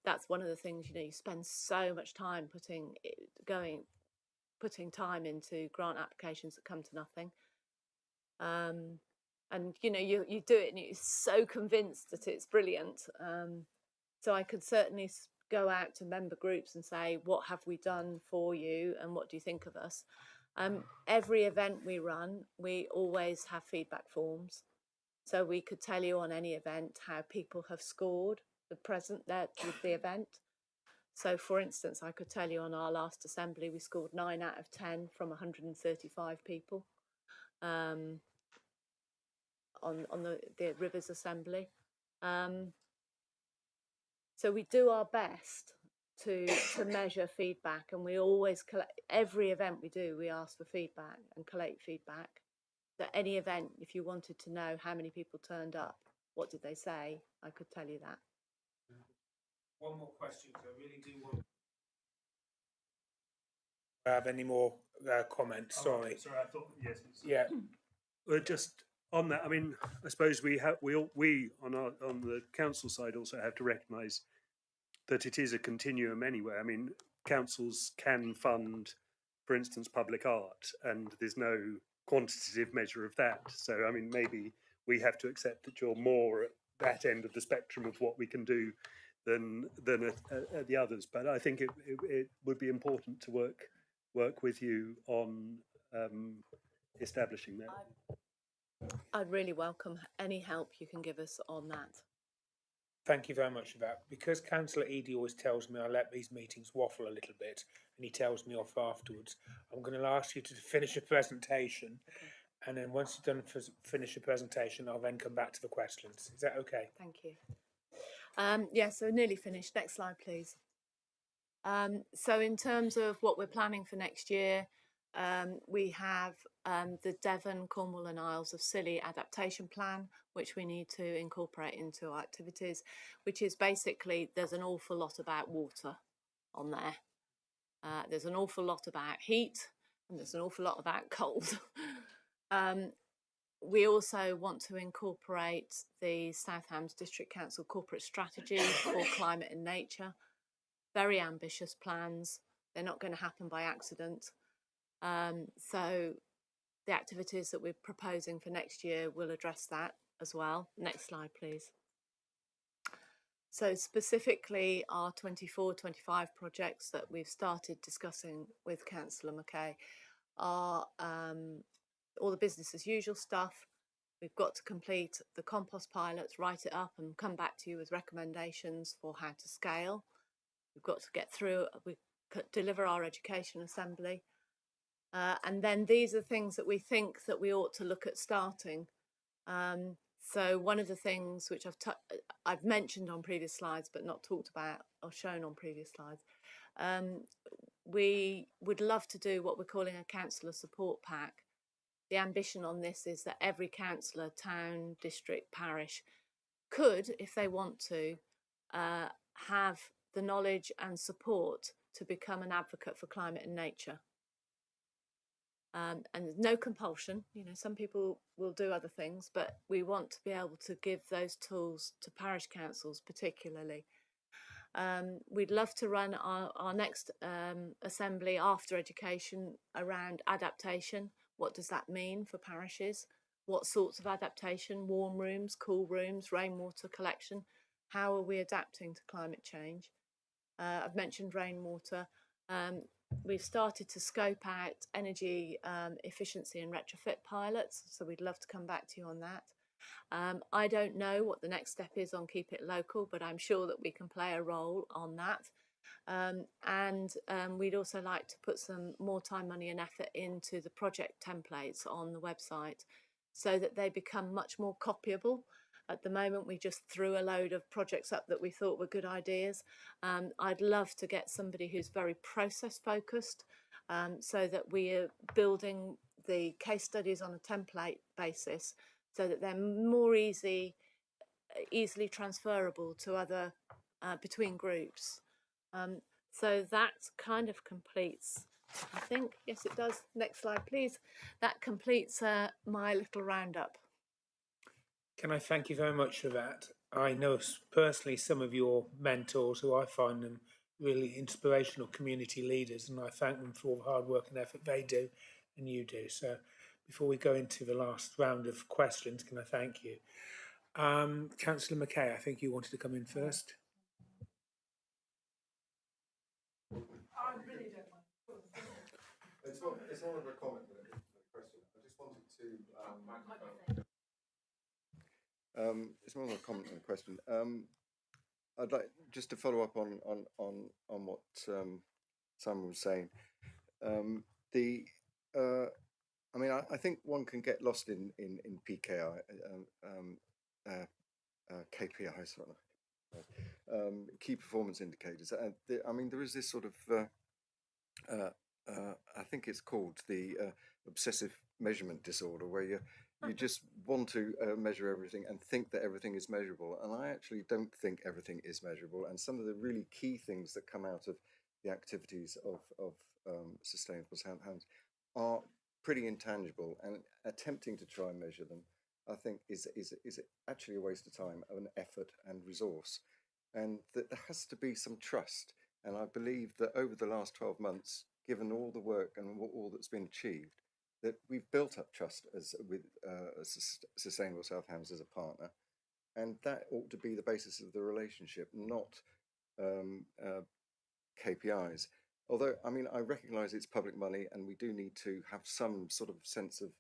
M: that's one of the things, you know, you spend so much time putting time into grant applications that come to nothing. And you know, you do it and you're so convinced that it's brilliant. So I could certainly go out to member groups and say, what have we done for you and what do you think of us? Every event we run, we always have feedback forms. So we could tell you on any event how people have scored with the event. So for instance, I could tell you on our last assembly, we scored 9 out of 10 from 135 people on the Rivers Assembly. So we do our best to measure feedback, and we always collect, every event we do, we ask for feedback and collect feedback. So any event, if you wanted to know how many people turned up, what did they say, I could tell you that.
A: One more question, because I really do want to have any more comments. Sorry.
D: Sorry, I thought, yes.
A: Yeah.
D: Just on that, I mean, I suppose we on the council side also have to recognise that it is a continuum anyway. I mean, councils can fund, for instance, public art, and there's no quantitative measure of that. So, I mean, maybe we have to accept that you're more at that end of the spectrum of what we can do than at the others. But I think it would be important to work with you on establishing that.
M: I'd really welcome any help you can give us on that.
A: Thank you very much for that. Because Councillor Eadie always tells me I let these meetings waffle a little bit, and he tells me off afterwards, I'm going to ask you to finish a presentation, and then once you've done finish a presentation, I'll then come back to the questions. Is that okay?
M: Thank you. Yeah, so nearly finished. Next slide, please. So in terms of what we're planning for next year, we have the Devon, Cornwall and Isles of Scilly adaptation plan, which we need to incorporate into our activities, which is basically, there's an awful lot about water on there. There's an awful lot about heat, and there's an awful lot about cold. We also want to incorporate the South Hams District Council corporate strategy for climate and nature. Very ambitious plans. They're not going to happen by accident. So the activities that we're proposing for next year will address that as well. Next slide, please. So specifically our 24-25 projects that we've started discussing with Councillor Mackay are all the business as usual stuff. We've got to complete the compost pilots, write it up and come back to you with recommendations for how to scale. We've got to get through, we deliver our education assembly. And then these are things that we think that we ought to look at starting. So one of the things which I've mentioned on previous slides but not talked about or shown on previous slides, we would love to do what we're calling a councillor support pack. The ambition on this is that every councillor, town, district, parish could, if they want to, have the knowledge and support to become an advocate for climate and nature. And there's no compulsion, you know, some people will do other things, but we want to be able to give those tools to parish councils particularly. We'd love to run our next assembly after education around adaptation. What does that mean for parishes? What sorts of adaptation? Warm rooms, cool rooms, rainwater collection. How are we adapting to climate change? I've mentioned rainwater. We've started to scope out energy efficiency and retrofit pilots, so we'd love to come back to you on that. I don't know what the next step is on Keep It Local, but I'm sure that we can play a role on that. We'd also like to put some more time, money and effort into the project templates on the website so that they become much more copyable At the moment, we just threw a load of projects up that we thought were good ideas. I'd love to get somebody who's very process focused, so that we are building the case studies on a template basis so that they're more easily transferable to other between groups. So that kind of completes, I think, yes it does, next slide please, that completes my little roundup.
A: Can I thank you very much for that? I know personally some of your mentors who I find them really inspirational community leaders, and I thank them for all the hard work and effort they do and you do. So before we go into the last round of questions, can I thank you? Councillor Mackay, I think you wanted to come in first.
K: I really don't mind.
E: It's more of a comment than a question. I just wanted to. It's more of a comment than a question. I'd like just to follow up on what Simon was saying. I mean, I think one can get lost in PKI, KPIs, key performance indicators. I mean, there is this sort of, I think it's called the obsessive measurement disorder, where you just want to measure everything and think that everything is measurable. And I actually don't think everything is measurable. And some of the really key things that come out of the activities of sustainable South Hams are pretty intangible, and attempting to try and measure them, I think, is actually a waste of time, an effort and resource. And that there has to be some trust. And I believe that over the last 12 months, given all the work and all that's been achieved, that we've built up trust with Sustainable South Hams as a partner, and that ought to be the basis of the relationship, not KPIs. Although, I mean, I recognise it's public money, and we do need to have some sort of sense of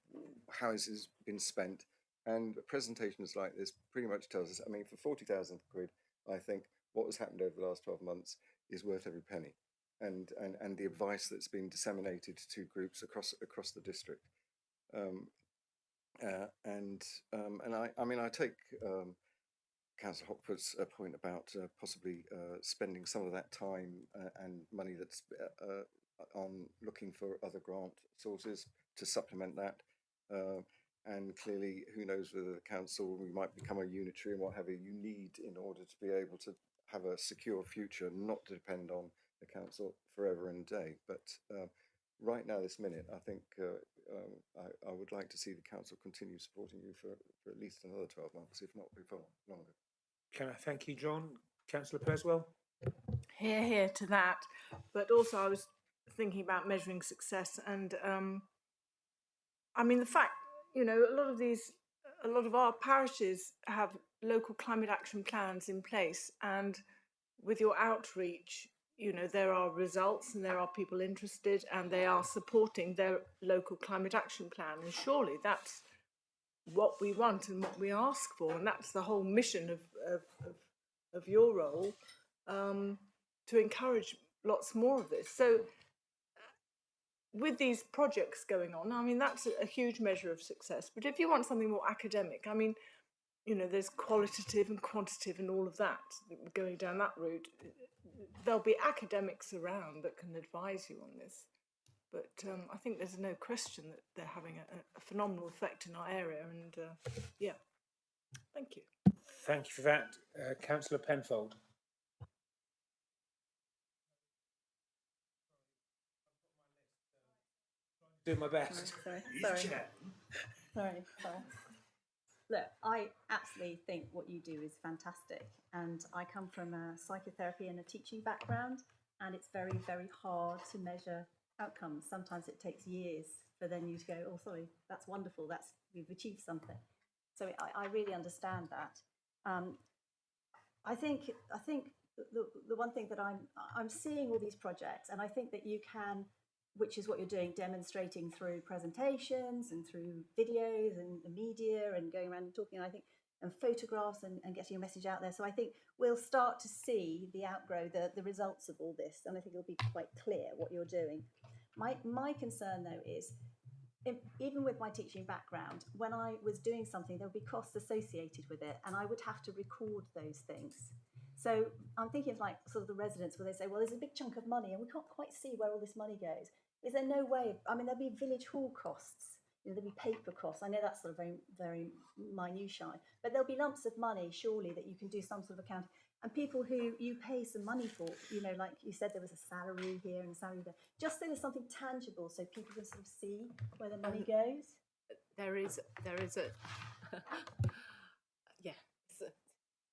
E: how it has been spent. And presentations like this pretty much tells us. I mean, for 40,000 quid, I think what has happened over the last 12 months is worth every penny. And the advice that's been disseminated to groups across the district, I mean, I take Councillor Hopwood's point about possibly spending some of that time and money that's on looking for other grant sources to supplement that. And clearly, who knows whether the council, we might become a unitary and what have you need in order to be able to have a secure future, not to depend on the council forever and a day. But right now, this minute, I think I would like to see the council continue supporting you for at least another 12 months, if not before longer.
A: Can I thank you, John? Councillor Peswell?
K: Here to that. But also I was thinking about measuring success, and I mean, the fact, you know, a lot of our parishes have local climate action plans in place, and with your outreach, you know, there are results and there are people interested and they are supporting their local climate action plan. And surely that's what we want and what we ask for. And that's the whole mission of your role, to encourage lots more of this. So with these projects going on, I mean, that's a huge measure of success. But if you want something more academic, I mean, you know, there's qualitative and quantitative and all of that, going down that route. There'll be academics around that can advise you on this. But I think there's no question that they're having a phenomenal effect in our area. And yeah, thank you.
A: Thank you for that. Councillor Penfold. Do my best.
F: Sorry. Look, I absolutely think what you do is fantastic, and I come from a psychotherapy and a teaching background, and it's very, very hard to measure outcomes. Sometimes it takes years for then you to go, oh, sorry, that's wonderful, we've achieved something. So I really understand that. I think the one thing that I'm seeing all these projects, and I think that you can, which is what you're doing, demonstrating through presentations and through videos and the media and going around and talking, I think, and photographs and getting a message out there. So I think we'll start to see the results of all this, and I think it'll be quite clear what you're doing. My concern, though, is even with my teaching background, when I was doing something, there would be costs associated with it, and I would have to record those things. So I'm thinking of like sort of the residents where they say, well, there's a big chunk of money and we can't quite see where all this money goes. Is there no way? I mean, there'll be village hall costs, there'll be paper costs. I know that's sort of very, very minutiae, but there'll be lumps of money, surely, that you can do some sort of account. And people who you pay some money for, like you said, there was a salary here and a salary there. Just so there's something tangible so people can sort of see where the money goes.
M: There is a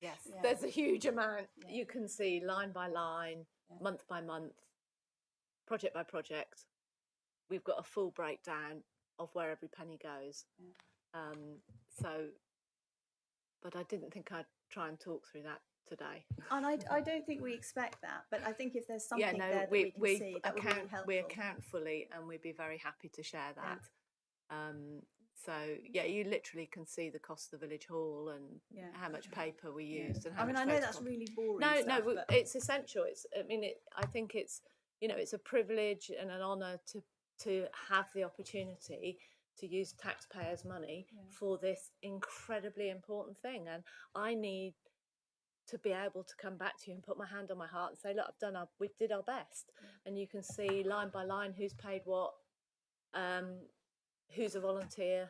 M: yes,
F: Yeah.
M: there's a huge amount. Yeah. You can see line by line, month by month, project by project. We've got a full breakdown of where every penny goes. Yeah. But I didn't think I'd try and talk through that today.
F: And I don't think we expect that, but I think if there's something there that we can see, that would be really helpful.
M: We account fully, and we'd be very happy to share that. Yeah. You literally can see the cost of the village hall and how much paper we used. And how much
F: I know that's really boring.
M: No, it's essential. I think it's it's a privilege and an honour to have the opportunity to use taxpayers' money for this incredibly important thing, and I need to be able to come back to you and put my hand on my heart and say, look, we did our best, and you can see line by line who's paid what, who's a volunteer.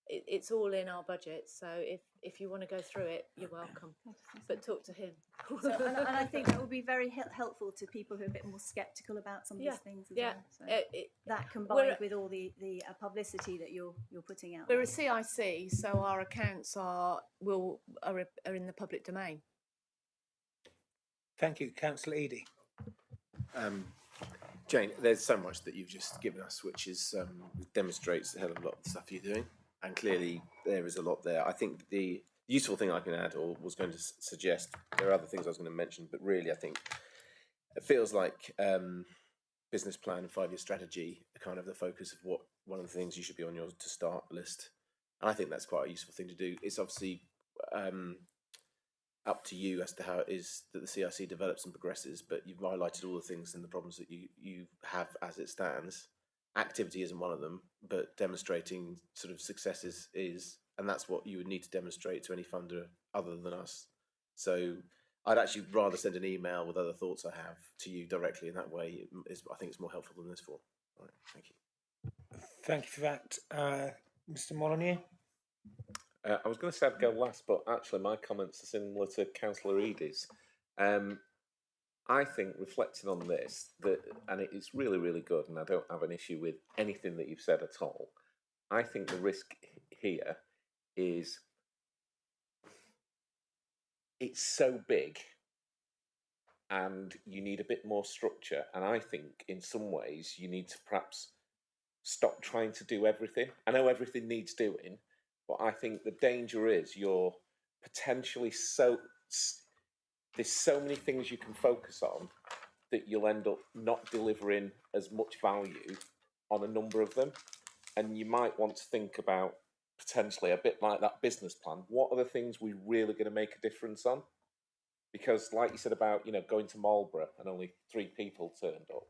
M: It's all in our budget, so if you want to go through it, you're welcome, but talk to him.
F: And I think that would be very helpful to people who are a bit more sceptical about some of these things as well. So that combined with all the publicity that you're putting out.
M: We're a CIC, so our accounts are in the public domain.
A: Thank you, Councillor Eadie.
J: Jane, there's so much that you've just given us, which demonstrates a hell of a lot of the stuff you're doing, and clearly there is a lot there. I think the useful thing I can add, or was going to suggest, there are other things I was going to mention, but really I think it feels like business plan and 5-year strategy are kind of the focus of one of the things you should be on your to start list, and I think that's quite a useful thing to do. It's obviously up to you as to how it is that the CIC develops and progresses, but you've highlighted all the things and the problems that you have as it stands. Activity isn't one of them, but demonstrating sort of successes is, and that's what you would need to demonstrate to any funder other than us. So I'd actually rather send an email with other thoughts I have to you directly in that way. I think it's more helpful than this form. All right, thank you.
A: Thank you for that. Mr. Molyneux?
I: I was going to say I'd go last, but actually my comments are similar to Councillor Eadie's. I think reflecting on this, and it's really, really good, and I don't have an issue with anything that you've said at all. I think the risk here is it's so big and you need a bit more structure. And I think in some ways you need to perhaps stop trying to do everything. I know everything needs doing, but I think the danger is you're potentially there's so many things you can focus on that you'll end up not delivering as much value on a number of them. And you might want to think about potentially a bit like that business plan. What are the things we're really going to make a difference on? Because like you said about, going to Marlborough and only 3 people turned up.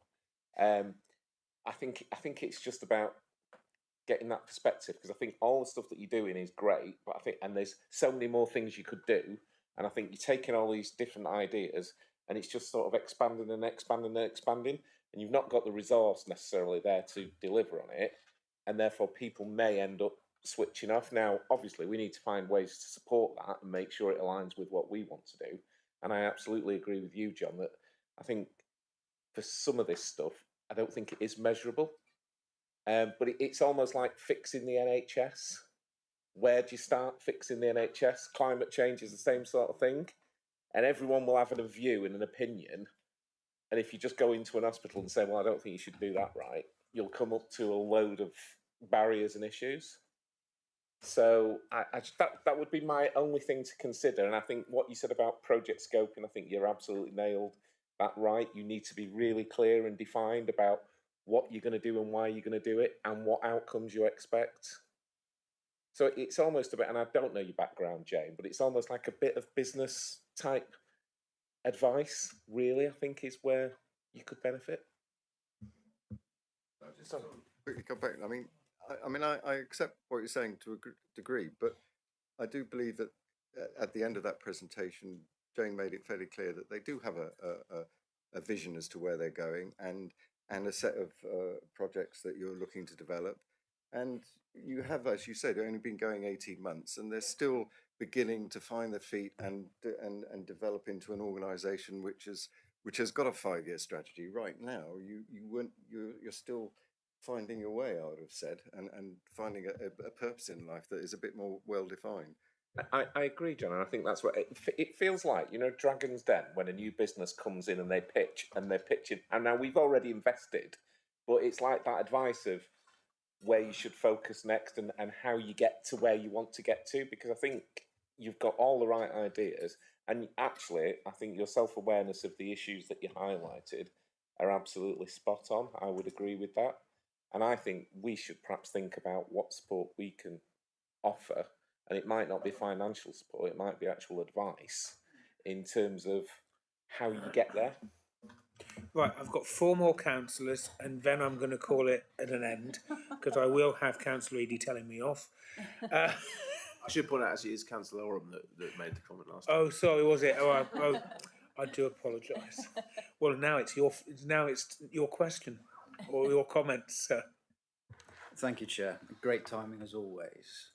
I: I think it's just about getting that perspective, because I think all the stuff that you're doing is great, but and there's so many more things you could do, and I think you're taking all these different ideas and it's just sort of expanding and expanding and expanding, and you've not got the resource necessarily there to deliver on it, and therefore people may end up switching off. Now, obviously, we need to find ways to support that and make sure it aligns with what we want to do, and I absolutely agree with you, John, that I think for some of this stuff, I don't think it is measurable. But it's almost like fixing the NHS. Where do you start fixing the NHS? Climate change is the same sort of thing. And everyone will have a view and an opinion. And if you just go into an hospital and say, well, I don't think you should do that right, you'll come up to a load of barriers and issues. So that would be my only thing to consider. And I think what you said about project scoping, I think you're absolutely nailed that right. You need to be really clear and defined about what you're going to do and why you're going to do it and what outcomes you expect. So it's almost a bit, and I don't know your background, Jane, but it's almost like a bit of business type advice, really, I think is where you could benefit.
E: I'll just quickly come back. I mean, I mean, I accept what you're saying to a degree, but I do believe that at the end of that presentation, Jane made it fairly clear that they do have a vision as to where they're going and a set of projects that you're looking to develop. And you have, as you said, only been going 18 months, and they're still beginning to find their feet and develop into an organisation which has got a 5-year strategy. Right now, you're still finding your way, I would have said, and finding a purpose in life that is a bit more well defined.
I: I agree, John, and I think that's what it feels like. You know, Dragon's Den, when a new business comes in and they're pitching, and now we've already invested, but it's like that advice of where you should focus next and how you get to where you want to get to, because I think you've got all the right ideas, and actually, I think your self-awareness of the issues that you highlighted are absolutely spot on. I would agree with that, and I think we should perhaps think about what support we can offer. And it might not be financial support, it might be actual advice in terms of how you get there.
A: Right, I've got 4 more councillors, and then I'm going to call it at an end, because I will have Councillor Eady telling me off.
J: I should point out, actually, it's Councillor Oram that made the comment last time.
A: Oh, sorry, was it? I do apologise. Well, now it's your question or your comments, sir.
P: Thank you, Chair. Great timing as always.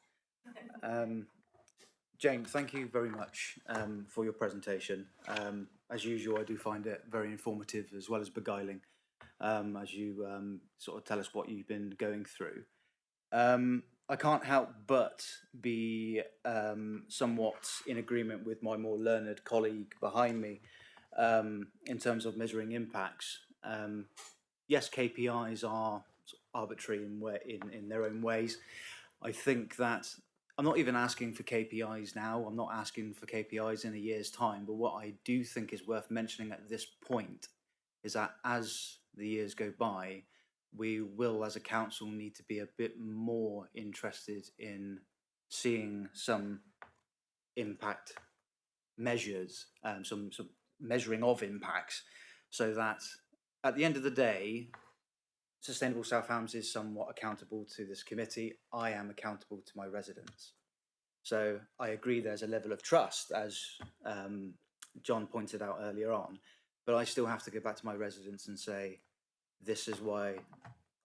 P: Jane, thank you very much for your presentation. As usual, I do find it very informative as well as beguiling as you sort of tell us what you've been going through. I can't help but be somewhat in agreement with my more learned colleague behind me in terms of measuring impacts. Yes, KPIs are arbitrary in their own ways. I think that I'm not even asking for KPIs now. I'm not asking for KPIs in a year's time. But what I do think is worth mentioning at this point is that as the years go by, we will, as a council, need to be a bit more interested in seeing some impact measures, some measuring of impacts, so that at the end of the day, Sustainable South Hams is somewhat accountable to this committee. I am accountable to my residents. So I agree there's a level of trust, as John pointed out earlier on, but I still have to go back to my residents and say, this is why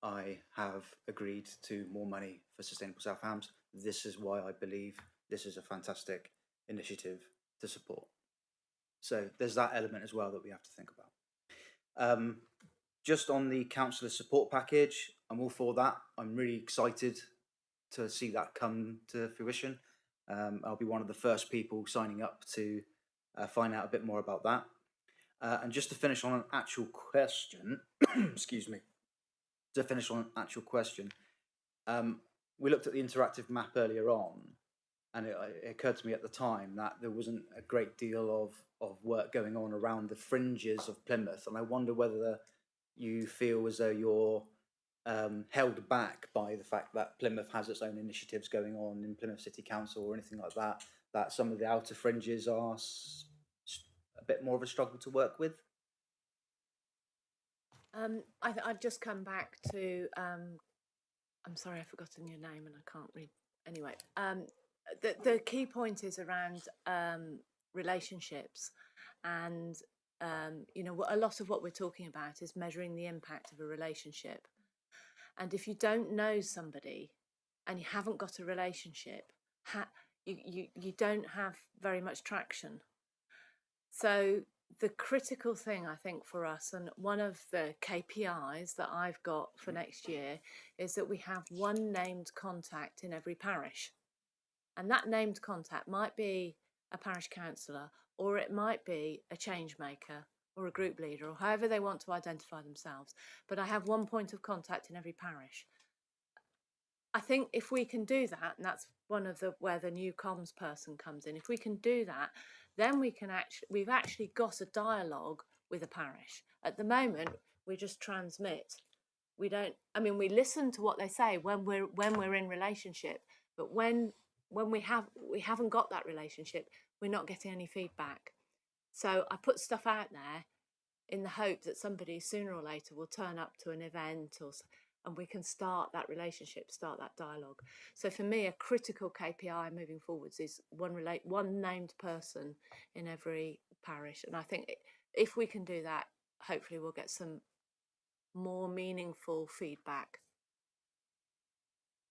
P: I have agreed to more money for Sustainable South Hams. This is why I believe this is a fantastic initiative to support. So there's that element as well that we have to think about. Just on the councillor support package, I'm all for that. I'm really excited to see that come to fruition. I'll be one of the first people signing up to find out a bit more about that. And just to finish on an actual question, excuse me, to finish on an actual question, we looked at the interactive map earlier on, and it occurred to me at the time that there wasn't a great deal of work going on around the fringes of Plymouth, and I wonder whether you feel as though you're held back by the fact that Plymouth has its own initiatives going on in Plymouth City Council or anything like that, that some of the outer fringes are a bit more of a struggle to work with?
M: I've just come back to, I'm sorry, I've forgotten your name and I can't read. Anyway, the key point is around relationships, and you know, a lot of what we're talking about is measuring the impact of a relationship. And if you don't know somebody and you haven't got a relationship, you don't have very much traction. So the critical thing, I think, for us, and one of the KPIs that I've got for next year, is that we have one named contact in every parish. And that named contact might be a parish councillor, or it might be a change maker or a group leader, or however they want to identify themselves. But I have one point of contact in every parish. I think if we can do that, and that's one of where the new comms person comes in, if we can do that, then we've actually got a dialogue with a parish. At the moment, we just transmit. We don't, I mean, we listen to what they say when we're in relationship, but when we haven't got that relationship, we're not getting any feedback. So I put stuff out there in the hope that somebody sooner or later will turn up to an event, and we can start that relationship, start that dialogue. So for me, a critical KPI moving forwards is one named person in every parish. And I think if we can do that, hopefully we'll get some more meaningful feedback.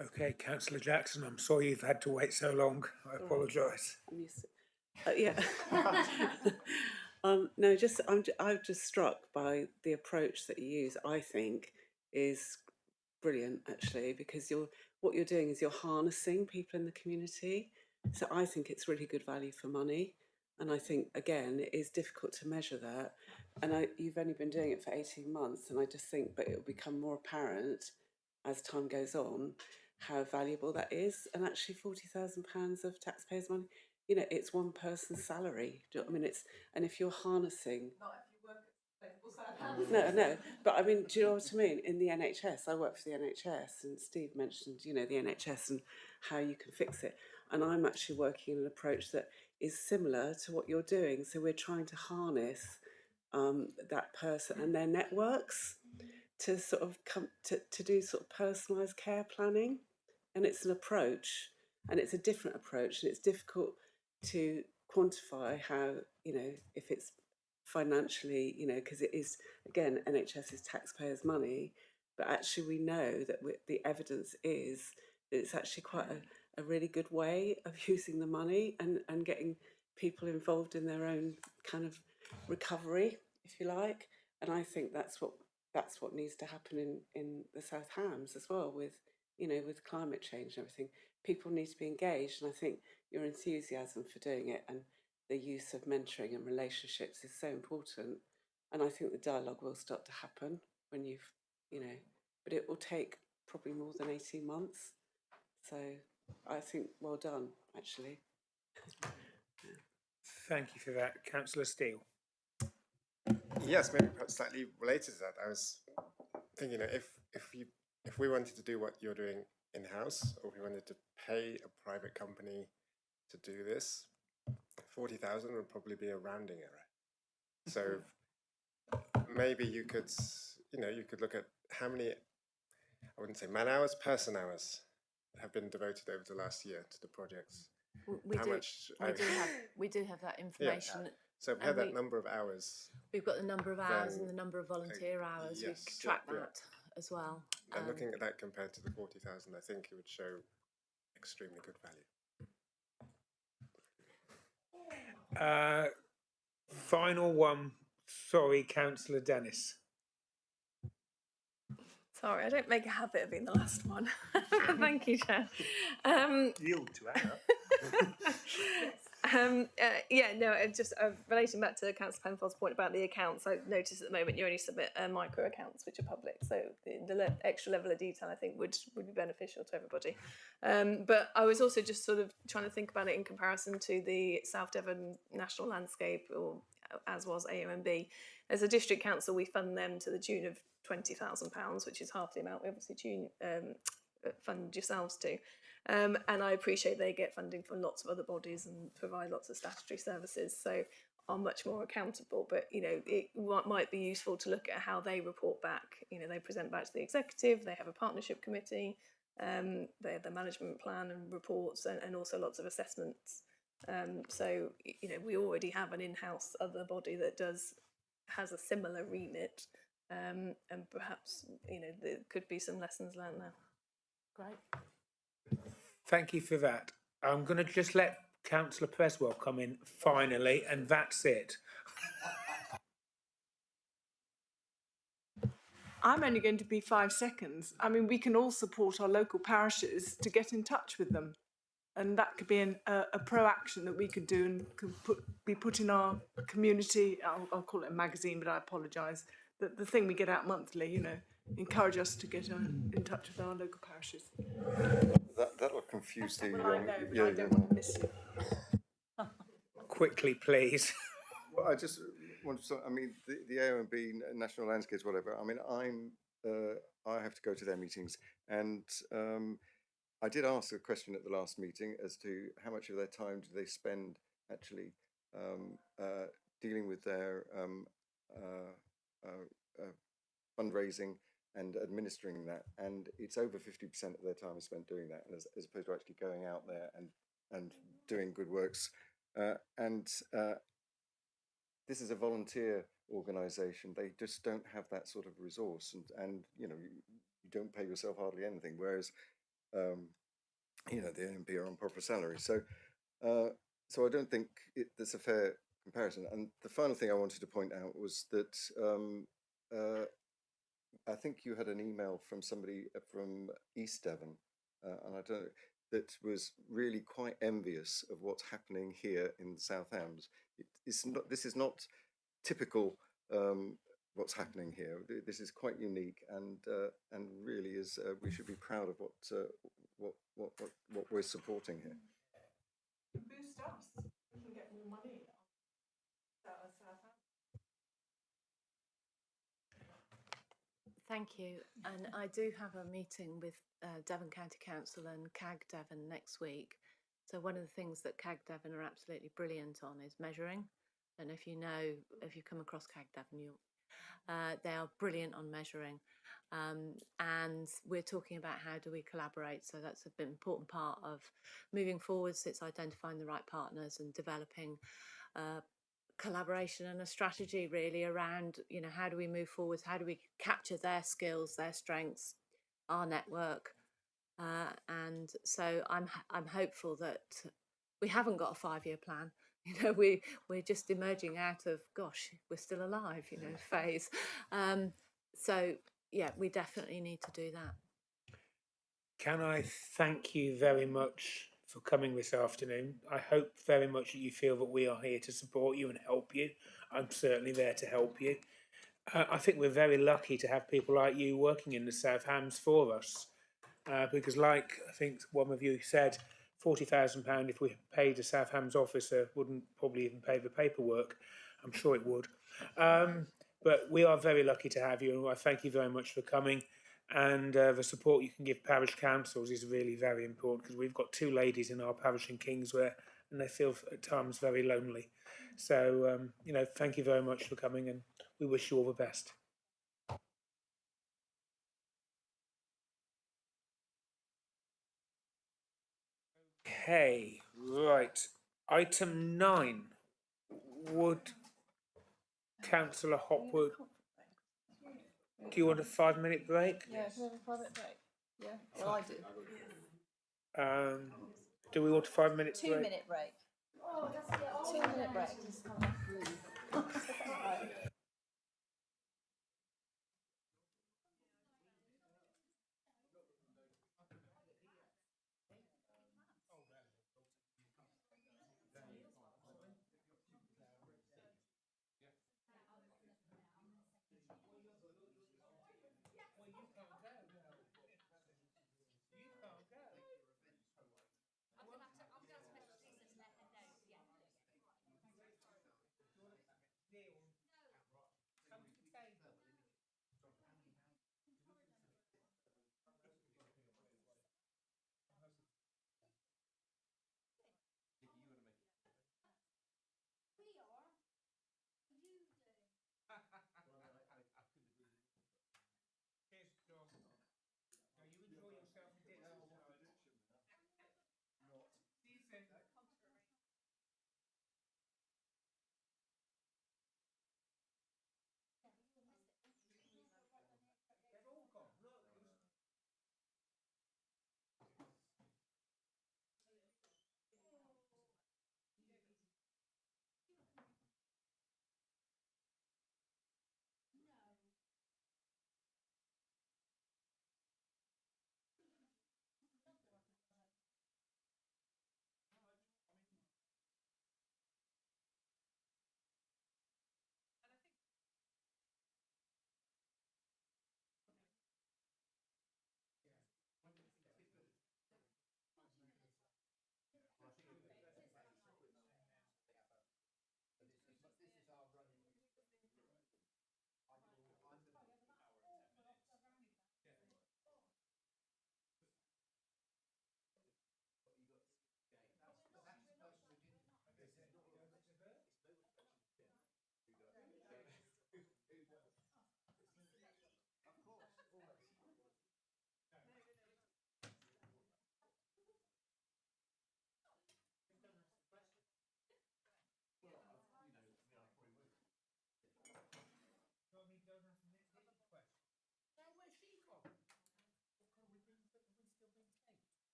A: Okay, Councillor Jackson, I'm sorry you've had to wait so long. I apologise.
G: I'm used to, yeah. No, I'm just struck by the approach that you use. I think is brilliant, actually, because what you're doing is you're harnessing people in the community. So I think it's really good value for money, and I think again it is difficult to measure that. And you've only been doing it for 18 months, and I just think, but it will become more apparent as time goes on how valuable that is. And actually, £40,000 of taxpayers' money, you know, it's one person's salary. Do you know what I mean? And if you're harnessing. No, but I mean, do you know what I mean? In the NHS, I work for the NHS, and Steve mentioned, you know, the NHS and how you can fix it. And I'm actually working in an approach that is similar to what you're doing. So we're trying to harness that person and their networks to sort of come to do sort of personalised care planning. And it's an approach, and it's a different approach, and it's difficult to quantify how, you know, if it's financially, you know, because it is, again, NHS is taxpayers' money, but actually we know that the evidence is that it's actually quite a really good way of using the money and getting people involved in their own kind of recovery, if you like. And I think that's what needs to happen in the South Hams as well, with, you know, with climate change and everything. People need to be engaged, and I think your enthusiasm for doing it and the use of mentoring and relationships is so important. And I think the dialogue will start to happen when you've, you know, but it will take probably more than 18 months. So I think well done, actually.
A: Thank you for that. Councillor Steele.
O: Yes, maybe perhaps slightly related to that. I was thinking, if we wanted to do what you're doing in-house, or if we wanted to pay a private company to do this, 40,000 would probably be a rounding error. So maybe you could look at how many, I wouldn't say man hours, person hours have been devoted over the last year to the projects.
M: We do have that information.
O: Yeah. So if we had that number of hours.
M: We've got the number of hours and the number of volunteer hours.
O: Yes,
M: we could track that as well.
O: And looking at that compared to the 40,000, I think it would show extremely good value.
A: Final one. Sorry, Councillor Dennis.
L: Sorry, I don't make a habit of being the last one. Thank you, Chair.
D: Yield to Anna.
L: Just relating back to Councillor Penfold's point about the accounts, I noticed at the moment you only submit micro accounts which are public, so the extra level of detail I think would be beneficial to everybody. But I was also just sort of trying to think about it in comparison to the South Devon National Landscape, or as was AONB. As a district council, we fund them to the tune of £20,000, which is half the amount we obviously fund yourselves to. And I appreciate they get funding from lots of other bodies and provide lots of statutory services, so are much more accountable. But, you know, it might be useful to look at how they report back. You know, they present back to the executive, they have a partnership committee, they have the management plan and reports, and also lots of assessments. So, you know, we already have an in-house other body that has a similar remit, and perhaps, you know, there could be some lessons learned there.
M: Great.
A: Thank you for that. I'm going to just let Councillor Preswell come in finally, and that's it.
K: I'm only going to be 5 seconds. I mean, we can all support our local parishes to get in touch with them. And that could be a pro-action that we could do and could be put in our community. I'll call it a magazine, but I apologise. The thing we get out monthly, you know, encourage us to get in touch with our local parishes.
E: That'll confuse the
K: well, I know, but I don't want to miss you.
A: Quickly, please.
E: Well, I just want to. I mean, the AONB National Landscapes, whatever. I mean, I have to go to their meetings, and I did ask a question at the last meeting as to how much of their time do they spend actually dealing with their fundraising and administering that, and it's over 50% of their time is spent doing that, and as opposed to actually going out there and doing good works. This is a volunteer organisation. They just don't have that sort of resource, and you know, you don't pay yourself hardly anything, whereas you know, the NMP are on proper salary. So so I don't think that's a fair comparison. And the final thing I wanted to point out was that I think you had an email from somebody from East Devon, and I don't know, that was really quite envious of what's happening here in the South Hams. This is not typical what's happening here. This is quite unique, and really is we should be proud of what we're supporting here.
K: Boost us. We can get more money.
M: Thank you. And I do have a meeting with Devon County Council and CAG Devon next week. So one of the things that CAG Devon are absolutely brilliant on is measuring. And if you come across CAG Devon, they are brilliant on measuring. And we're talking about how do we collaborate. So that's an important part of moving forwards. It's identifying the right partners and developing collaboration and a strategy really around, you know, how do we move forwards, how do we capture their skills, their strengths, our network, and so I'm hopeful that we haven't got a 5-year plan. You know, we're just emerging out of, gosh, we're still alive, you know, phase. So yeah, we definitely need to do that.
A: Can I thank you very much for coming this afternoon? I hope very much that you feel that we are here to support you and help you. I'm certainly there to help you. I think we're very lucky to have people like you working in the South Hams for us, because like I think one of you said, £40,000 if we paid a South Hams officer wouldn't probably even pay the paperwork. I'm sure it would. But we are very lucky to have you, and I thank you very much for coming. And the support you can give parish councils is really very important, because we've got 2 ladies in our parish in Kingsware, and they feel at times very lonely. So, you know, thank you very much for coming, and we wish you all the best. Okay, right. Item 9. Would Councillor Hopwood... Do you want a 5-minute break?
K: Yeah, can we have a 5-minute break? Yeah, well, I do.
A: Do we want a 5-minute break?
F: 2-minute break. 2-minute break.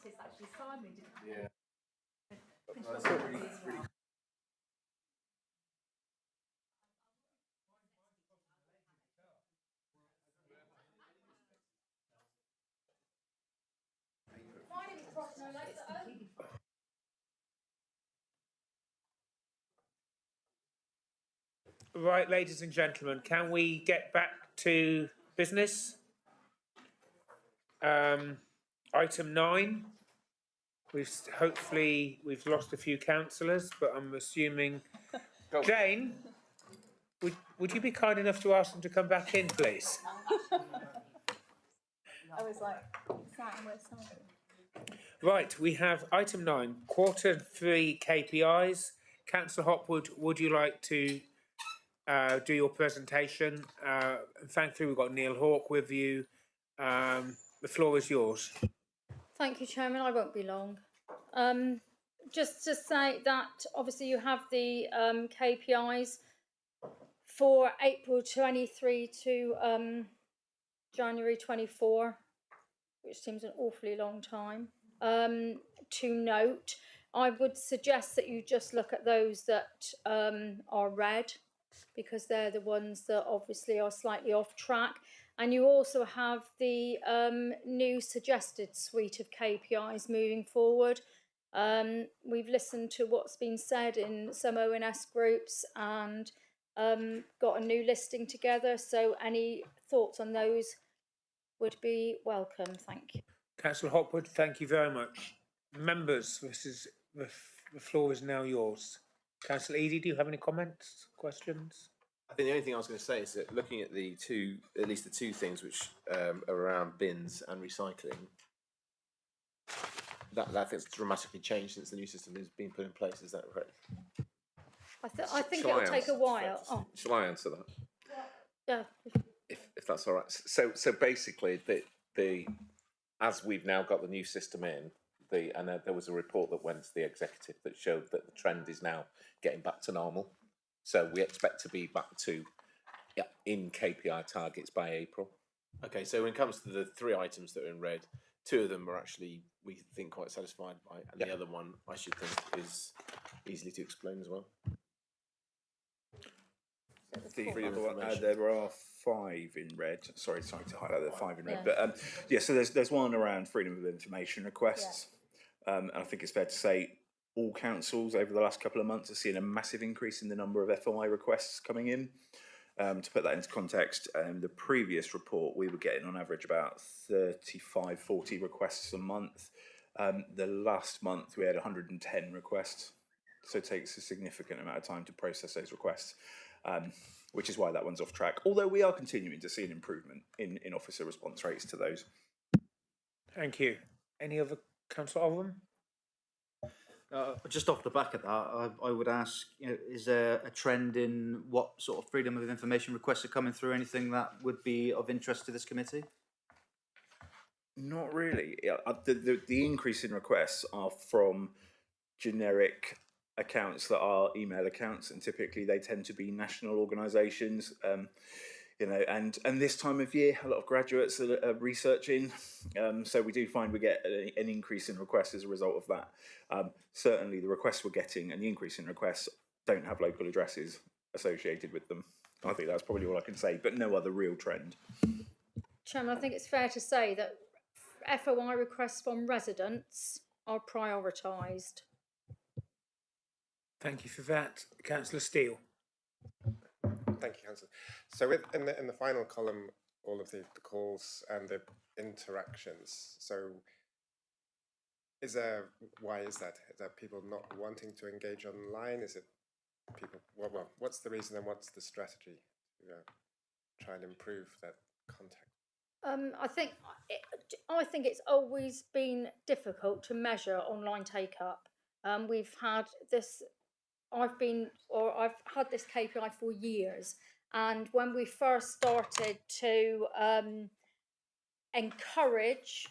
K: artist actually signed me, didn't he?
J: Yeah.
A: Right, ladies and gentlemen, can we get back to business? Item 9. Hopefully we've lost a few councillors, but I'm assuming. Jane, would you be kind enough to ask them to come back in, please?
F: I was like, Sam, where's Sam?
A: Right, we have item 9, Q3 KPIs. Councillor Hopwood, would you like to do your presentation? Thankfully, we've got Neil Hawke with you. The floor is yours.
B: Thank you, Chairman. I won't be long. Just to say that obviously you have the KPIs for April 23 to January 24, which seems an awfully long time. To note, I would suggest that you just look at those that are red, because they're the ones that obviously are slightly off track. And you also have the new suggested suite of KPIs moving forward. We've listened to what's been said in some ONS groups and got a new listing together. So any thoughts on those would be welcome. Thank you.
A: Councillor Hopwood, thank you very much. Members, the floor is now yours. Councillor Eadie, do you have any comments, questions?
J: I think the only thing I was going to say is that looking at at least the two things which are around bins and recycling, that thing's dramatically changed since the new system has been put in place. Is that right?
B: I think it'll take a while.
I: Shall I answer that?
B: Yeah.
I: If that's all right. So basically, the as we've now got the new system in, and there was a report that went to the executive that showed that the trend is now getting back to normal. So we expect to be back to in KPI targets by April.
J: Okay, so when it comes to the 3 items that are in red, 2 of them are actually, we think, quite satisfied by, and the other one, I should think, is easily to explain as well.
Q: There are 5 in red. Sorry to highlight the 5 in red. But so there's one around freedom of information requests. And I think it's fair to say all councils over the last couple of months have seen a massive increase in the number of FOI requests coming in. To put that into context, the previous report, we were getting on average about 35, 40 requests a month. The last month, we had 110 requests. So it takes a significant amount of time to process those requests, which is why that one's off track. Although we are continuing to see an improvement in officer response rates to those.
A: Thank you. Any other councillor Oram?
P: Just off the back of that, I would ask, is there a trend in what sort of freedom of information requests are coming through? Anything that would be of interest to this committee?
Q: Not really. The increase in requests are from generic accounts that are email accounts, and typically they tend to be national organisations. And this time of year, a lot of graduates are researching, so we do find we get an increase in requests as a result of that. Certainly the requests we're getting and the increase in requests don't have local addresses associated with them. I think that's probably all I can say, but no other real trend.
B: Chairman, I think it's fair to say that FOI requests from residents are prioritised.
A: Thank you for that. Councillor Steele.
O: Thank you, Councillor. So in the final column, all of the calls and the interactions. So why is that? Is that people not wanting to engage online? Is it people? Well, what's the reason and what's the strategy to try and improve that contact?
B: I think it's always been difficult to measure online take up. We've had this. I've had this KPI for years, and when we first started to encourage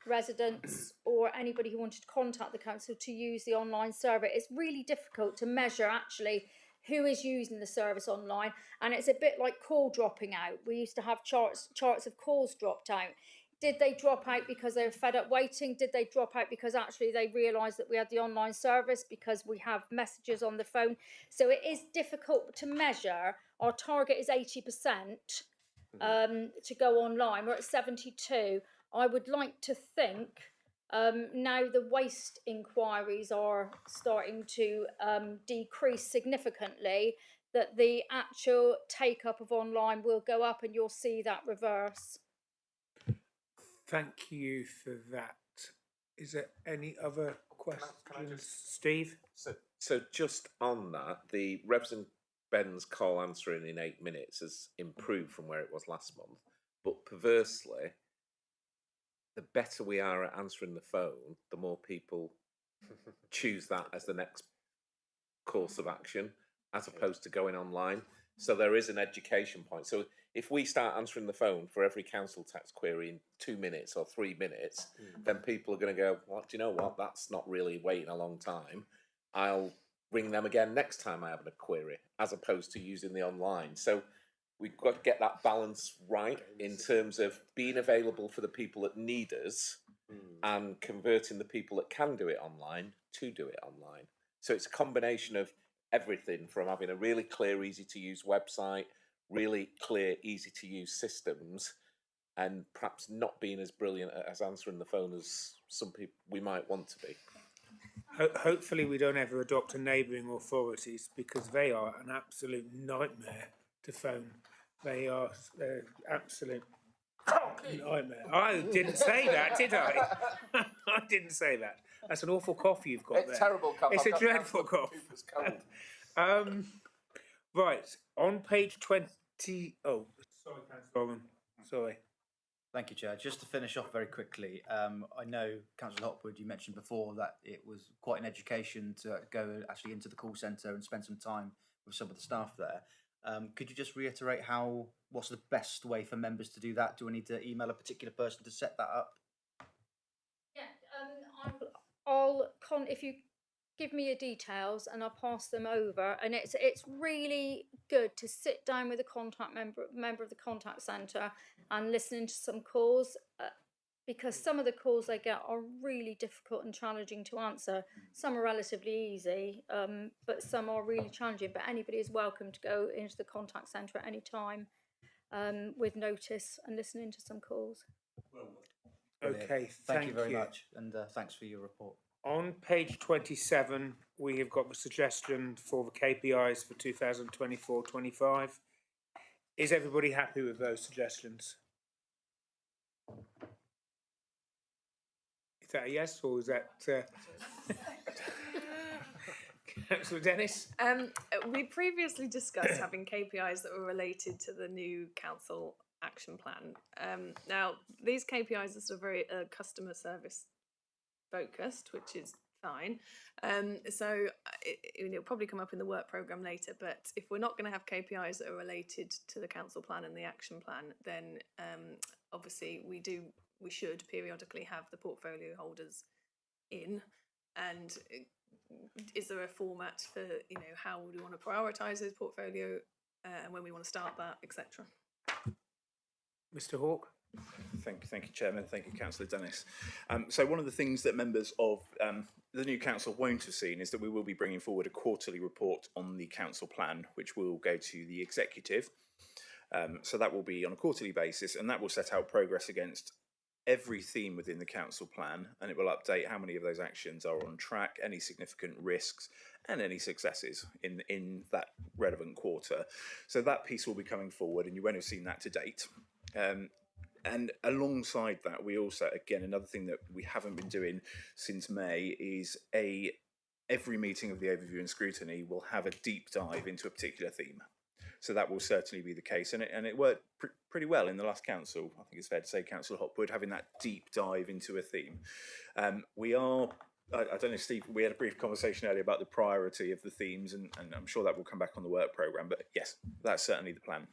B: residents or anybody who wanted to contact the council to use the online survey, it's really difficult to measure actually who is using the service online, and it's a bit like call dropping out. We used to have charts of calls dropped out. Did they drop out because they were fed up waiting? Did they drop out because actually they realised that we had the online service, because we have messages on the phone? So it is difficult to measure. Our target is 80% to go online. We're at 72. I would like to think now the waste inquiries are starting to decrease significantly, that the actual take up of online will go up, and you'll see that reverse.
A: Thank you for that. Is there any other questions, Steve?
I: So just on that, the Revs and Ben's call answering in 8 minutes has improved from where it was last month. But perversely, the better we are at answering the phone, the more people choose that as the next course of action, as opposed to going online. So there is an education point. So if we start answering the phone for every council tax query in 2 minutes or 3 minutes, then people are going to go, well, do you know what? That's not really waiting a long time. I'll ring them again next time I have a query, as opposed to using the online. So we've got to get that balance right in terms of being available for the people that need us and converting the people that can do it online to do it online. So it's a combination of everything, from having a really clear, easy to use website, really clear, easy to use systems, and perhaps not being as brilliant as answering the phone as some people we might want to be.
A: Hopefully we don't ever adopt a neighbouring authorities, because they are an absolute nightmare to phone. They are absolute nightmare. I didn't say that, did I? I didn't say that. That's an awful cough you've got there.
I: It's terrible cough.
A: It's a dreadful cough. Right, on page 20... Oh, sorry, Councillor. Sorry.
P: Thank you, Chair. Just to finish off very quickly, I know, Councillor Hopwood, you mentioned before that it was quite an education to go actually into the call centre and spend some time with some of the staff there. Could you just reiterate what's the best way for members to do that? Do I need to email a particular person to set that up?
B: Yeah, if you give me your details and I'll pass them over, and it's really good to sit down with a contact member of the contact centre and listening to some calls, because some of the calls I get are really difficult and challenging to answer. Some are relatively easy, but some are really challenging. But anybody is welcome to go into the contact centre at any time with notice and listening to some calls.
A: Okay,
P: thank you very much, and thanks for your report.
A: On page 27, we have got the suggestion for the KPIs for 2024-25. Is everybody happy with those suggestions? Is that a yes, or is that... Councillor Dennis?
L: We previously discussed having KPIs that were related to the new council action plan. Now, these KPIs are sort of very customer service focused, which is fine. So it'll probably come up in the work programme later, but if we're not going to have KPIs that are related to the council plan and the action plan, then obviously we should periodically have the portfolio holders in. And is there a format for, how we want to prioritise those portfolio and when we want to start that, etc.
A: Mr. Hawke?
Q: Thank you, Chairman. Thank you, Councillor Dennis. So one of the things that members of the new council won't have seen is that we will be bringing forward a quarterly report on the council plan, which will go to the executive. So that will be on a quarterly basis, and that will set out progress against every theme within the council plan, and it will update how many of those actions are on track, any significant risks, and any successes in that relevant quarter. So that piece will be coming forward, and you won't have seen that to date. And alongside that, we also, again, another thing that we haven't been doing since May is every meeting of the overview and scrutiny will have a deep dive into a particular theme. So that will certainly be the case, and it worked pretty well in the last council. I think it's fair to say, Councillor Hopwood, having that deep dive into a theme. We are, I don't know, Steve, we had a brief conversation earlier about the priority of the themes, and I'm sure that will come back on the work programme, but yes, that's certainly the plan.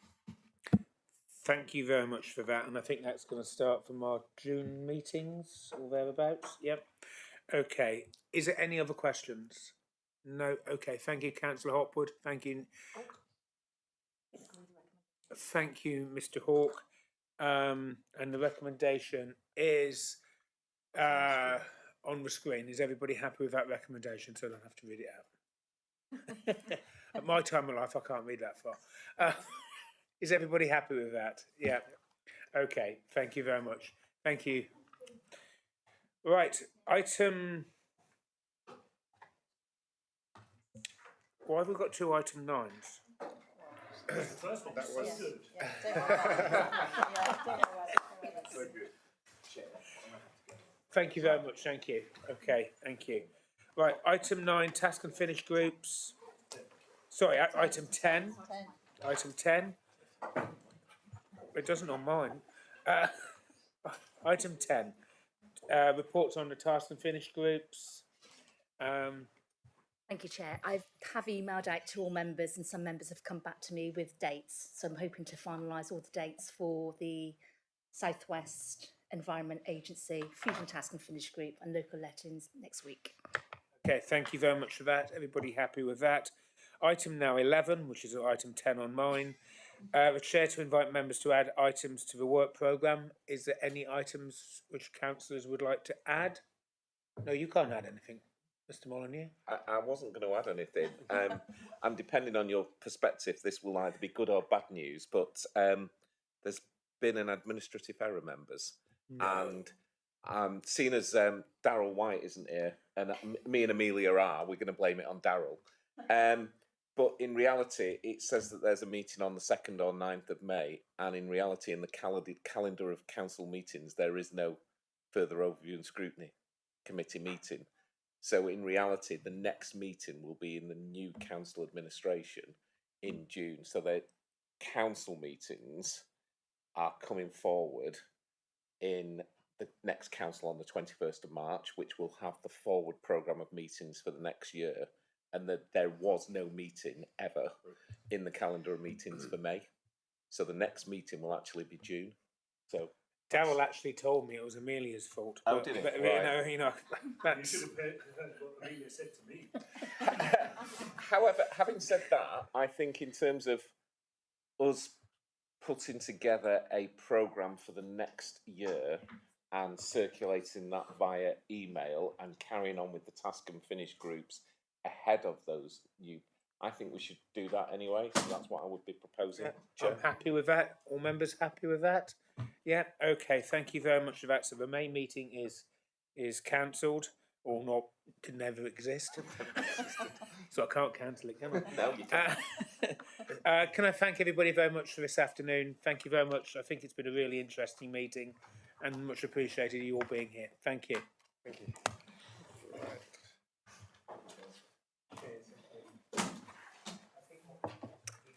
A: Thank you very much for that, and I think that's going to start from our June meetings or thereabouts. Yep. Okay. Is there any other questions? No. Okay. Thank you, Councillor Hopwood. Thank you. Thank you, Mr. Hawke. and the recommendation is on the screen. Is everybody happy with that recommendation? So I don't have to read it out. At my time of life, I can't read that far. Is everybody happy with that? Yeah. Okay. Thank you very much. Thank you. Right. Item. Why have we got 2 item 9s?
D: The first one was good.
A: Thank you very much. Thank you. Okay. Thank you. Right. Item 9, task and finish groups. Sorry. Item 10. Item 10. It doesn't on mine. Item 10. Reports on the task and finish groups.
R: Thank you, Chair. I have emailed out to all members and some members have come back to me with dates. So I'm hoping to finalise all the dates for the South West Environment Agency, Fusion Task and Finish Group and local lettings next week.
A: Okay, thank you very much for that. Everybody happy with that? Item now 11, which is item 10 on mine. The Chair to invite members to add items to the work programme. Is there any items which councillors would like to add? No, you can't add anything. Mr. Molyneux?
I: I wasn't going to add anything. And depending on your perspective, this will either be good or bad news, but there's been an administrative error, members. No. And seeing as Darryl White isn't here, and me and Amelia are, we're going to blame it on Darryl. But in reality, it says that there's a meeting on the 2nd or 9th of May, and in reality, in the calendar of council meetings, there is no further overview and scrutiny committee meeting. So in reality, the next meeting will be in the new council administration in June. So the council meetings are coming forward in the next council on the 21st of March, which will have the forward programme of meetings for the next year. And that there was no meeting ever in the calendar of meetings for May. So the next meeting will actually be June. So
A: Darryl actually told me it was Amelia's fault.
I: Oh, did it?
A: But,
I: Right.
A: you know,
D: You should have heard what Amelia said to me.
I: However, having said that, I think in terms of us putting together a programme for the next year and circulating that via email and carrying on with the task and finish groups ahead of those I think we should do that anyway. So that's what I would be proposing.
A: Yeah, I'm happy with that. All members happy with that? Yeah, okay, thank you very much for that. So the main meeting is cancelled, or not, can never exist. So I can't cancel it, can I?
I: No, you can't.
A: Can I thank everybody very much for this afternoon? Thank you very much. I think it's been a really interesting meeting and much appreciated you all being here. Thank you.
O: Thank you. Right.